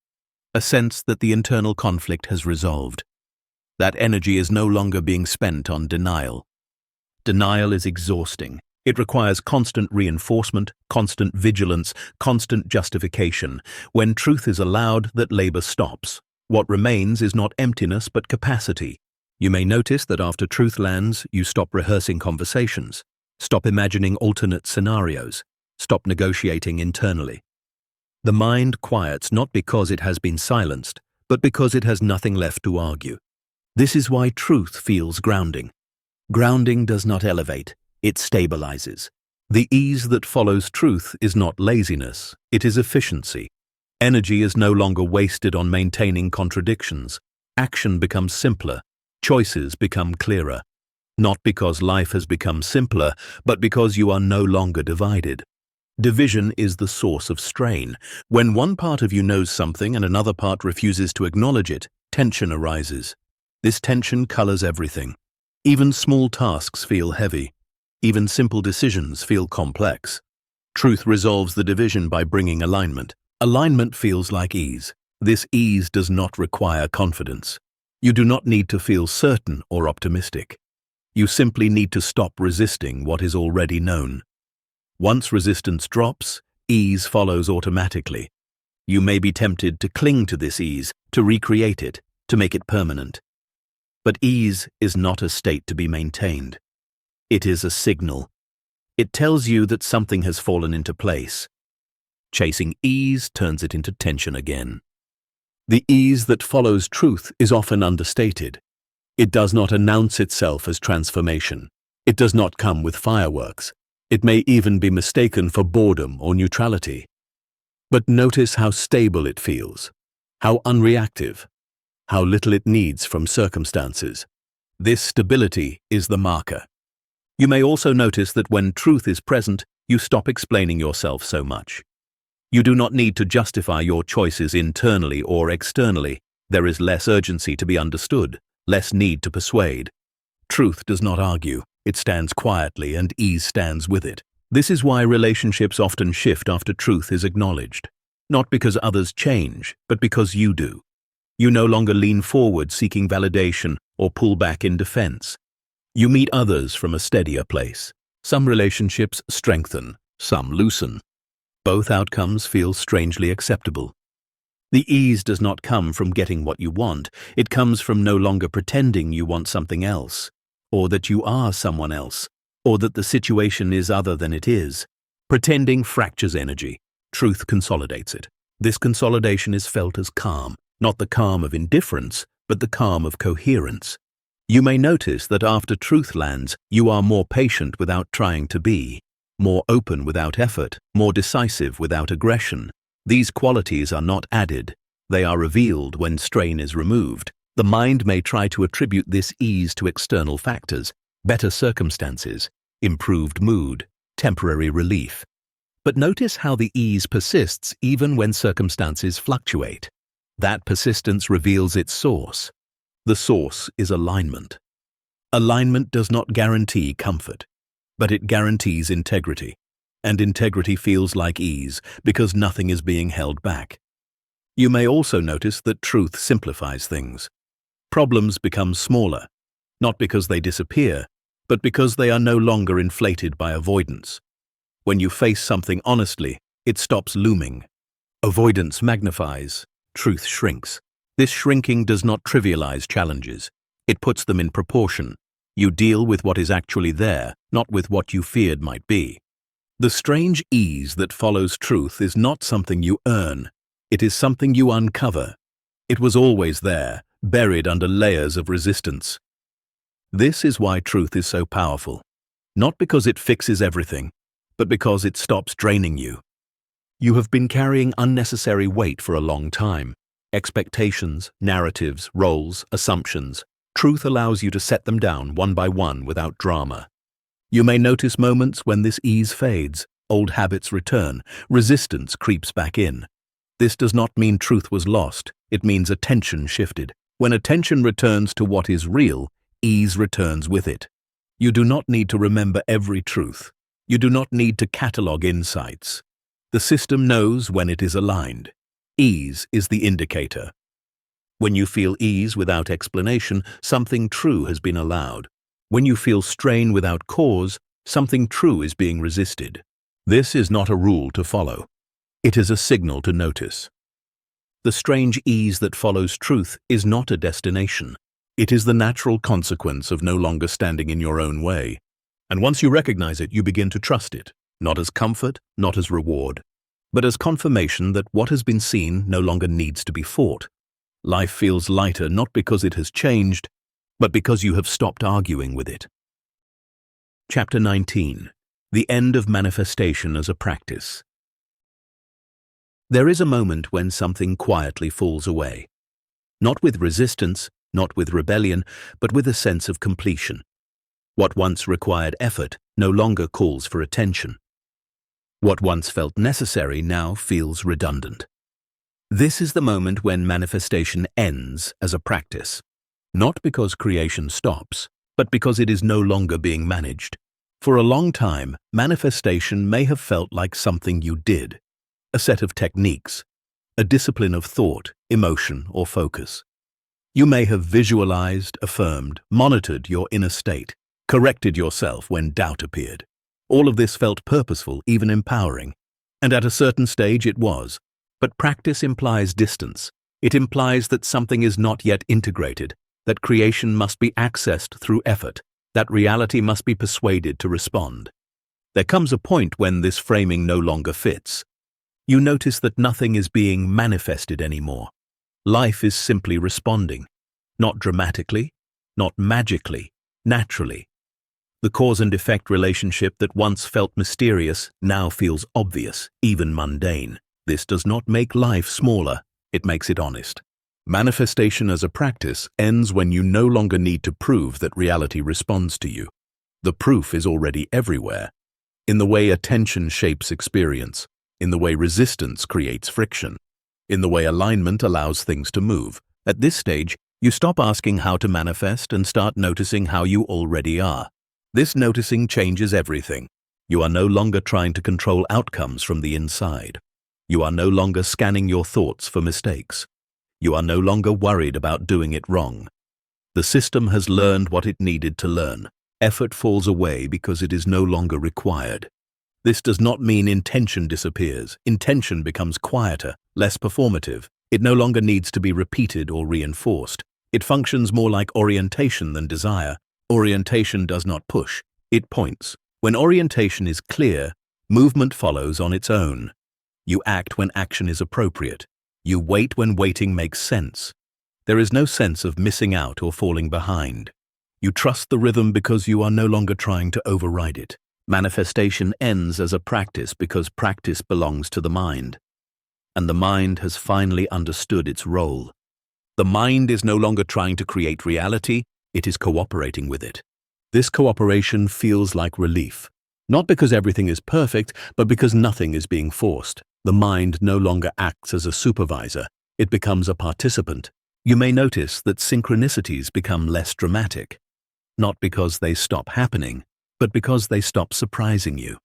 a sense that the internal conflict has resolved. That energy is no longer being spent on denial. Denial is exhausting. It requires constant reinforcement, constant vigilance, constant justification. When truth is allowed, that labor stops. What remains is not emptiness but capacity. You may notice that after truth lands, you stop rehearsing conversations, stop imagining alternate scenarios, stop negotiating internally. The mind quiets not because it has been silenced, but because it has nothing left to argue. This is why truth feels grounding. Grounding does not elevate, it stabilizes. The ease that follows truth is not laziness, it is efficiency. Energy is no longer wasted on maintaining contradictions. Action becomes simpler, choices become clearer. Not because life has become simpler, but because you are no longer divided. Division is the source of strain. When one part of you knows something and another part refuses to acknowledge it, tension arises. This tension colors everything. Even small tasks feel heavy. Even simple decisions feel complex. Truth resolves the division by bringing alignment. Alignment feels like ease. This ease does not require confidence. You do not need to feel certain or optimistic. You simply need to stop resisting what is already known. Once resistance drops, ease follows automatically. You may be tempted to cling to this ease, to recreate it, to make it permanent. But ease is not a state to be maintained. It is a signal. It tells you that something has fallen into place. Chasing ease turns it into tension again. The ease that follows truth is often understated. It does not announce itself as transformation. It does not come with fireworks. It may even be mistaken for boredom or neutrality. But notice how stable it feels, how unreactive, how little it needs from circumstances. This stability is the marker. You may also notice that when truth is present, you stop explaining yourself so much. You do not need to justify your choices internally or externally. There is less urgency to be understood, less need to persuade. Truth does not argue. It stands quietly and ease stands with it. This is why relationships often shift after truth is acknowledged. Not because others change, but because you do. You no longer lean forward seeking validation or pull back in defense. You meet others from a steadier place. Some relationships strengthen, some loosen. Both outcomes feel strangely acceptable. The ease does not come from getting what you want. It comes from no longer pretending you want something else, or that you are someone else, or that the situation is other than it is. Pretending fractures energy. Truth consolidates it. This consolidation is felt as calm, not the calm of indifference, but the calm of coherence. You may notice that after truth lands, you are more patient without trying to be, more open without effort, more decisive without aggression. These qualities are not added. They are revealed when strain is removed. The mind may try to attribute this ease to external factors, better circumstances, improved mood, temporary relief. But notice how the ease persists even when circumstances fluctuate. That persistence reveals its source. The source is alignment. Alignment does not guarantee comfort, but it guarantees integrity. And integrity feels like ease because nothing is being held back. You may also notice that truth simplifies things. Problems become smaller, not because they disappear, but because they are no longer inflated by avoidance. When you face something honestly, it stops looming. Avoidance magnifies, truth shrinks. This shrinking does not trivialize challenges. It puts them in proportion. You deal with what is actually there, not with what you feared might be. The strange ease that follows truth is not something you earn. It is something you uncover. It was always there, buried under layers of resistance. This is why truth is so powerful. Not because it fixes everything, but because it stops draining you. You have been carrying unnecessary weight for a long time. Expectations, narratives, roles, assumptions. Truth allows you to set them down one by one without drama. You may notice moments when this ease fades, old habits return, resistance creeps back in. This does not mean truth was lost, it means attention shifted. When attention returns to what is real, ease returns with it. You do not need to remember every truth. You do not need to catalog insights. The system knows when it is aligned. Ease is the indicator. When you feel ease without explanation, something true has been allowed. When you feel strain without cause, something true is being resisted. This is not a rule to follow. It is a signal to notice. The strange ease that follows truth is not a destination. It is the natural consequence of no longer standing in your own way. And once you recognize it, you begin to trust it, not as comfort, not as reward, but as confirmation that what has been seen no longer needs to be fought. Life feels lighter not because it has changed, but because you have stopped arguing with it. Chapter 19. The End of Manifestation as a Practice. There is a moment when something quietly falls away. Not with resistance, not with rebellion, but with a sense of completion. What once required effort no longer calls for attention. What once felt necessary now feels redundant. This is the moment when manifestation ends as a practice. Not because creation stops, but because it is no longer being managed. For a long time, manifestation may have felt like something you did, a set of techniques, a discipline of thought, emotion, or focus. You may have visualized, affirmed, monitored your inner state, corrected yourself when doubt appeared. All of this felt purposeful, even empowering. And at a certain stage it was. But practice implies distance. It implies that something is not yet integrated, that creation must be accessed through effort, that reality must be persuaded to respond. There comes a point when this framing no longer fits. You notice that nothing is being manifested anymore. Life is simply responding, not dramatically, not magically, naturally. The cause and effect relationship that once felt mysterious now feels obvious, even mundane. This does not make life smaller, it makes it honest. Manifestation as a practice ends when you no longer need to prove that reality responds to you. The proof is already everywhere. In the way attention shapes experience, in the way resistance creates friction, in the way alignment allows things to move. At this stage, you stop asking how to manifest and start noticing how you already are. This noticing changes everything. You are no longer trying to control outcomes from the inside. You are no longer scanning your thoughts for mistakes. You are no longer worried about doing it wrong. The system has learned what it needed to learn. Effort falls away because it is no longer required. This does not mean intention disappears. Intention becomes quieter, less performative. It no longer needs to be repeated or reinforced. It functions more like orientation than desire. Orientation does not push, it points. When orientation is clear, movement follows on its own. You act when action is appropriate. You wait when waiting makes sense. There is no sense of missing out or falling behind. You trust the rhythm because you are no longer trying to override it. Manifestation ends as a practice because practice belongs to the mind. And the mind has finally understood its role. The mind is no longer trying to create reality, it is cooperating with it. This cooperation feels like relief. Not because everything is perfect, but because nothing is being forced. The mind no longer acts as a supervisor, it becomes a participant. You may notice that synchronicities become less dramatic, not because they stop happening, but because they stop surprising you.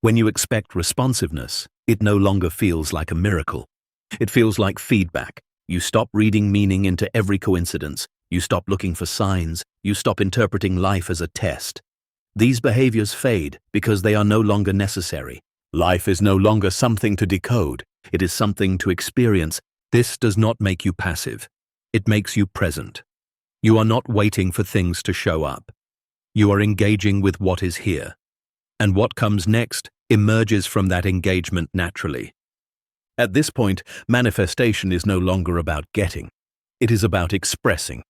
When you expect responsiveness, it no longer feels like a miracle. It feels like feedback. You stop reading meaning into every coincidence. You stop looking for signs. You stop interpreting life as a test. These behaviors fade because they are no longer necessary. Life is no longer something to decode. It is something to experience. This does not make you passive. It makes you present. You are not waiting for things to show up. You are engaging with what is here. And what comes next emerges from that engagement naturally. At this point, manifestation is no longer about getting. It is about expressing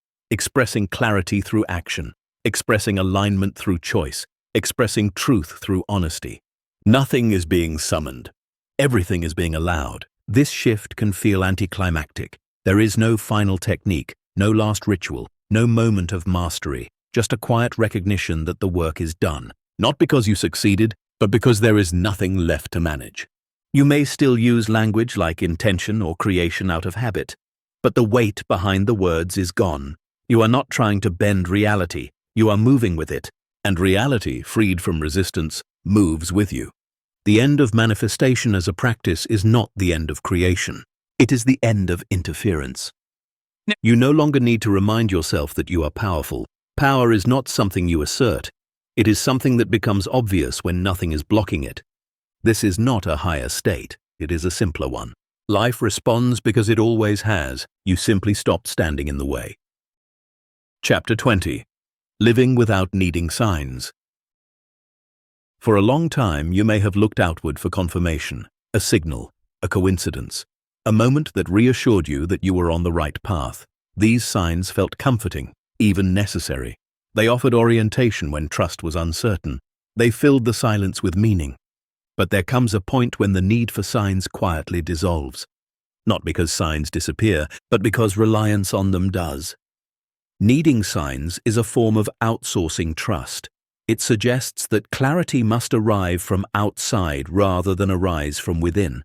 clarity through action, expressing alignment through choice, expressing truth through honesty. Nothing is being summoned. Everything is being allowed. This shift can feel anticlimactic. There is no final technique, no last ritual, no moment of mastery, just a quiet recognition that the work is done. Not because you succeeded, but because there is nothing left to manage. You may still use language like intention or creation out of habit, but the weight behind the words is gone. You are not trying to bend reality, you are moving with it, and reality, freed from resistance, moves with you. The end of manifestation as a practice is not the end of creation. It is the end of interference. You no longer need to remind yourself that you are powerful. Power is not something you assert. It is something that becomes obvious when nothing is blocking it. This is not a higher state. It is a simpler one. Life responds because it always has. You simply stopped standing in the way. Chapter 20. Living without needing signs. For a long time, you may have looked outward for confirmation, a signal, a coincidence, a moment that reassured you that you were on the right path. These signs felt comforting, even necessary. They offered orientation when trust was uncertain. They filled the silence with meaning. But there comes a point when the need for signs quietly dissolves. Not because signs disappear, but because reliance on them does. Needing signs is a form of outsourcing trust. It suggests that clarity must arrive from outside rather than arise from within.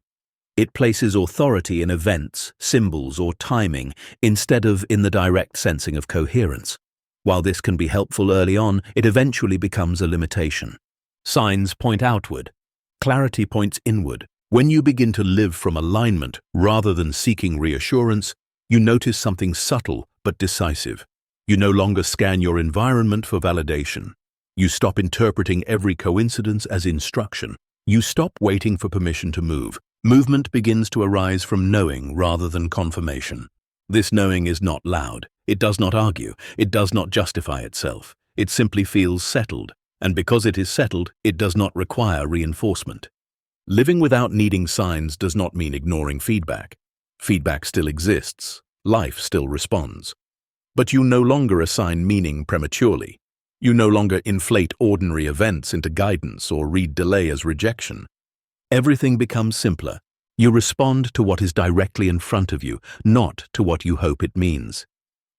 It places authority in events, symbols, or timing instead of in the direct sensing of coherence. While this can be helpful early on, it eventually becomes a limitation. Signs point outward. Clarity points inward. When you begin to live from alignment rather than seeking reassurance, you notice something subtle but decisive. You no longer scan your environment for validation. You stop interpreting every coincidence as instruction. You stop waiting for permission to move. Movement begins to arise from knowing rather than confirmation. This knowing is not loud. It does not argue. It does not justify itself. It simply feels settled. And because it is settled, it does not require reinforcement. Living without needing signs does not mean ignoring feedback. Feedback still exists. Life still responds. But you no longer assign meaning prematurely. You no longer inflate ordinary events into guidance or read delay as rejection. Everything becomes simpler. You respond to what is directly in front of you, not to what you hope it means.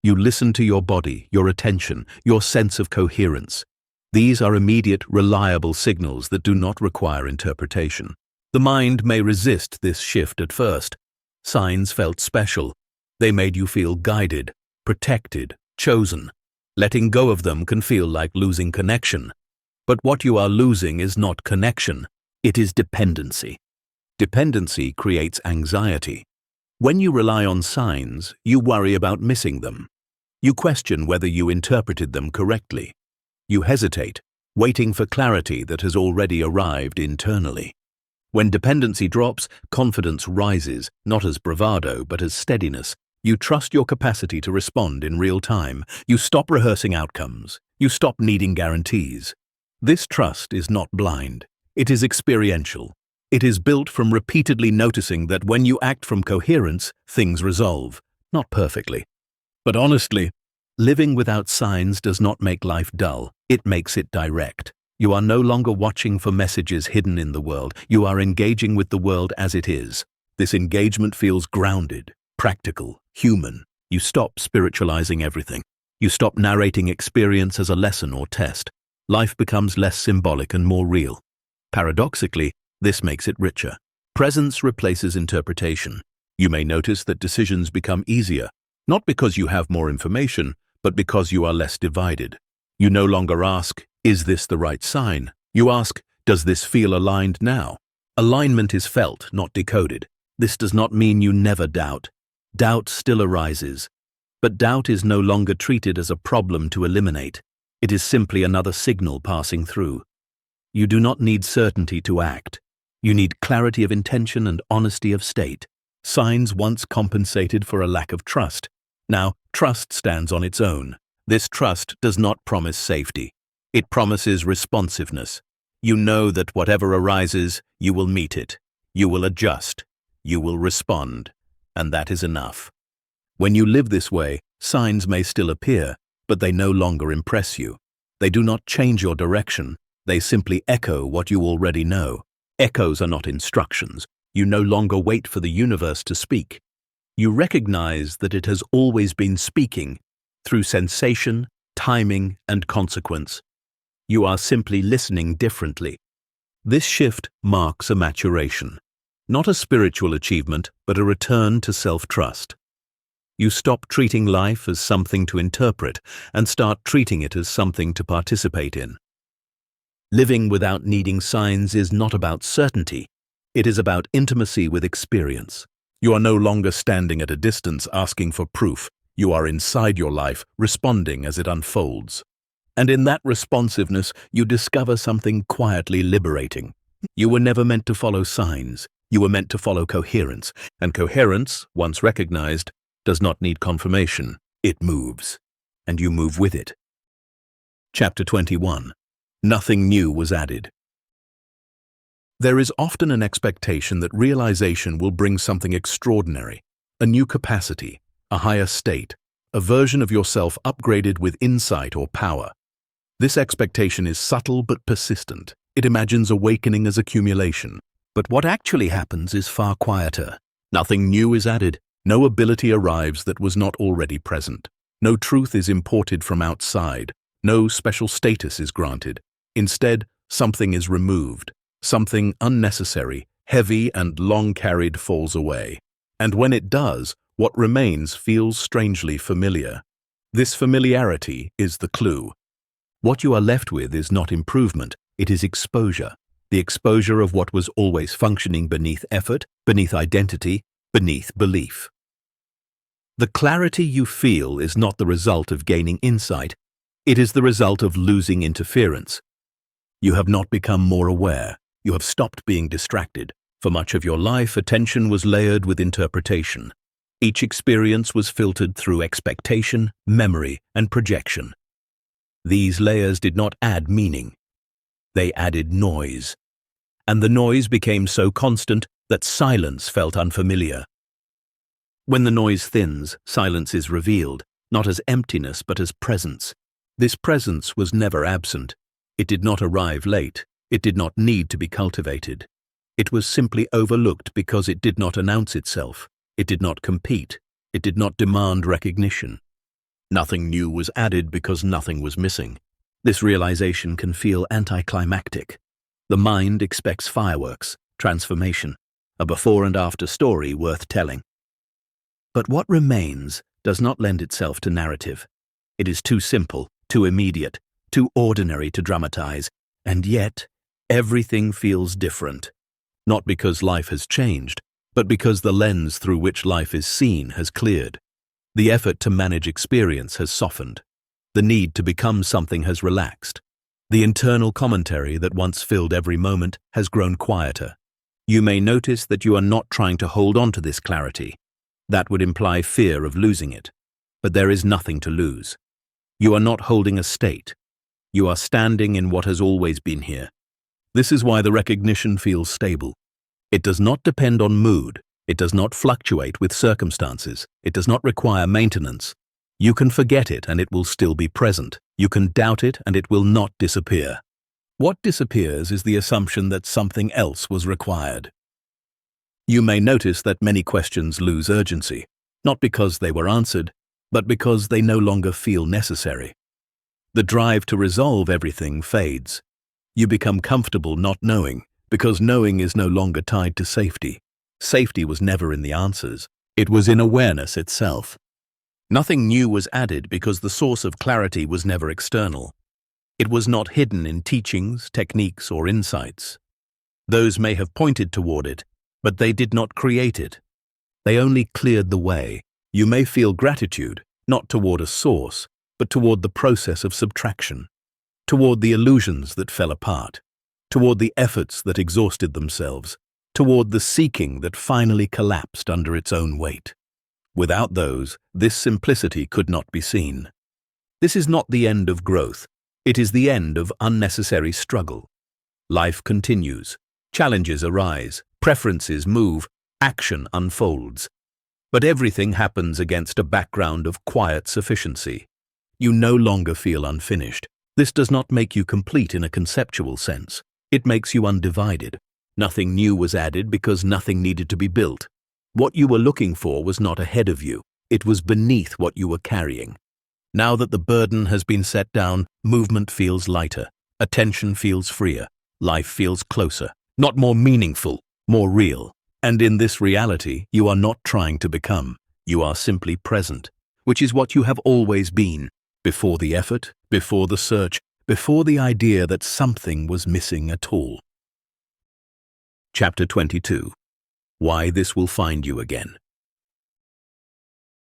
You listen to your body, your attention, your sense of coherence. These are immediate, reliable signals that do not require interpretation. The mind may resist this shift at first. Signs felt special. They made you feel guided, protected, chosen. Letting go of them can feel like losing connection. But what you are losing is not connection. It is dependency. Dependency creates anxiety. When you rely on signs, you worry about missing them. You question whether you interpreted them correctly. You hesitate, waiting for clarity that has already arrived internally. When dependency drops, confidence rises, not as bravado, but as steadiness. You trust your capacity to respond in real time. You stop rehearsing outcomes. You stop needing guarantees. This trust is not blind. It is experiential. It is built from repeatedly noticing that when you act from coherence, things resolve. Not perfectly. But honestly, living without signs does not make life dull. It makes it direct. You are no longer watching for messages hidden in the world. You are engaging with the world as it is. This engagement feels grounded, practical, human. You stop spiritualizing everything. You stop narrating experience as a lesson or test. Life becomes less symbolic and more real. Paradoxically, this makes it richer. Presence replaces interpretation. You may notice that decisions become easier, not because you have more information, but because you are less divided. You no longer ask, "Is this the right sign?" You ask, "Does this feel aligned now?" Alignment is felt, not decoded. This does not mean you never doubt. Doubt still arises. But doubt is no longer treated as a problem to eliminate. It is simply another signal passing through. You do not need certainty to act. You need clarity of intention and honesty of state. Signs once compensated for a lack of trust. Now, trust stands on its own. This trust does not promise safety. It promises responsiveness. You know that whatever arises, you will meet it. You will adjust. You will respond. And that is enough. When you live this way, signs may still appear, but they no longer impress you. They do not change your direction. They simply echo what you already know. Echoes are not instructions. You no longer wait for the universe to speak. You recognize that it has always been speaking through sensation, timing, and consequence. You are simply listening differently. This shift marks a maturation, not a spiritual achievement, but a return to self-trust. You stop treating life as something to interpret and start treating it as something to participate in. Living without needing signs is not about certainty. It is about intimacy with experience. You are no longer standing at a distance asking for proof. You are inside your life, responding as it unfolds. And in that responsiveness, you discover something quietly liberating. You were never meant to follow signs. You were meant to follow coherence. And coherence, once recognized, does not need confirmation. It moves. And you move with it. Chapter 21. Nothing new was added. There is often an expectation that realization will bring something extraordinary, a new capacity, a higher state, a version of yourself upgraded with insight or power. This expectation is subtle but persistent. It imagines awakening as accumulation. But what actually happens is far quieter. Nothing new is added. No ability arrives that was not already present. No truth is imported from outside. No special status is granted. Instead, something is removed. Something unnecessary, heavy and long carried falls away. And when it does, what remains feels strangely familiar. This familiarity is the clue. What you are left with is not improvement, it is exposure. The exposure of what was always functioning beneath effort, beneath identity, beneath belief. The clarity you feel is not the result of gaining insight, it is the result of losing interference. You have not become more aware. You have stopped being distracted. For much of your life, attention was layered with interpretation. Each experience was filtered through expectation, memory, and projection. These layers did not add meaning. They added noise. And the noise became so constant that silence felt unfamiliar. When the noise thins, silence is revealed, not as emptiness but as presence. This presence was never absent. It did not arrive late. It did not need to be cultivated. It was simply overlooked because it did not announce itself. It did not compete. It did not demand recognition. Nothing new was added because nothing was missing. This realization can feel anticlimactic. The mind expects fireworks, transformation, a before and after story worth telling. But what remains does not lend itself to narrative. It is too simple, too immediate, too ordinary to dramatize, and yet everything feels different. Not because life has changed, but because the lens through which life is seen has cleared. The effort to manage experience has softened. The need to become something has relaxed. The internal commentary that once filled every moment has grown quieter. You may notice that you are not trying to hold on to this clarity. That would imply fear of losing it. But there is nothing to lose. You are not holding a state. You are standing in what has always been here. This is why the recognition feels stable. It does not depend on mood. It does not fluctuate with circumstances. It does not require maintenance. You can forget it and it will still be present. You can doubt it and it will not disappear. What disappears is the assumption that something else was required. You may notice that many questions lose urgency, not because they were answered, but because they no longer feel necessary. The drive to resolve everything fades. You become comfortable not knowing, because knowing is no longer tied to safety. Safety was never in the answers. It was in awareness itself. Nothing new was added because the source of clarity was never external. It was not hidden in teachings, techniques, or insights. Those may have pointed toward it, but they did not create it. They only cleared the way. You may feel gratitude, not toward a source, but toward the process of subtraction, toward the illusions that fell apart, toward the efforts that exhausted themselves, toward the seeking that finally collapsed under its own weight. Without those, this simplicity could not be seen. This is not the end of growth. It is the end of unnecessary struggle. Life continues. Challenges arise. Preferences move. Action unfolds. But everything happens against a background of quiet sufficiency. You no longer feel unfinished. This does not make you complete in a conceptual sense. It makes you undivided. Nothing new was added because nothing needed to be built. What you were looking for was not ahead of you. It was beneath what you were carrying. Now that the burden has been set down, movement feels lighter. Attention feels freer. life feels closer, not more meaningful, more real. And in this reality, you are not trying to become, you are simply present, which is what you have always been, before the effort, before the search, before the idea that something was missing at all. Chapter 22. Why this will find you again.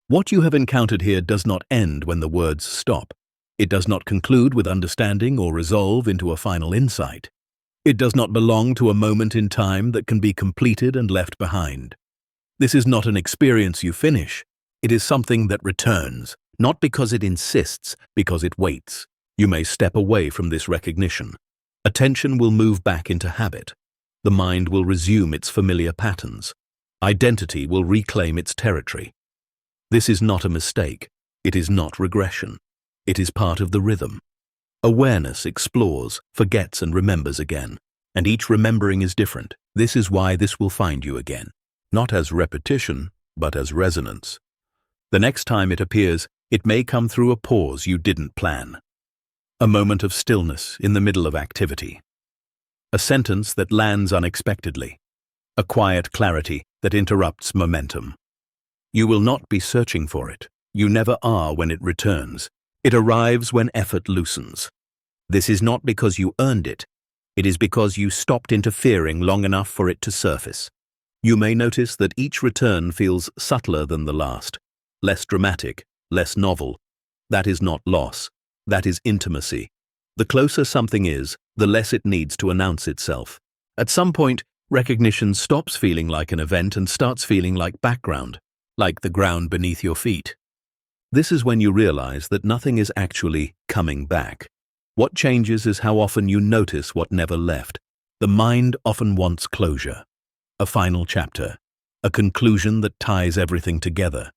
What you have encountered here does not end when the words stop. It does not conclude with understanding or resolve into a final insight. It does not belong to a moment in time that can be completed and left behind. This is not an experience you finish. It is something that returns, not because it insists, because it waits. You may step away from this recognition. Attention will move back into habit. The mind will resume its familiar patterns. Identity will reclaim its territory. This is not a mistake. It is not regression. It is part of the rhythm. Awareness explores, forgets, and remembers again. And each remembering is different. This is why this will find you again. Not as repetition, but as resonance. The next time it appears, it may come through a pause you didn't plan. A moment of stillness in the middle of activity. A sentence that lands unexpectedly. A quiet clarity that interrupts momentum. You will not be searching for it. You never are when it returns. It arrives when effort loosens. This is not because you earned it. It is because you stopped interfering long enough for it to surface. You may notice that each return feels subtler than the last, less dramatic, less novel. That is not loss. That is intimacy. The closer something is, the less it needs to announce itself. At some point, recognition stops feeling like an event and starts feeling like background, like the ground beneath your feet. This is when you realize that nothing is actually coming back. What changes is how often you notice what never left. The mind often wants closure, a final chapter, a conclusion that ties everything together.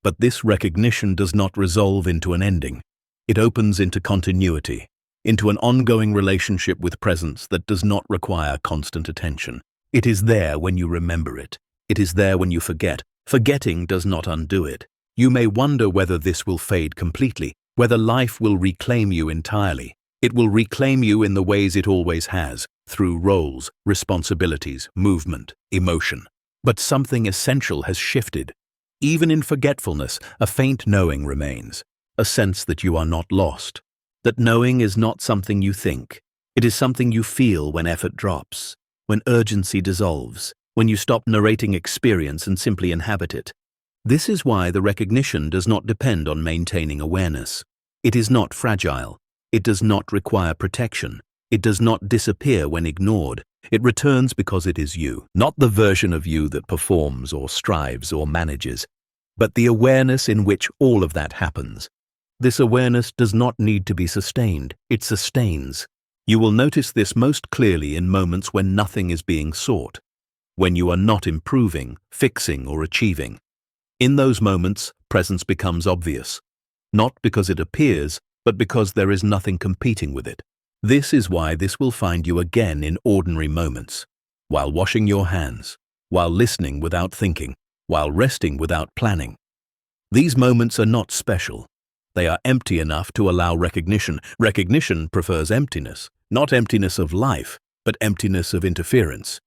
But this recognition does not resolve into an ending. It opens into continuity, into an ongoing relationship with presence that does not require constant attention. It is there when you remember it. It is there when you forget. Forgetting does not undo it. You may wonder whether this will fade completely, whether life will reclaim you entirely. It will reclaim you in the ways it always has, through roles, responsibilities, movement, emotion. But something essential has shifted. Even in forgetfulness, a faint knowing remains, a sense that you are not lost. That knowing is not something you think. It is something you feel when effort drops, when urgency dissolves, when you stop narrating experience and simply inhabit it. This is why the recognition does not depend on maintaining awareness. It is not fragile. It does not require protection. It does not disappear when ignored. It returns because it is you, not the version of you that performs or strives or manages, but the awareness in which all of that happens. This awareness does not need to be sustained. It sustains. You will notice this most clearly in moments when nothing is being sought, when you are not improving, fixing, or achieving. In those moments, presence becomes obvious, not because it appears, but because there is nothing competing with it. This is why this will find you again in ordinary moments, while washing your hands, while listening without thinking, while resting without planning. These moments are not special. They are empty enough to allow recognition. Recognition prefers emptiness, not emptiness of life, but emptiness of interference.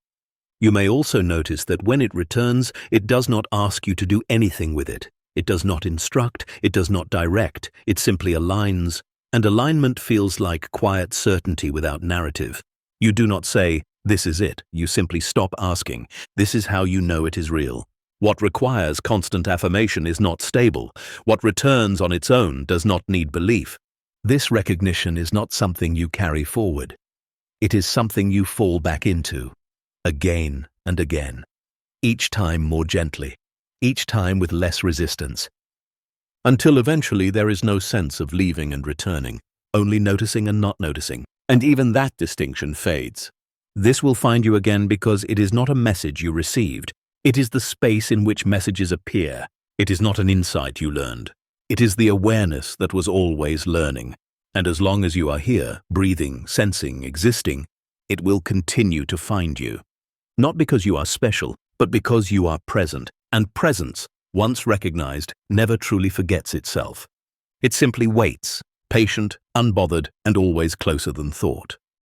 You may also notice that when it returns, it does not ask you to do anything with it. It does not instruct, it does not direct, it simply aligns, and alignment feels like quiet certainty without narrative. You do not say, "This is it." You simply stop asking. This is how you know it is real. What requires constant affirmation is not stable. What returns on its own does not need belief. This recognition is not something you carry forward. It is something you fall back into, again and again, each time more gently, each time with less resistance, until eventually there is no sense of leaving and returning, only noticing and not noticing, and even that distinction fades. This will find you again because it is not a message you received. It is the space in which messages appear. It is not an insight you learned. It is the awareness that was always learning. And as long as you are here, breathing, sensing, existing, it will continue to find you. Not because you are special, but because you are present. And presence, once recognized, never truly forgets itself. It simply waits, patient, unbothered, and always closer than thought.